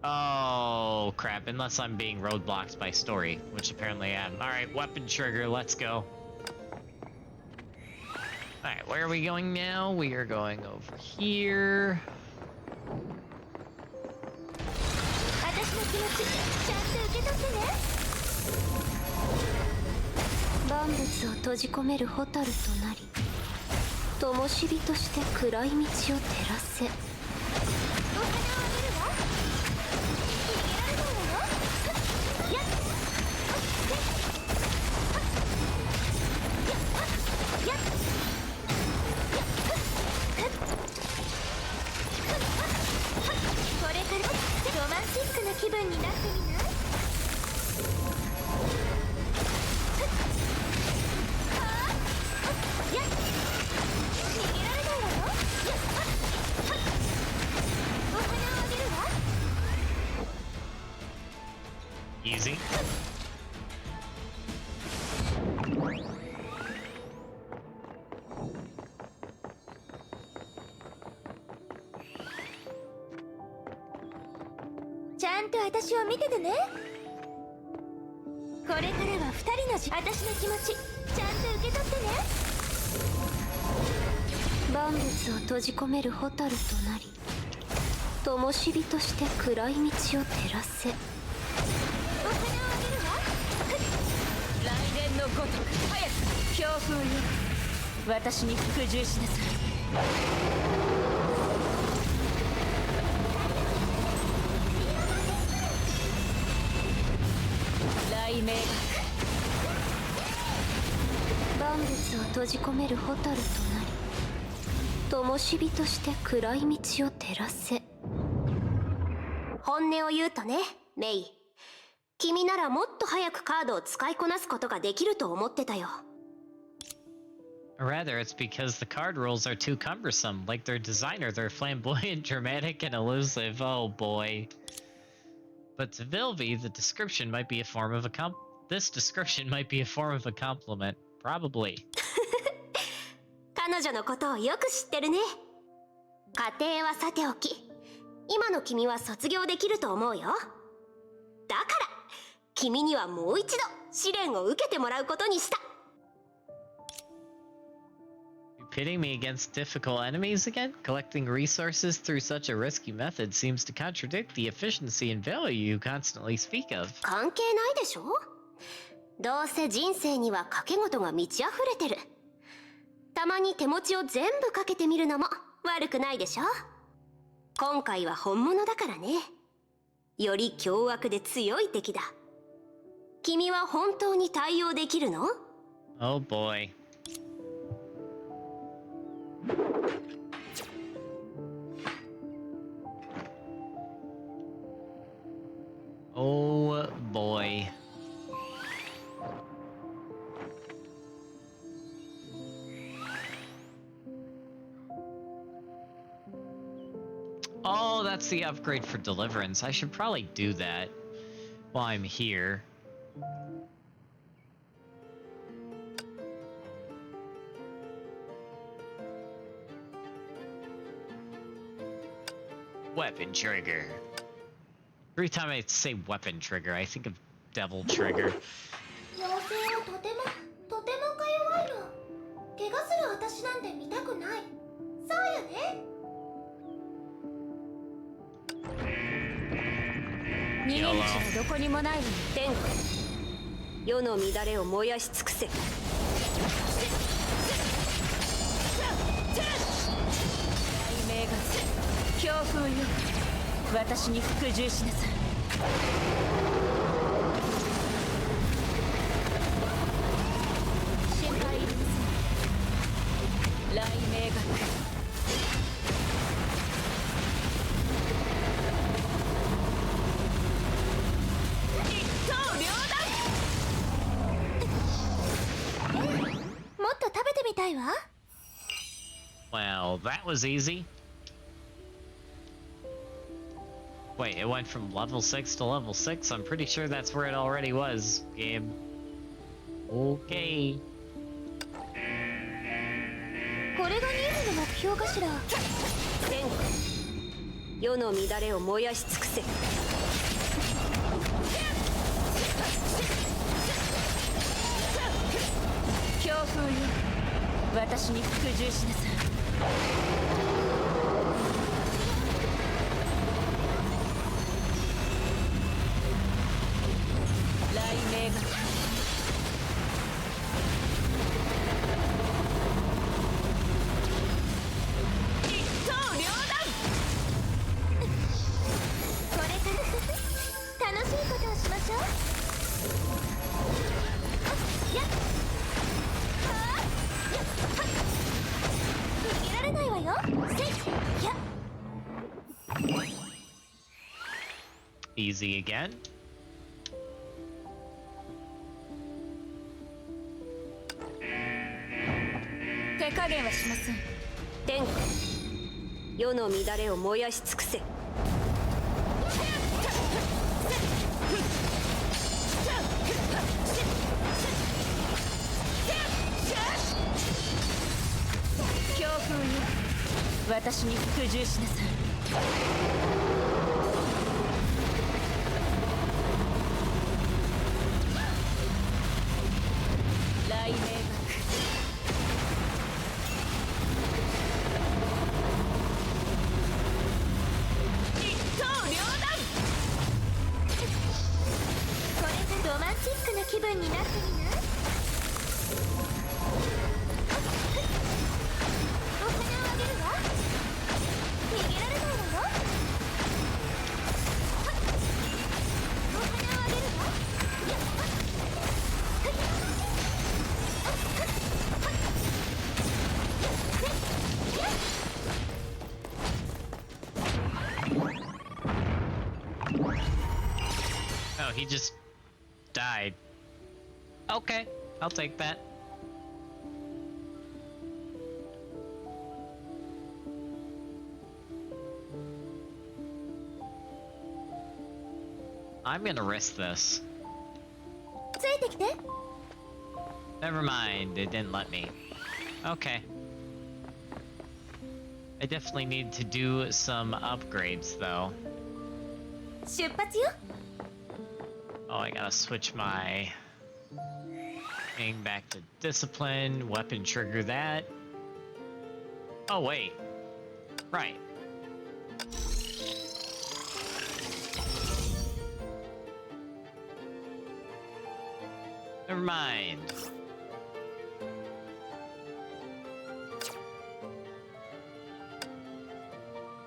Oh crap, unless I'm being roadblocked by story, which apparently I am. Alright, weapon trigger, let's go. Alright, where are we going now? We are going over here. 私の気持ちちゃんと受け取ってね。万物を閉じ込める蛍となり、灯火として暗い道を照らせ。お花をあげるわ。逃げられないわよ。やっ。やっ。これからロマンチックな気分になってみない？やっ。逃げられないわよ。やっ。お花をあげるわ。Easy. ちゃんと私を見ててね。これからは二人の私の気持ちちゃんと受け取ってね。万物を閉じ込める蛍となり、灯火として暗い道を照らせ。お花をあげるわ。雷電のごとく早く強風よ、私に服従しなさい。雷鳴万物を閉じ込める蛍となり、灯火として暗い道を照らせ。本音を言うとね、メイ。君ならもっと早くカードを使いこなすことができると思ってたよ。Rather, it's because the card rules are too cumbersome. Like their designer, they're flamboyant, dramatic, and elusive. Oh boy. But to Vilvi, the description might be a form of a this description might be a form of a compliment. Probably. 彼女のことをよく知ってるね。家庭はさておき、今の君は卒業できると思うよ。だから君にはもう一度試練を受けてもらうことにした。Pitting me against difficult enemies again? Collecting resources through such a risky method seems to contradict the efficiency and value you constantly speak of. 関係ないでしょ。どうせ人生には賭け事が満ち溢れてる。たまに手持ちを全部かけてみるのも悪くないでしょ。今回は本物だからね。より凶悪で強い敵だ。君は本当に対応できるの？ Oh boy. Oh boy. Oh, that's the upgrade for Deliverance. I should probably do that while I'm here. Weapon trigger. Every time I say weapon trigger, I think of devil trigger. 妖精はとてもか弱いの。怪我する私なんて見たくない。そうよね。逃げ道はどこにもないのに。天国、世の乱れを燃やし尽くせ。雷鳴が強風よ、私に服従しなさい。雷鳴学一刀両断。もっと食べてみたいわ。 Well, that was easy. Wait, it went from level 6 to level 6? I'm pretty sure that's where it already was, game. Okay. これが任務の目標かしら。天下世の乱れを燃やし尽くせ。強風よ、私に服従しなさい。雷鳴学一刀両断。これから楽しいことをしましょう。やっはあやっはっ逃げられないわよ。せいや Easy again. 手加減はしません。天下世の乱れを燃やし尽くせ。強風よ、私に服従しなさい。雷鳴学一刀両断。これでロマンチックな気分になってみない？お花をあげるわ。逃げられないわよ。お花をあげるわ。やっはっ Oh, he just died. Okay, I'll take that. I'm gonna risk this. ついてきて。 Never mind, it didn't let me. Okay. I definitely need to do some upgrades, though. 出発よ。 Oh, I gotta switch my thing back to discipline, weapon trigger that. Oh, wait. Right. Never mind.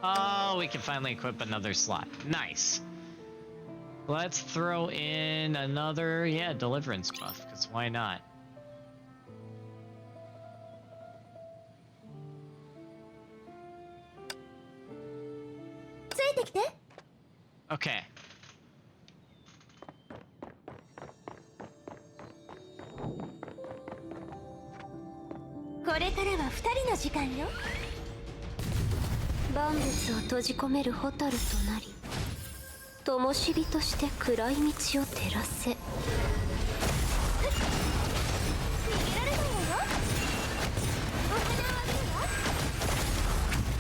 Oh, we can finally equip another slot. Nice. Let's throw in another, yeah, deliverance buff, because why not? Okay. これからは二人の時間よ。万物を閉じ込める蛍となり灯火として暗い道を照らせ。逃げられないわよ。お花をあげるわ。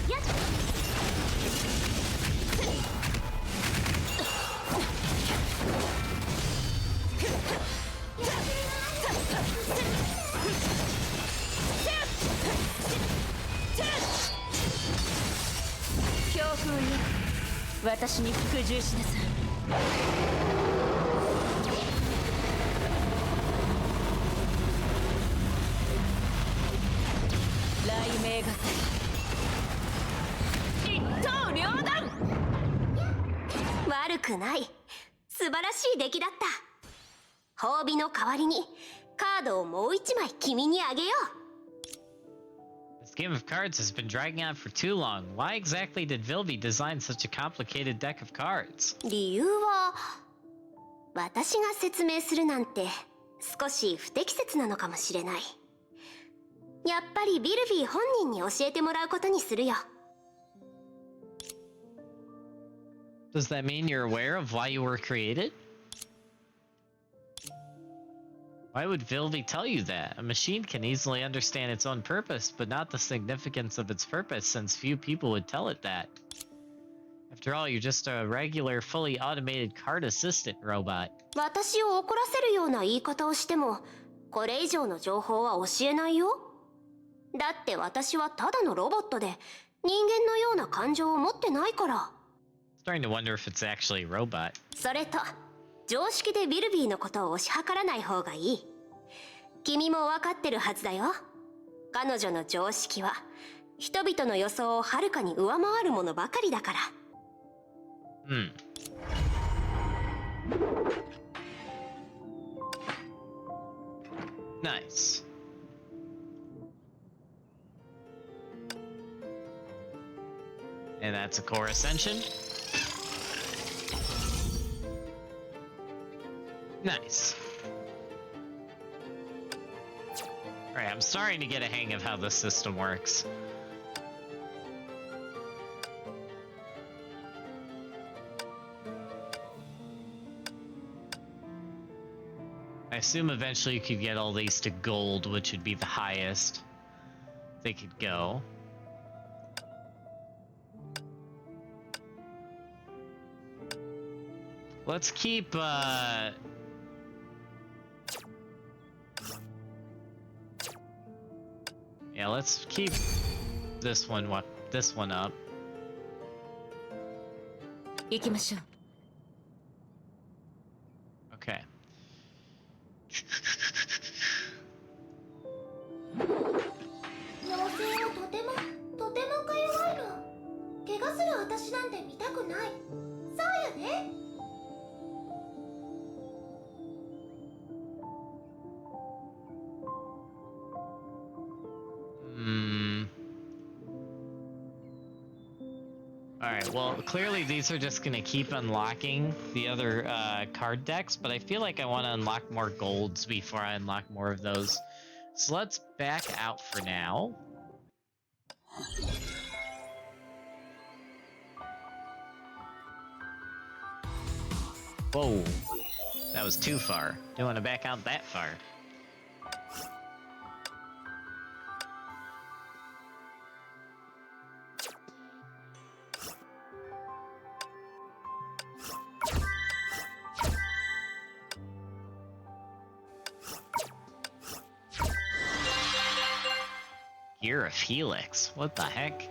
やっ強風よ、私に服従しなさい。雷鳴学一刀両断。悪くない。素晴らしい出来だった。褒美の代わりにカードをもう一枚君にあげよう。This game of cards has been dragging on for too long. Why exactly did Vilby design such a complicated deck of cards? 理由は私が説明するなんて少し不適切なのかもしれない。やっぱりビルビー本人に教えてもらうことにするよ。Does that mean you're aware of why you were created? Why would Vilby tell you that? A machine can easily understand its own purpose, but not the significance of its purpose, since few people would tell it that. After all, you're just a regular, fully automated card assistant robot. 私を怒らせるような言い方をしても、これ以上の情報は教えないよ。だって私はただのロボットで、人間のような感情を持ってないから。Starting to wonder if it's actually a robot. それと、常識でビルビーのことを推し量らない方がいい。君も分かってるはずだよ。彼女の常識は、人々の予想をはるかに上回るものばかりだから。Nice. And that's a core ascension. Nice. Alright, I'm starting to get a hang of how this system works. I assume eventually you could get all these to gold, which would be the highest they could go. Let's keep, yeah, let's keep this one up. 行きましょう。 Okay. 妖精はとてもか弱いの。怪我する私なんて見たくない。そうよね。Alright, well, clearly these are just gonna keep unlocking the other card decks, but I feel like I want to unlock more golds before I unlock more of those. So let's back out for now. Whoa, that was too far. Don't want to back out that far. Gear of Helix. What the heck?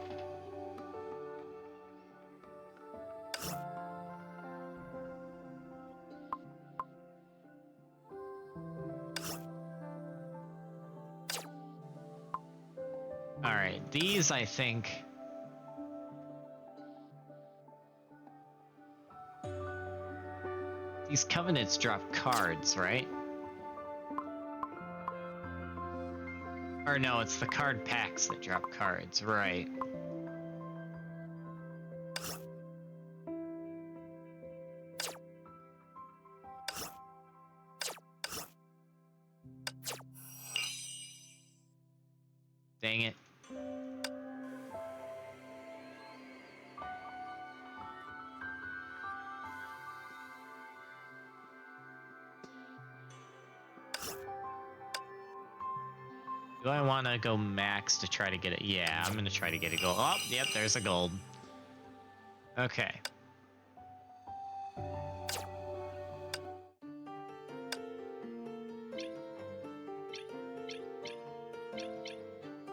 Alright, these I think... These covenants drop cards, right? Or no, it's the card packs that drop cards, right. Dang it. Do I want to go max to try to get it? Yeah, I'm going to try to get a gold. Oh, yep, there's a gold. Okay.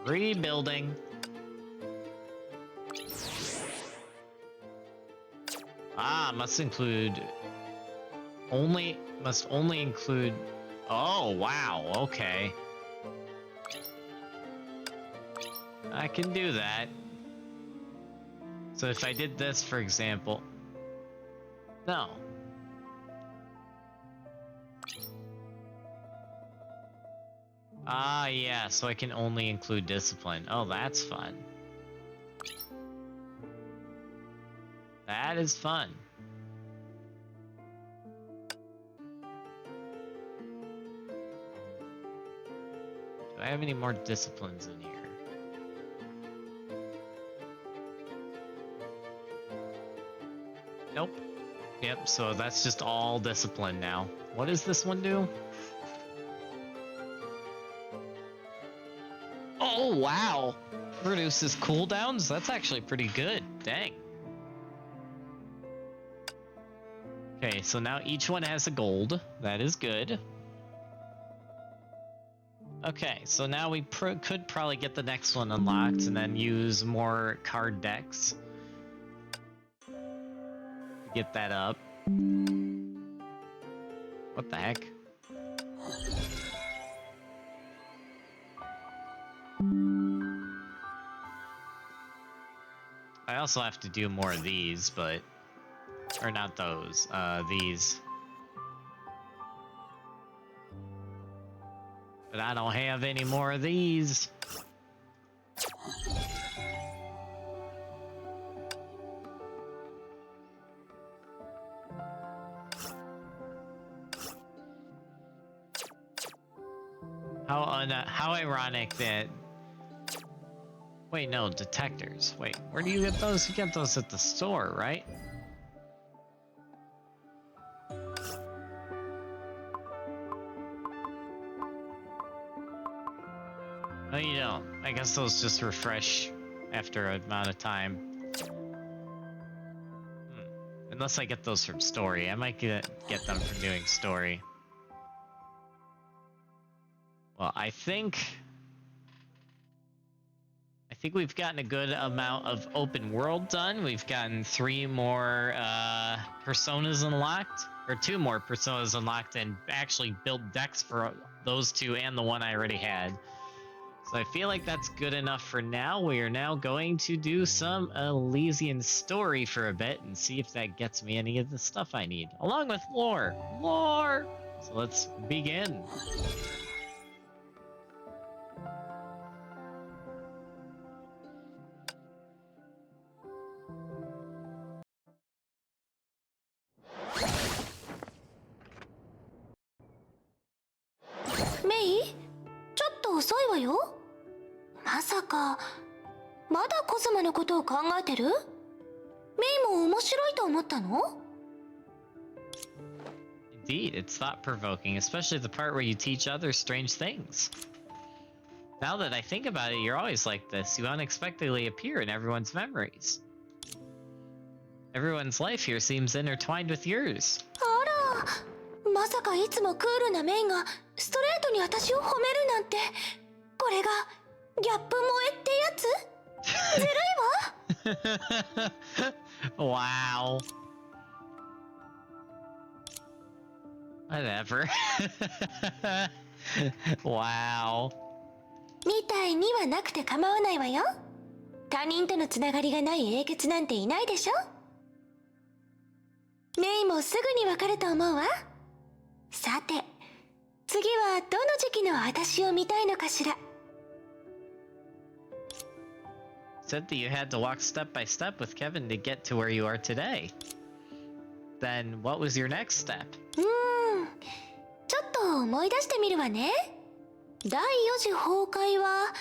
Rebuilding. Ah, must include... Must only include... Oh, wow, okay. I can do that. So if I did this, for example... No. Ah, yeah, so I can only include discipline. Oh, that's fun. That is fun. Do I have any more disciplines in here? Nope. Yep, so that's just all discipline now. What does this one do? Oh, wow! Reduces cooldowns? That's actually pretty good. Dang. Okay, so now each one has a gold. That is good. Okay, so now we could probably get the next one unlocked and then use more card decks to get that up. What the heck? I also have to do more of these, but... Or not those, these. But I don't have any more of these. How ironic that... Wait, no, detectors. Wait, where do you get those? You get those at the store, right? No, you don't. I guess those just refresh after an amount of time. Unless I get those from story. I might get them from doing story. Well, I think we've gotten a good amount of open world done. We've gotten 3 more personas unlocked, or 2 more personas unlocked, and actually built decks for those 2 and the one I already had. So I feel like that's good enough for now. We are now going to do some Elysian story for a bit and see if that gets me any of the stuff I need, along with lore. Lore! So let's begin.メイ、ちょっと遅いわよ。まさかまだコズマのことを考えてる？メイも面白いと思ったの？ Indeed, it's thought-provoking, especially the part where you teach others strange things. Now that I think about it, you're always like this. You unexpectedly appear in everyone's memories. Everyone's life here seems intertwined with yours. あら、まさかいつもクールなメイがストレートに私を褒めるなんて。これがギャップ萌えってやつ？ずるいわ。Wow. Whatever. Wow. みたいにはなくて構わないわよ。他人とのつながりがない英傑なんていないでしょ。メイもすぐにわかると思うわ。さて、次はどの時期の私を見たいのかしら。Said that you had to walk step by step with Kevin to get to where you are today. Then what was your next step? ちょっと思い出してみるわね。第4次崩壊は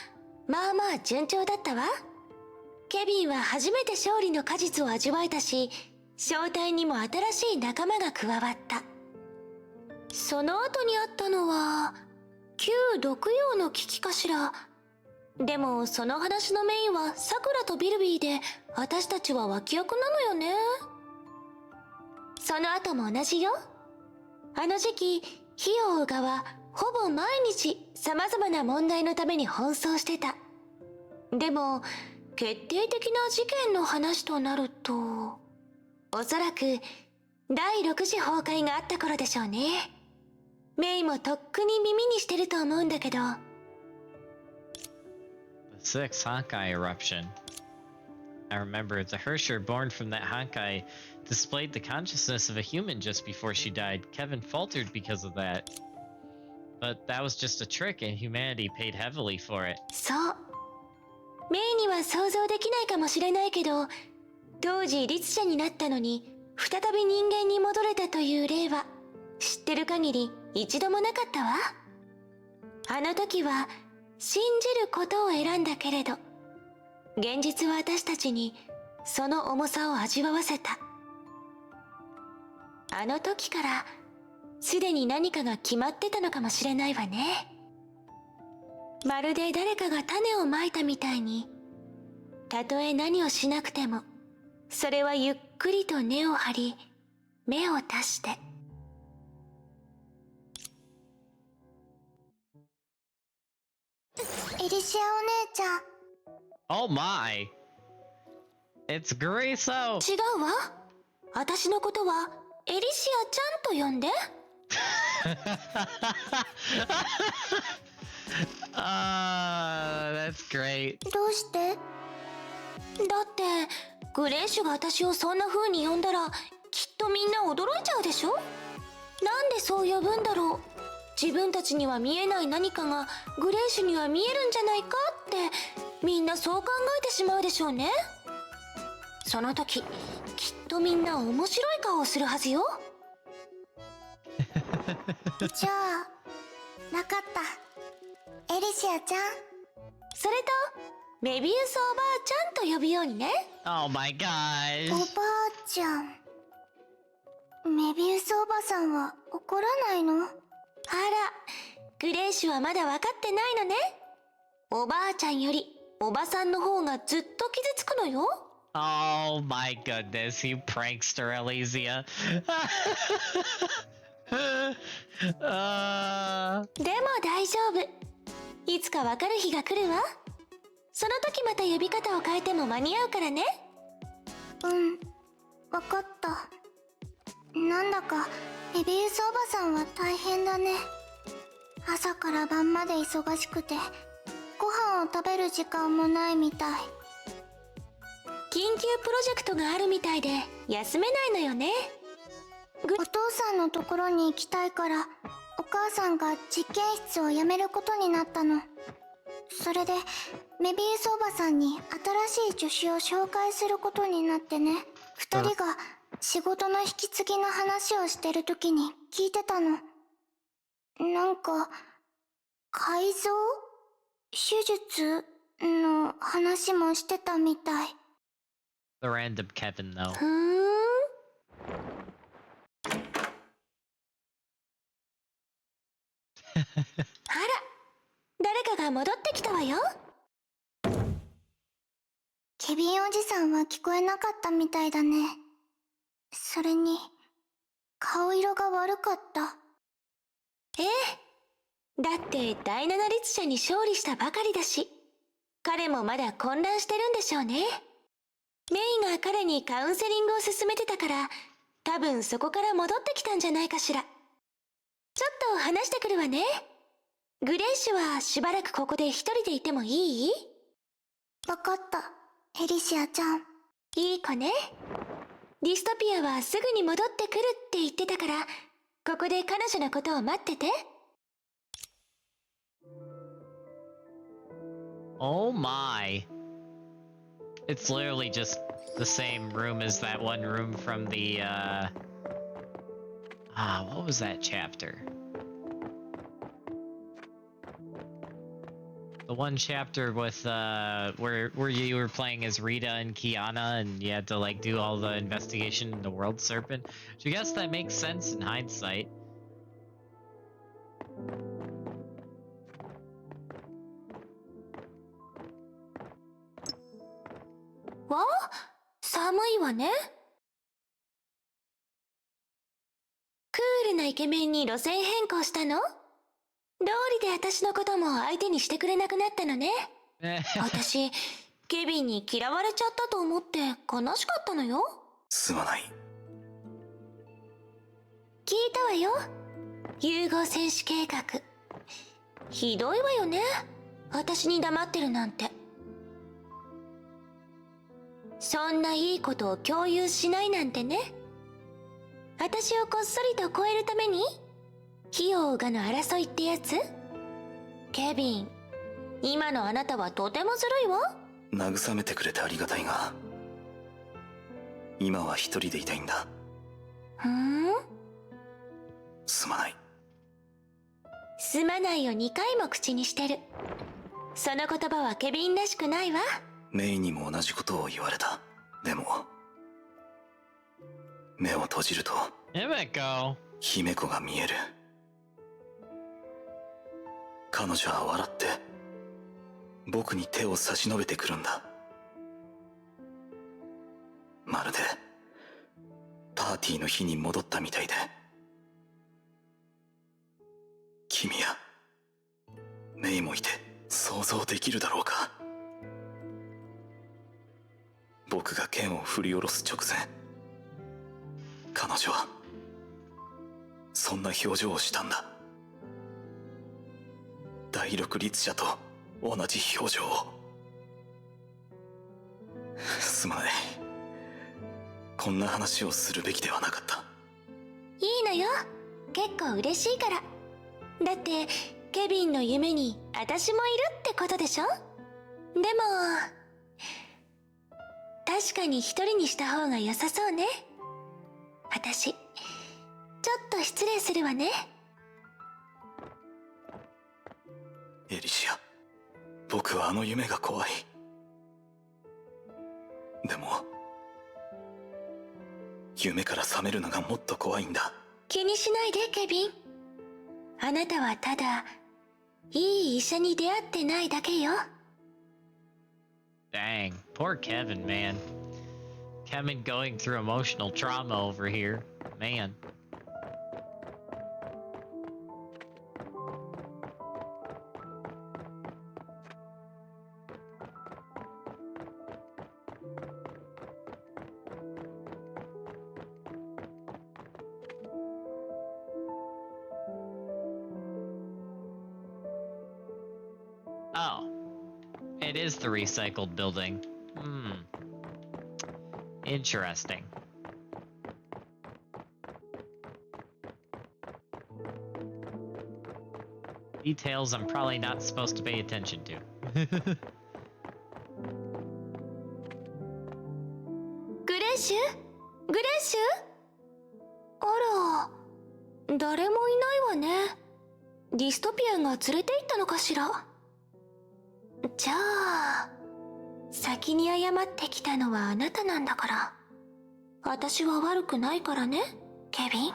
まあまあ順調だったわ。ケビンは初めて勝利の果実を味わえたし、正体にも新しい仲間が加わった。その後にあったのは旧毒葉の危機かしら。でもその話のメインはサクラとビルビーで、私たちは脇役なのよね。その後も同じよ。あの時期火を追う側ほぼ毎日様々な問題のために奔走してた。でも決定的な事件の話となると、おそらく第6次崩壊があった頃でしょうね。メイもとっくに耳にしてると思うんだけど。The 6th Honkai eruption. I remember the Hersher born from that Honkai displayed the consciousness of a human just before she died. Kevin faltered because of that. But that was just a trick, and humanity paid heavily for it. そう。メイには想像できないかもしれないけど、当時律者になったのに再び人間に戻れたという例は知ってる限り一度もなかったわ。あの時は信じることを選んだけれど、現実は私たちにその重さを味わわせた。あの時からすでに何かが決まってたのかもしれないわね。まるで誰かが種をまいたみたいに、たとえ何をしなくてもそれはゆっくりと根を張り芽を出して。エリシアお姉ちゃん。 Oh my! It's Grayso! 違うわ。私のことはエリシアちゃんと呼んで。That's great. どうして？だってグレーシュが私をそんな風に呼んだらきっとみんな驚いちゃうでしょ。なんでそう呼ぶんだろう。自分たちには見えない何かがグレーシュには見えるんじゃないかってみんなそう考えてしまうでしょうね。その時きっとみんな面白い顔をするはずよ。じゃあ分かった。エリシアちゃん。それとメビウスおばあちゃんと呼ぶようにね。Oh my gosh. おばあちゃん。メビウスおばさんは怒らないの？あら、グレーシュはまだ分かってないのね。おばあちゃんよりおばさんの方がずっと傷つくのよ。Oh my goodness, you prankster, Elysia. でも大丈夫。いつか分かる日が来るわ。その時また呼び方を変えても間に合うからね。うん、分かった。なんだかメビウスおばさんは大変だね。朝から晩まで忙しくてご飯を食べる時間もないみたい。緊急プロジェクトがあるみたいで休めないのよね。お父さんのところに行きたいからお母さんが実験室を辞めることになったの。それでメビウスおばさんに新しい助手を紹介することになってね。二人が仕事の引き継ぎの話をしてる時に聞いてたの。なんか改造手術の話もしてたみたい。 The random Kevin, though. ふーん。あら、誰かが戻ってきたわよ。ケビンおじさんは聞こえなかったみたいだね。それに顔色が悪かった。ええ、だって第七律者に勝利したばかりだし、彼もまだ混乱してるんでしょうね。メイが彼にカウンセリングを勧めてたから、多分そこから戻ってきたんじゃないかしら。ちょっと話してくるわね。グレイシュはしばらくここで一人でいてもいい？わかった、エリシアちゃん。いい子ね。ディストピアはすぐに戻ってくるって言ってたから、ここで彼女のことを待ってて。Oh my. It's literally just the same room as that one room from the, what was that chapter? The one chapter with, where you were playing as Rita and Kiana and you had to, like, do all the investigation in the World Serpent. So I guess that makes sense in hindsight. わあ、寒いわね。クールなイケメンに路線変更したの？道理で私のことも相手にしてくれなくなったのね。私、ケビンに嫌われちゃったと思って悲しかったのよ。すまない。聞いたわよ。融合戦士計画。ひどいわよね。私に黙ってるなんて。そんないいことを共有しないなんてね。私をこっそりと超えるために？費用がの争いってやつ？ケビン、今のあなたはとてもずるいわ。慰めてくれてありがたいが、今は一人でいたいんだ。ふん？すまない。すまないを2回も口にしてる。その言葉はケビンらしくないわ。メイにも同じことを言われた。でも目を閉じると姫子が見える。彼女は笑って僕に手を差し伸べてくるんだ。まるでパーティーの日に戻ったみたいで。君やメイもいて想像できるだろうか。僕が剣を振り下ろす直前、彼女はそんな表情をしたんだ。第六律者と同じ表情を。すまない。こんな話をするべきではなかった。いいのよ、結構嬉しいから。だってケビンの夢に私もいるってことでしょ。でも確かに一人にした方が良さそうね。私ちょっと失礼するわね。エリシア、僕はあの夢が怖い。でも夢から覚めるのがもっと怖いんだ。気にしないでケビン。あなたはただいい医者に出会ってないだけよ。 Dang, poor Kevin, man. Kevin going through emotional trauma over here, man. Oh, it is the recycled building. Interesting. Details I'm probably not supposed to pay attention to. グレッシュ？グレッシュ？あら、誰もいないわね。ディストピアンが連れて行ったのかしら。じゃあ先に謝ってきたのはあなたなんだから、私は悪くないからね、ケビン。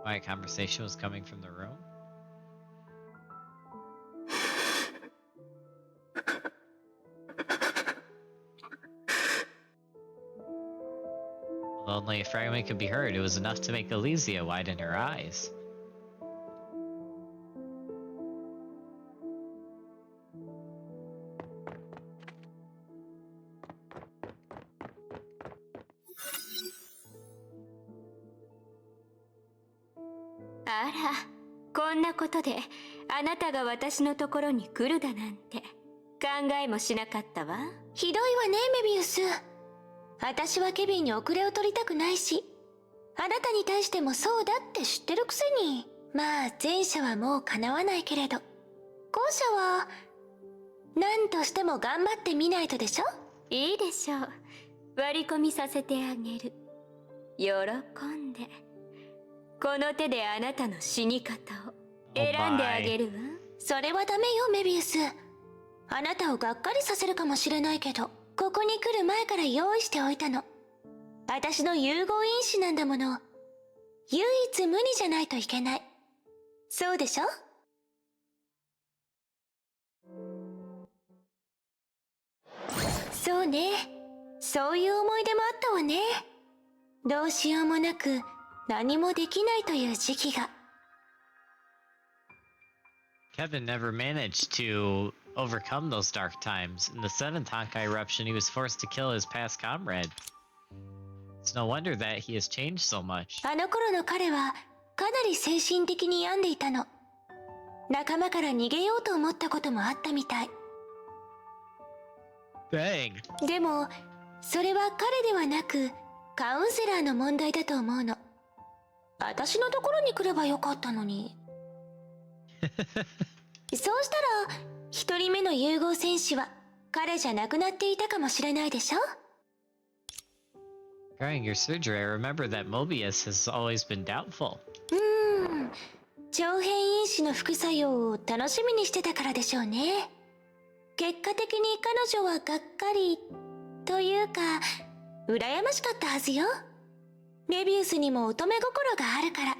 Quiet conversation was coming from the room. Although only a fragment could be heard, it was enough to make Elysia widen her eyes. Ah, こんなことであなたが私のところに来るだなんて考えもしなかったわ。ひどいわね、メビウス。私はケビンに遅れを取りたくないし、あなたに対してもそうだって知ってるくせに。まあ前者はもう叶わないけれど、後者は何としても頑張ってみないとでしょ。いいでしょう。割り込みさせてあげる。喜んで。この手であなたの死に方を選んであげるわ。それはダメよ、メビウス。あなたをがっかりさせるかもしれないけど、ここに来る前から用意しておいたの。私の融合因子なんだもの。唯一無二じゃないといけない。そうでしょ？そうね。そういう思い出もあったわね。どうしようもなく何もできないという時期が。Kevin never managed to overcome those dark times. In the seventh Honkai eruption, he was forced to kill his past comrade. It's no wonder that he has changed so much. あの頃の彼はかなり精神的に病んでいたの。仲間から逃げようと思ったこともあったみたい。Dang. でもそれは彼ではなくカウンセラーの問題だと思うの。私のところに来ればよかったのに。そうしたら一人目の融合戦士は彼じゃなくなっていたかもしれないでしょ。 During your surgery, I remember that Mobius has always been doubtful. 長変因子の副作用を楽しみにしてたからでしょうね。結果的に彼女はがっかりというか羨ましかったはずよ。メビウスにも乙女心があるから。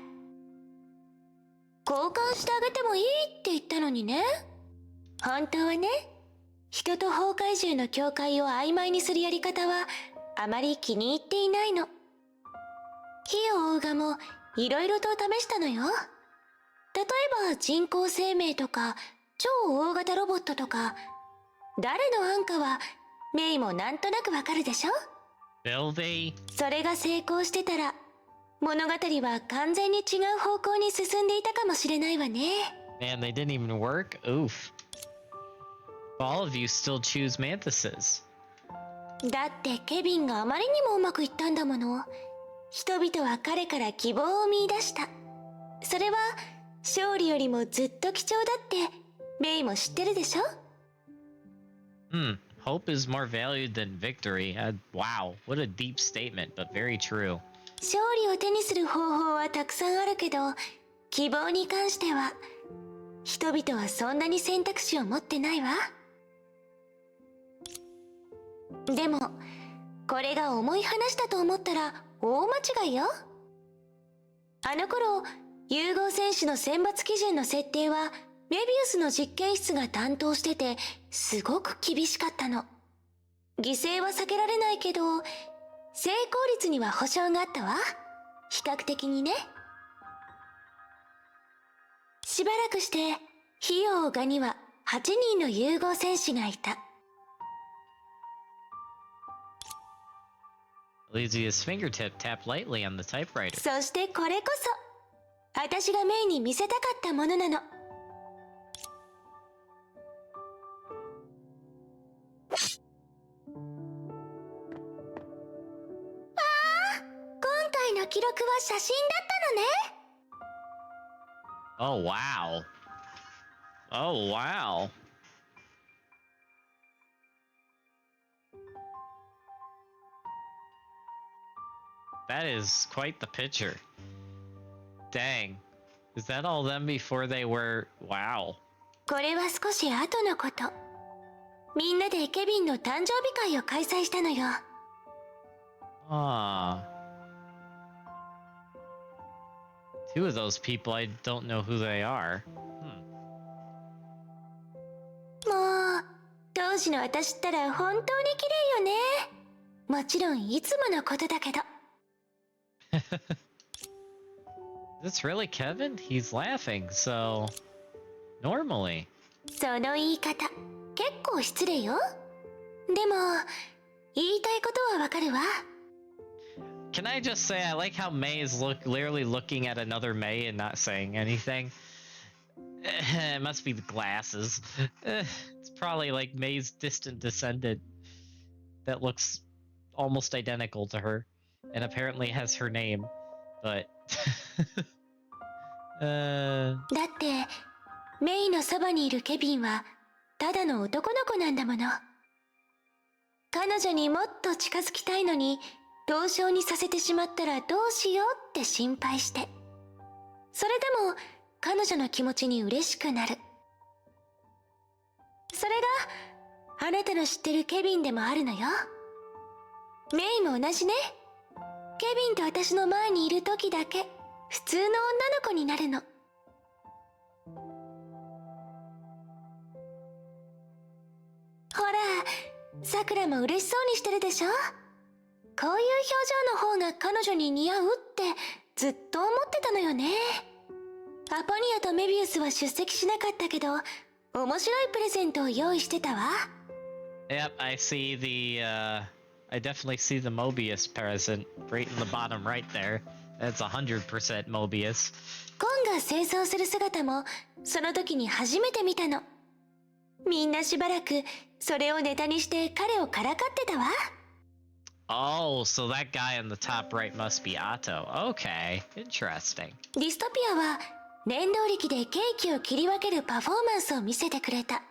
交換してあげてもいいって言ったのにね。本当はね、人と崩壊獣の境界を曖昧にするやり方はあまり気に入っていないの。火を追うがもいろいろと試したのよ。例えば人工生命とか超大型ロボットとか、誰の案かはメイもなんとなくわかるでしょ。 Will they? それが成功してたら物語は完全に違う方向に進んでいたかもしれないわね。 Man, they didn't even work? Oof. All of you still choose mantises. だってケビンがあまりにもうまくいったんだもの。人々は彼から希望を見出した。それは勝利よりもずっと貴重だってメイも知ってるでしょ。 Hope is more valued than victory. Wow, what a deep statement, but very true. 勝利を手にする方法はたくさんあるけど、希望に関しては人々はそんなに選択肢を持ってないわ。でもこれが重い話だと思ったら大間違いよ。あの頃融合戦士の選抜基準の設定はメビウスの実験室が担当しててすごく厳しかったの。犠牲は避けられないけど成功率には保証があったわ。比較的にね。しばらくして火を追うがには8人の融合戦士がいた。Elysia's fingertip tapped lightly on the typewriter. そしてこれこそ私がメイに見せたかったものなの。今回の記録は写真だったのね。 Oh, wow. Oh, wow. That is quite the picture. Dang. Is that all them before they were... Wow. これは少し後のこと。みんなでケビンの誕生日会を開催したのよ。Ah. Two of those people, I don't know who they are. もう当時の私ったら本当に綺麗よね。もちろんいつものことだけど。Is this really Kevin? He's laughing, so... Normally. その言い方結構失礼よ。でも言いたいことはわかるわ。 Can I just say I like how May is literally looking at another May and not saying anything? It must be the glasses. It's probably like May's distant descendant that looks almost identical to her and apparently has her name, but... だってメイのそばにいるケビンはただの男の子なんだもの。彼女にもっと近づきたいのに凍傷にさせてしまったらどうしようって心配して。それでも彼女の気持ちに嬉しくなる。それがあなたの知ってるケビンでもあるのよ。メイも同じね。ケビンと私の前にいる時だけ普通の女の子になるの。ほら、さくらも嬉しそうにしてるでしょ。こういう表情の方が彼女に似合うってずっと思ってたのよね。アポニアとメビウスは出席しなかったけど面白いプレゼントを用意してたわ。 Yep, I see the, I definitely see the Mobius present right in the bottom right there. That's 100% Mobius. コンが清掃する姿もその時に初めて見たの。みんなしばらくそれをネタにして彼をからかってたわ。 Oh, so that guy on the top right must be Otto. Okay, interesting. ディストピアは念動力でケーキを切り分けるパフォーマンスを見せてくれた。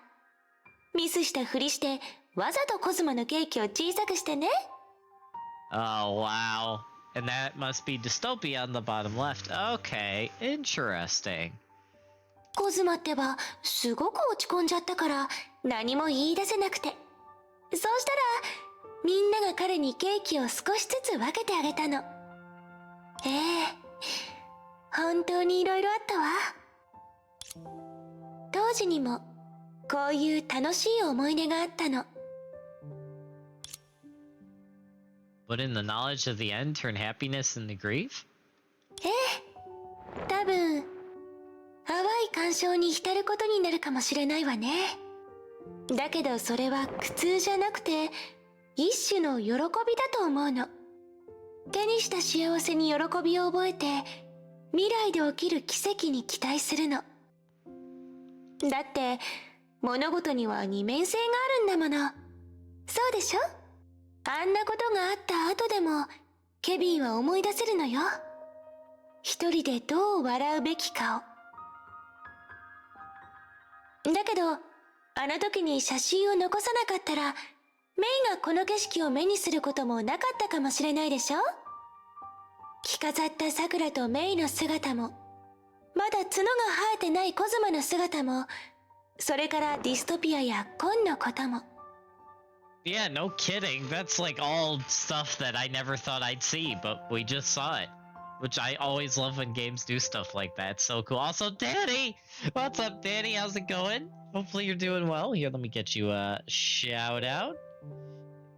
ミスしたふりしてわざとコズマのケーキを小さくしてね。 Oh, wow. And that must be Dystopia on the bottom left. Okay, interesting. コズマってばすごく落ち込んじゃったから何も言い出せなくて、そうしたらみんなが彼にケーキを少しずつ分けてあげたの。ええ、本当にいろいろあったわ。当時にもこういう楽しい思い出があったの。 But in the knowledge of the end turn happiness into grief? ええ、多分淡い感傷に浸ることになるかもしれないわね。だけどそれは苦痛じゃなくて一種の喜びだと思うの。手にした幸せに喜びを覚えて未来で起きる奇跡に期待するの。だって物事には二面性があるんだもの。そうでしょ？あんなことがあった後でもケビンは思い出せるのよ。一人でどう笑うべきかを。だけどあの時に写真を残さなかったらメイがこの景色を目にすることもなかったかもしれないでしょ。着飾ったさくらとメイの姿も、まだ角が生えてないコズマの姿も、それからディストピアやコンのことも。 Yeah, no kidding. That's like all stuff that I never thought I'd see, but we just saw it. Which I always love when games do stuff like that. It's so cool. Also, Danny! What's up, Danny? How's it going? Hopefully you're doing well. Here, let me get you a shout out.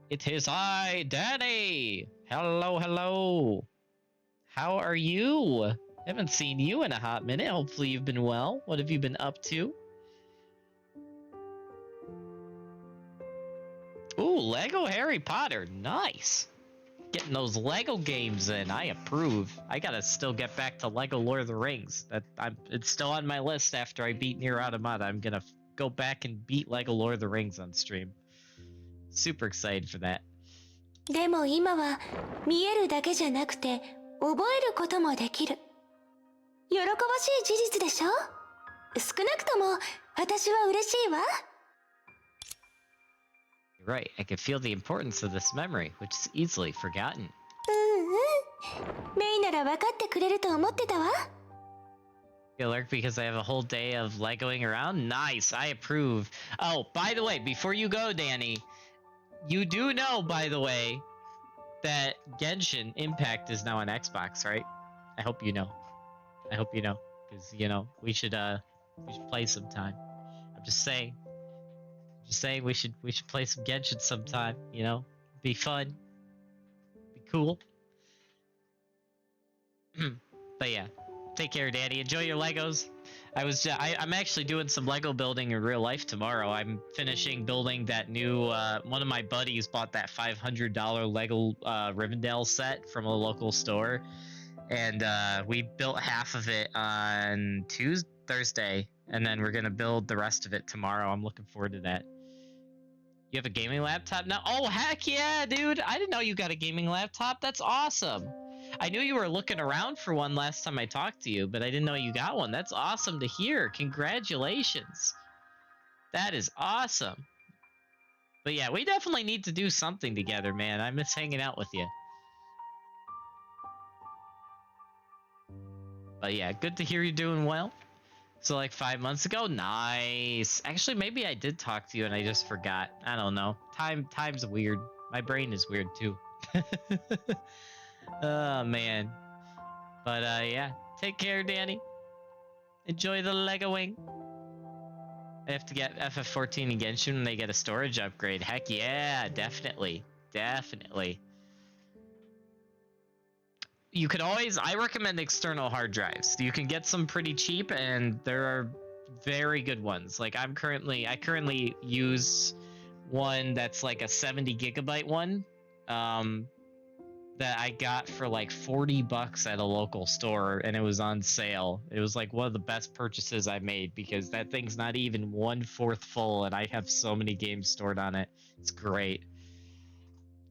It is I, Danny! Hello, hello! How are you? Haven't seen you in a hot minute. Hopefully you've been well. What have you been up to? Ooh, Lego Harry Potter. Nice. Getting those Lego games in. I approve. I gotta still get back to Lego Lord of the Rings. It's still on my list after I beat Nier Automata. I'm gonna go back and beat Lego Lord of the Rings on stream. Super excited for that. でも今は見えるだけじゃなくて覚えることもできる。喜ばしい事実でしょ？少なくとも私は嬉しいわ。 You're right. I can feel the importance of this memory, which is easily forgotten. メイなら分かってくれると思ってたわ。 You lurk because I have a whole day of Legoing around? Nice, I approve. Oh, by the way, before you go, Danny, you do know, by the way, that Genshin Impact is now on Xbox, right? I hope you know. I hope you know, because we should play sometime. I'm just saying. Just saying we should play some Genshin sometime. Be fun, be cool. But yeah, take care, Danny. Enjoy your Legos. I'm actually doing some Lego building in real life tomorrow. I'm finishing building that new. One of my buddies bought that $500 Lego Rivendell set from a local store, and we built half of it on Thursday, and then we're gonna build the rest of it tomorrow. I'm looking forward to that. You have a gaming laptop now? Oh, heck yeah, dude! I didn't know you got a gaming laptop. That's awesome. I knew you were looking around for one last time I talked to you, but I didn't know you got one. That's awesome to hear. Congratulations. That is awesome. But yeah, we definitely need to do something together, man. I miss hanging out with you. But yeah, good to hear you're doing well. So like 5 months ago? Nice. Actually, maybe I did talk to you and I just forgot. I don't know. Time's weird. My brain is weird too. Oh man. But yeah. Take care, Danny. Enjoy the Legoing. I have to get FF14 in Genshin when they get a storage upgrade. Heck yeah, definitely. Definitely. You could always, I recommend external hard drives. You can get some pretty cheap and there are very good ones. Like I currently use one that's like a 70 gigabyte one. that I got for like $40 at a local store, and it was on sale. It was like one of the best purchases I made because that thing's not even 1/4 full, and I have so many games stored on it. It's great.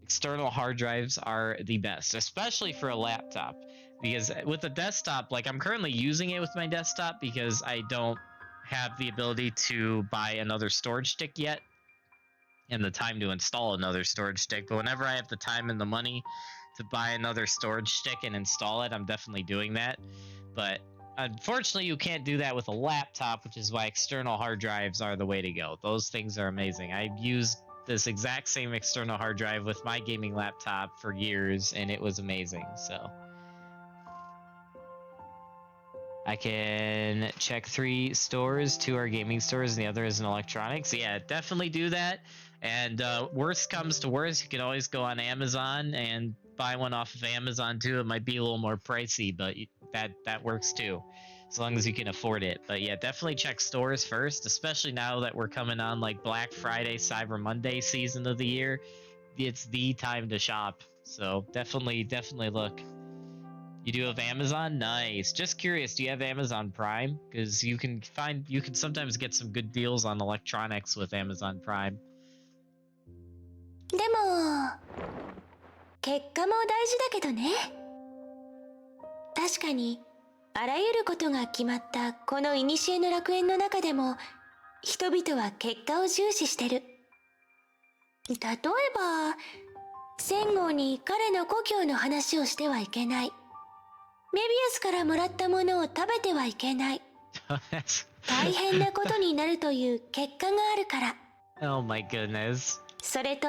External hard drives are the best, especially for a laptop, because with a desktop, like I'm currently using it with my desktop because I don't have the ability to buy another storage stick yet and the time to install another storage stick. But whenever I have the time and the money to buy another storage stick and install it, I'm definitely doing that. But unfortunately, you can't do that with a laptop, which is why external hard drives are the way to go. Those things are amazing. I've used this exact same external hard drive with my gaming laptop for years, and it was amazing. So I can check 3 stores. 2 are gaming stores, and the other is in electronics. Yeah, definitely do that. And worst comes to worst, you can always go on Amazon and buy one off of Amazon too. It might be a little more pricey, but that works too, as long as you can afford it. But yeah, definitely check stores first, especially now that we're coming on like Black Friday, Cyber Monday season of the year. It's the time to shop. So definitely look. You do have Amazon? Nice. Just curious, do you have Amazon Prime? Because you can sometimes get some good deals on electronics with Amazon Prime. でも結果も大事だけどね。確かにあらゆることが決まったこの古の楽園の中でも人々は結果を重視してる。例えば戦後に彼の故郷の話をしてはいけない。メビウスからもらったものを食べてはいけない。大変なことになるという結果があるから。Oh my goodness. それと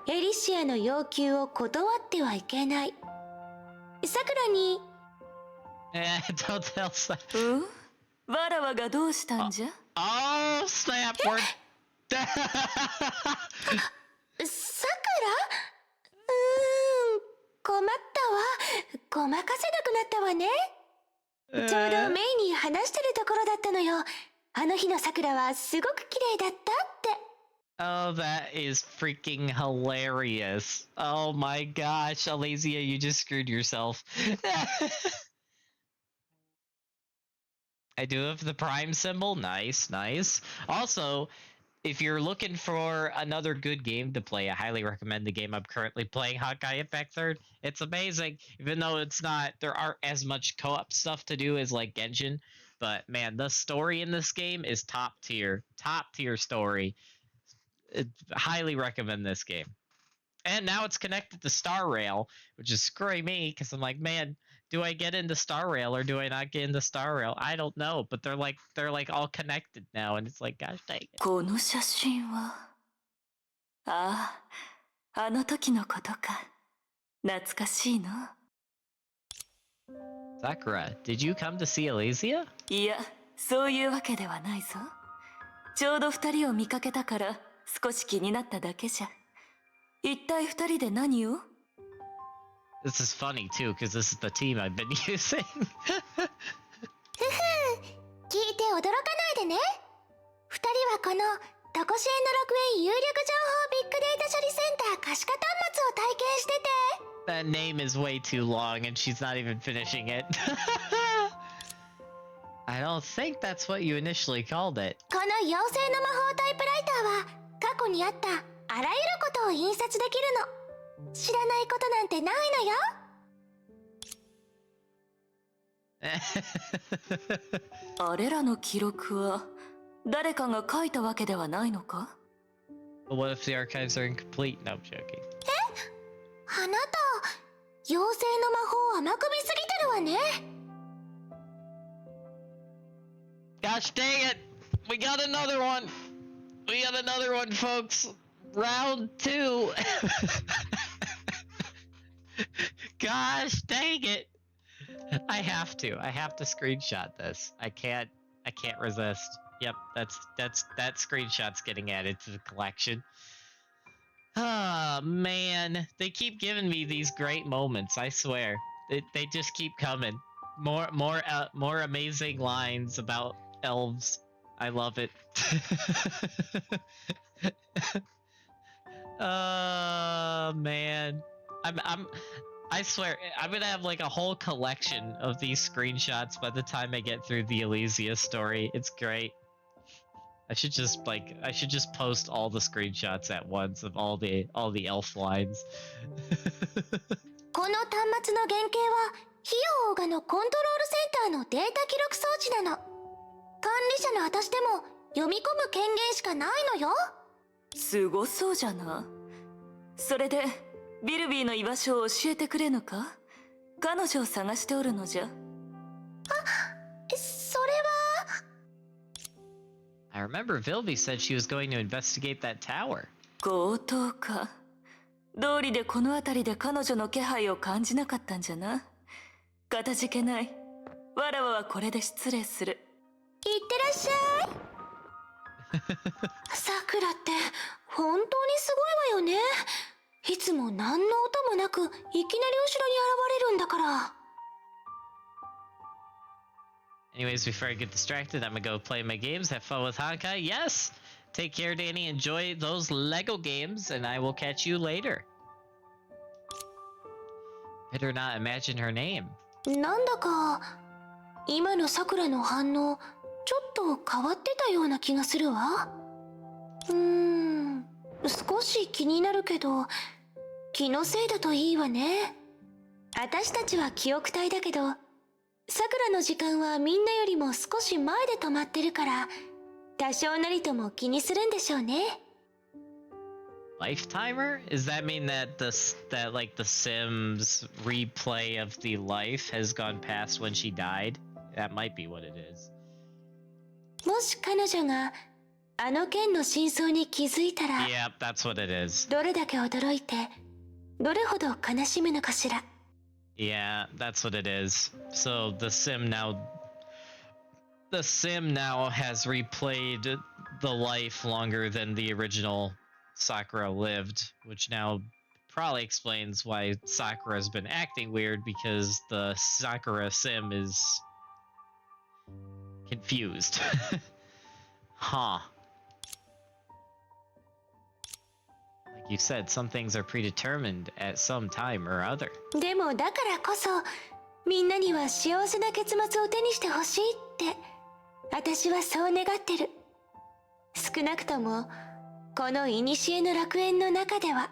エリシアの要求を断ってはいけない。さくらに Don't tell Snap. わらわがどうしたんじゃ Oh, Snap. We're... さくら困ったわ。ごまかせなくなったわね。ちょうどメイに話してるところだったのよ。あの日のさくらはすごく綺麗だったって。Oh, that is freaking hilarious. Oh my gosh, Elysia, you just screwed yourself. I do have the Prime symbol. Nice, nice. Also, if you're looking for another good game to play, I highly recommend the game I'm currently playing, Hawkeye Impact 3rd. It's amazing, even though there aren't as much co-op stuff to do as like Genshin. But man, the story in this game is top tier story. Highly recommend this game. And now it's connected to Star Rail, which is screwing me because I'm like, man, do I get into Star Rail or do I not get into Star Rail? I don't know, but they're like all connected now, and it's like, gosh dang it. この写真はああ、あの時のことか。懐かしいな。Sakura, did you come to see Elysia? いや、そういうわけではないぞ。ちょうど二人を見かけたから少し気になっただけじゃ。一体二人で何を This is funny too, because this is the team I've been using. 聞いて驚かないでね。二人はこのとこしえの楽園有力情報ビッグデータ処理センター可視化端末を体験してて。That name is way too long, and she's not even finishing it. I don't think that's what you initially called it. この妖精の魔法タイプライターは過去にあったあらゆることを印刷できるの。知らないことなんてないのよ。あれらの記録は誰かが書いたわけではないのか But what if the archives are incomplete? No, I'm joking. あなた妖精の魔法甘く見すぎてるわね。Gosh dang it! We got another one! We got another one, folks! Round 2! Gosh dang it! I have to screenshot this. I can't resist. Yep, that screenshot's getting added to the collection. Oh man, they keep giving me these great moments, I swear. They just keep coming. More amazing lines about elves. I love it. Oh man. I swear, I'm gonna have like a whole collection of these screenshots by the time I get through the Elysia story. It's great. I should just post all the screenshots at once of all the elf lines. この端末の原型は費用オーガのコントロールセンターのデータ記録装置なの。管理者の私でも読み込む権限しかないのよ。すごそうじゃな。それでビルビーの居場所を教えてくれぬか？彼女を探しておるのじゃ。それは。I remember Vilby said she was going to investigate that tower. 強盗か。道理でこの辺りで彼女の気配を感じなかったんじゃな。かたじけない。わらわはこれで失礼する。いってらっしゃい。さくらって本当にすごいわよね。いつも何の音もなくいきなり後ろに現れるんだから。Anyways, before I get distracted, I'm gonna go play my games, have fun with Honkai. Yes! Take care, Danny. Enjoy those Lego games, and I will catch you later. Better not imagine her name. なんだか今のさくらの反応ちょっと変わってたような気がするわ。少し気になるけど気のせいだといいわね。私たちは記憶体だけどさくらの時間はみんなよりも少し前で止まってるから多少なりとも気にするんでしょうね。Life timer? Does that mean that like the Sims replay of the life has gone past when she died? That might be what it is. もし彼女があの件の真相に気づいたら Yep, that's what it is. どれだけ驚いてどれほど悲しむのかしら。 Yeah, that's what it is. So the sim now has replayed the life longer than the original Sakura lived, which now probably explains why Sakura's been acting weird, because the Sakura sim is confused. Huh. Like you said, some things are predetermined at some time or other. でもだからこそみんなには幸せな結末を手にしてほしいって私はそう願ってる。少なくともこの古の楽園の中では。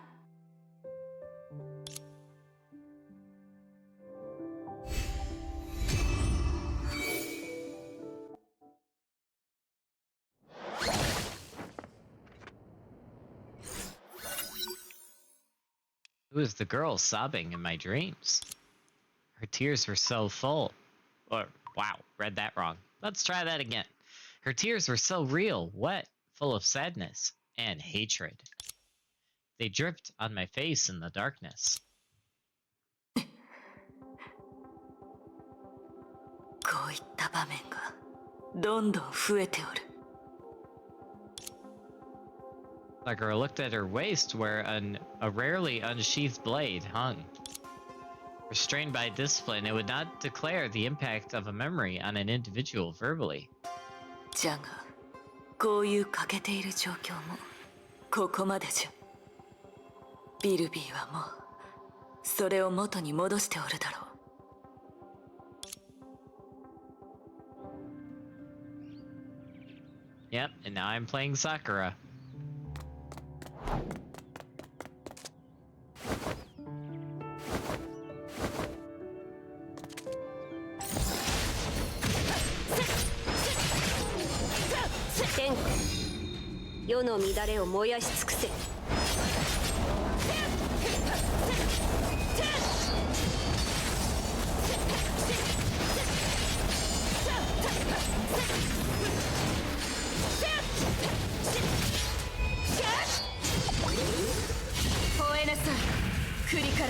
Who is the girl sobbing in my dreams? Her tears were so full. Or, wow, read that wrong. Let's try that again. Her tears were so real, wet, full of sadness and hatred. They dripped on my face in the darkness. こういった場面がどんどん増えておる。Sakura looked at her waist where a rarely unsheathed blade hung. Restrained by discipline, it would not declare the impact of a memory on an individual verbally. じゃが、こういう欠けている状況もここまでじゃ。ビルビーはもうそれを元に戻しておるだろう。Yep, and now I'm playing Sakura. Ten 世の乱れを燃やし尽くせ。吠えなさい、クリカラ。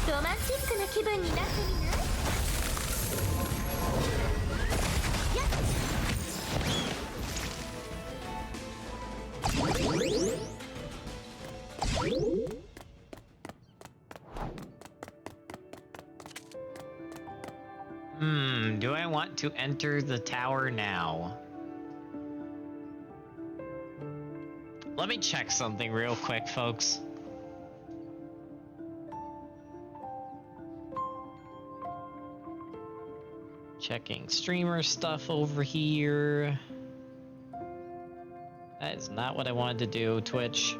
ロマンチックな気分になってみない？やっ Do I want to enter the tower now? Let me check something real quick, folks. Checking streamer stuff over here. That is not what I wanted to do, Twitch.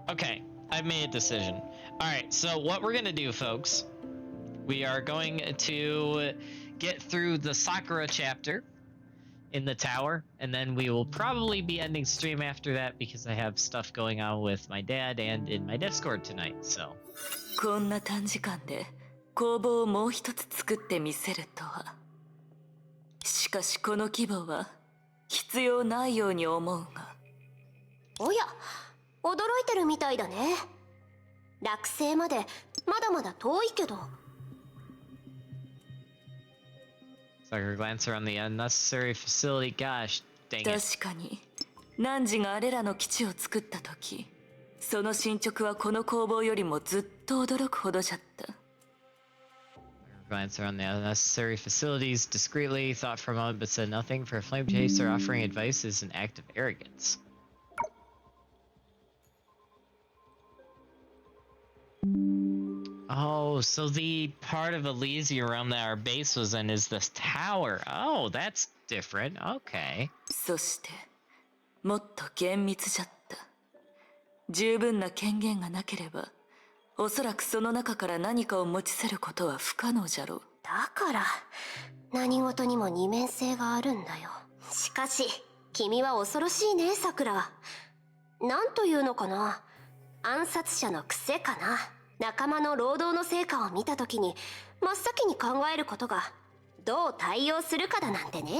Okay, I've made a decision. Alright, so what we're gonna do, folks, we are going to get through the Sakura chapter in the tower, and then we will probably be ending stream after that because I have stuff going on with my dad and in my Discord tonight, so. こんな短時間で工房をもう一つ作ってみせるとは。しかしこの規模は必要ないように思うが。おや、驚いてるみたいだね。落成までまだまだ遠いけど。Sucker glancer on the unnecessary facility. Gosh, dang it. 確かに汝があれらの基地を作った時、その進捗はこの工房よりもずっと驚くほどじゃった。Glancer on the unnecessary facilities discreetly, thought for a moment but said nothing. For a flame chaser, offering advice is an act of arrogance. Oh, so the part of Elysia realm that our base was in is this tower. Oh, that's different. Okay. そしてもっと厳密じゃった。十分な権限がなければ、おそらくその中から何かを持ち去ることは不可能じゃろう。だから何事にも二面性があるんだよ。しかし君は恐ろしいね、さくら。なんというのかな、暗殺者の癖かな。仲間の労働の成果を見た時に真っ先に考えることがどう対応するかだなんてね。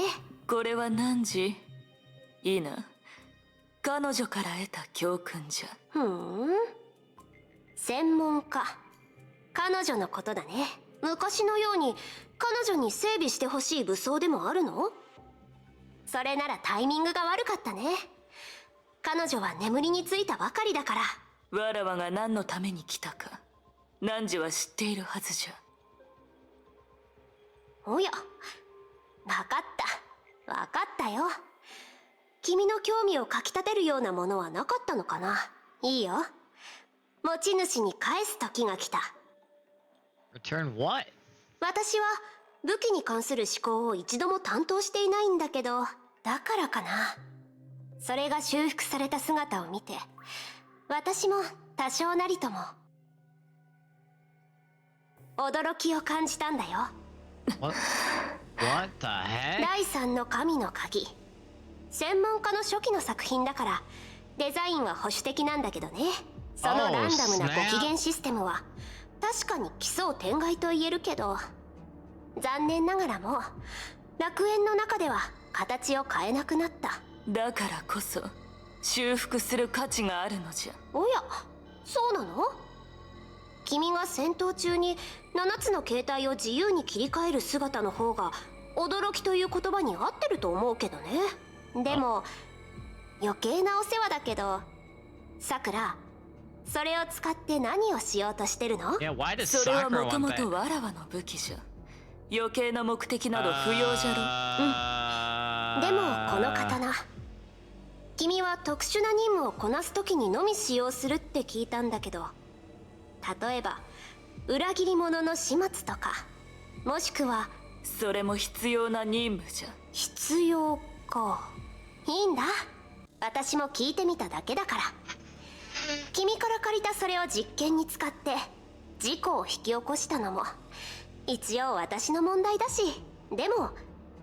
これは汝いいな、彼女から得た教訓じゃ。専門家、彼女のことだね。昔のように彼女に整備してほしい武装でもあるの？それならタイミングが悪かったね。彼女は眠りについたばかりだから。わらわが何のために来たか、汝は知っているはずじゃ。おや、わかったよ。君の興味をかきたてるようなものはなかったのかな。いいよ、持ち主に返す時が来た。 Return what? 私は武器に関する思考を一度も担当していないんだけど、だからかな。それが修復された姿を見て私も多少なりとも驚きを感じたんだよ。What the heck? 第三の神の鍵、専門家の初期の作品だからデザインは保守的なんだけどね。そのランダムなご機嫌システムは確かに奇想天外と言えるけど、残念ながらもう楽園の中では形を変えなくなった。だからこそ修復する価値があるのじゃ。おや、そうなの？君が戦闘中に7つの形態を自由に切り替える姿の方が驚きという言葉に合ってると思うけどね。でも余計なお世話だけど、さくら、それを使って何をしようとしてるの？ Yeah, why does それは Sakura もと want も that? とわらわの武器じゃ。余計な目的など不要じゃろ。でもこの刀、君は特殊な任務をこなす時にのみ使用するって聞いたんだけど、例えば裏切り者の始末とか、もしくはそれも必要な任務じゃ。必要か。いいんだ、私も聞いてみただけだから。君から借りたそれを実験に使って事故を引き起こしたのも一応私の問題だし、でも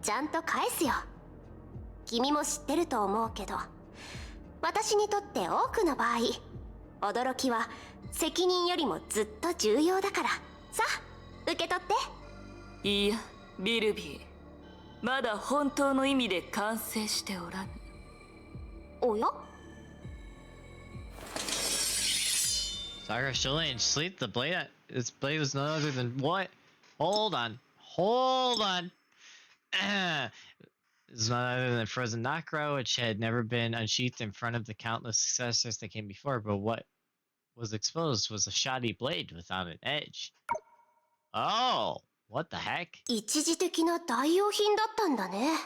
ちゃんと返すよ。君も知ってると思うけど、私にとって多くの場合、驚きは責任よりもずっと重要だから。さあ、受け取って。いや、ビルビー、まだ本当の意味で完成しておらぬ。おや、 Sakura still ain't sleep. The blade, its blade was none other than what? Hold on. Hold on. This is none other than frozen Nakro, which had never been unsheathed in front of the countless successors that came before, but what was exposed was a shoddy blade without an edge. Oh, what the heck? 一時的な代用品だったんだね。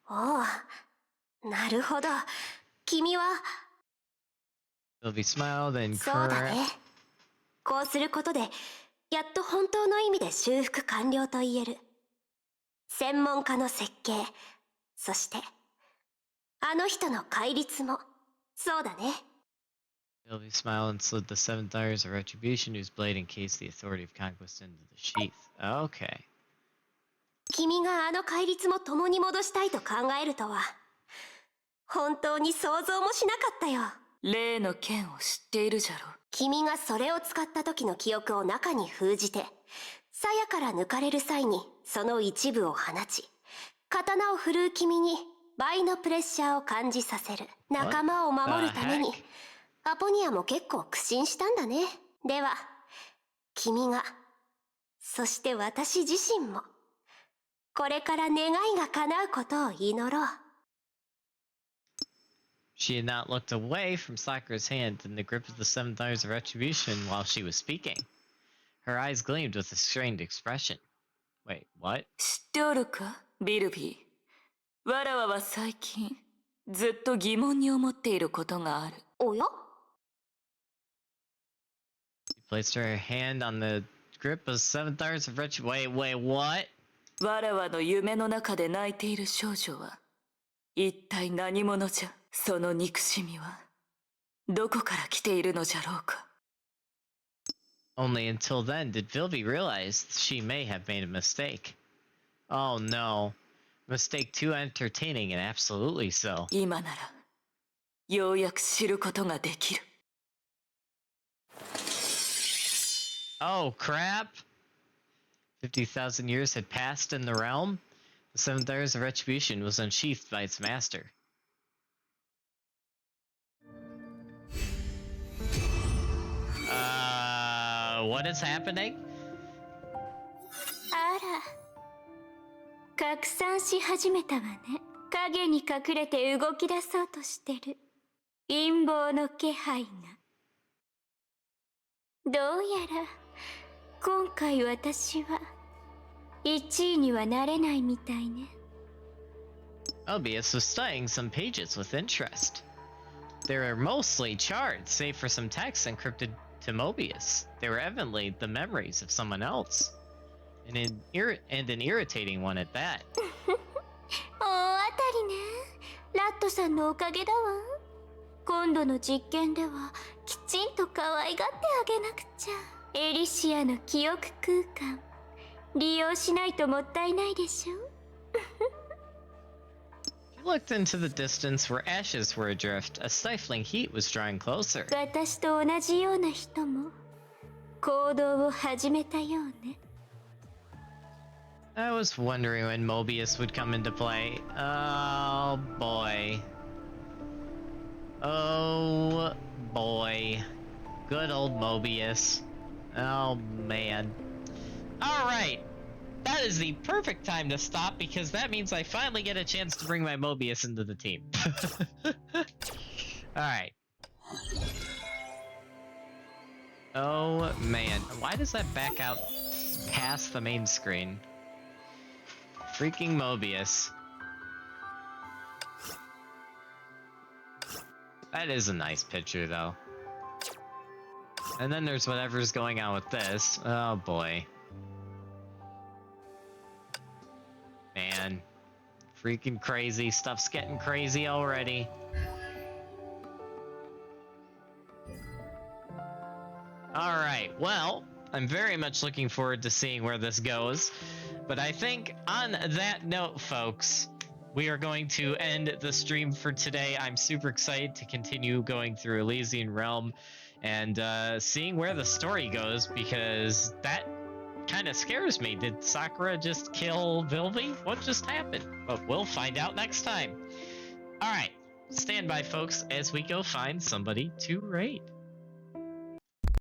おう、なるほど。君は。Sylvie smiled and そうだね。こうすることで、やっと本当の意味で修復完了と言える。専門家の設計、そして、あの人の戒律も、そうだね。Sylvie smiled and slid the 7 Tires of Retribution, whose blade encased the authority of conquest into the sheath. Okay. 君があの戒律も共に戻したいと考えるとは、本当に想像もしなかったよ。例の剣を知っているじゃろ。君がそれを使った時の記憶を中に封じて、鞘から抜かれる際にその一部を放ち、刀を振るう君に倍のプレッシャーを感じさせる。仲間を守るために、アポニアも結構苦心したんだね。では、君が、そして私自身も、これから願いが叶うことを祈ろう。She had not looked away from Sakura's hand in the grip of the 7 Tires of Retribution while she was speaking. Her eyes gleamed with a strained expression. Wait, what? 知っておるか、ビルビー。わらわは最近、ずっと疑問に思っていることがある。おや？ She placed her hand on the grip of 7 Tires of Retribution. Wait, what? わらわの夢の中で泣いている少女は、一体何者じゃ。その憎しみは、どこから来ているのじゃろうか。Only until then did Vilby realize she may have made a mistake. Oh no. Mistake too entertaining and absolutely so. 今なら、ようやく知ることができる。Oh crap! 50,000 years had passed in the realm. The 7 Tires of Retribution was unsheathed by its master. What is happening? あら、拡散し始めたわね。影に隠れて動き出そうとしてる陰謀の気配が。どうやら今回私は1位にはなれないみたいね。Mobius was studying some pages with interest. They were mostly charred, save for some text encrypted to Mobius. They were evidently the memories of someone else. And an irritating one at that. 大当たりね。ラットさんのおかげだわ。今度の実験ではきちんと可愛がってあげなくちゃ。エリシアの記憶空間利用しないともったいないでしょ。She looked into the distance where ashes were adrift. A stifling heat was drawing closer. 私と同じような人も行動を始めたようね。I was wondering when Mobius would come into play. Oh boy. Oh boy. Good old Mobius. Oh man. Alright. That is the perfect time to stop because that means I finally get a chance to bring my Mobius into the team. Alright. Oh man. Why does that back out past the main screen? Freaking Mobius. That is a nice picture though. And then there's whatever's going on with this. Oh boy. Man. Freaking crazy. Stuff's getting crazy already. Alright, well, I'm very much looking forward to seeing where this goes. But I think on that note, folks, we are going to end the stream for today. I'm super excited to continue going through Elysian Realm and seeing where the story goes, because that kind of scares me. Did Sakura just kill Vilby? What just happened? But we'll find out next time. All right, stand by, folks, as we go find somebody to raid.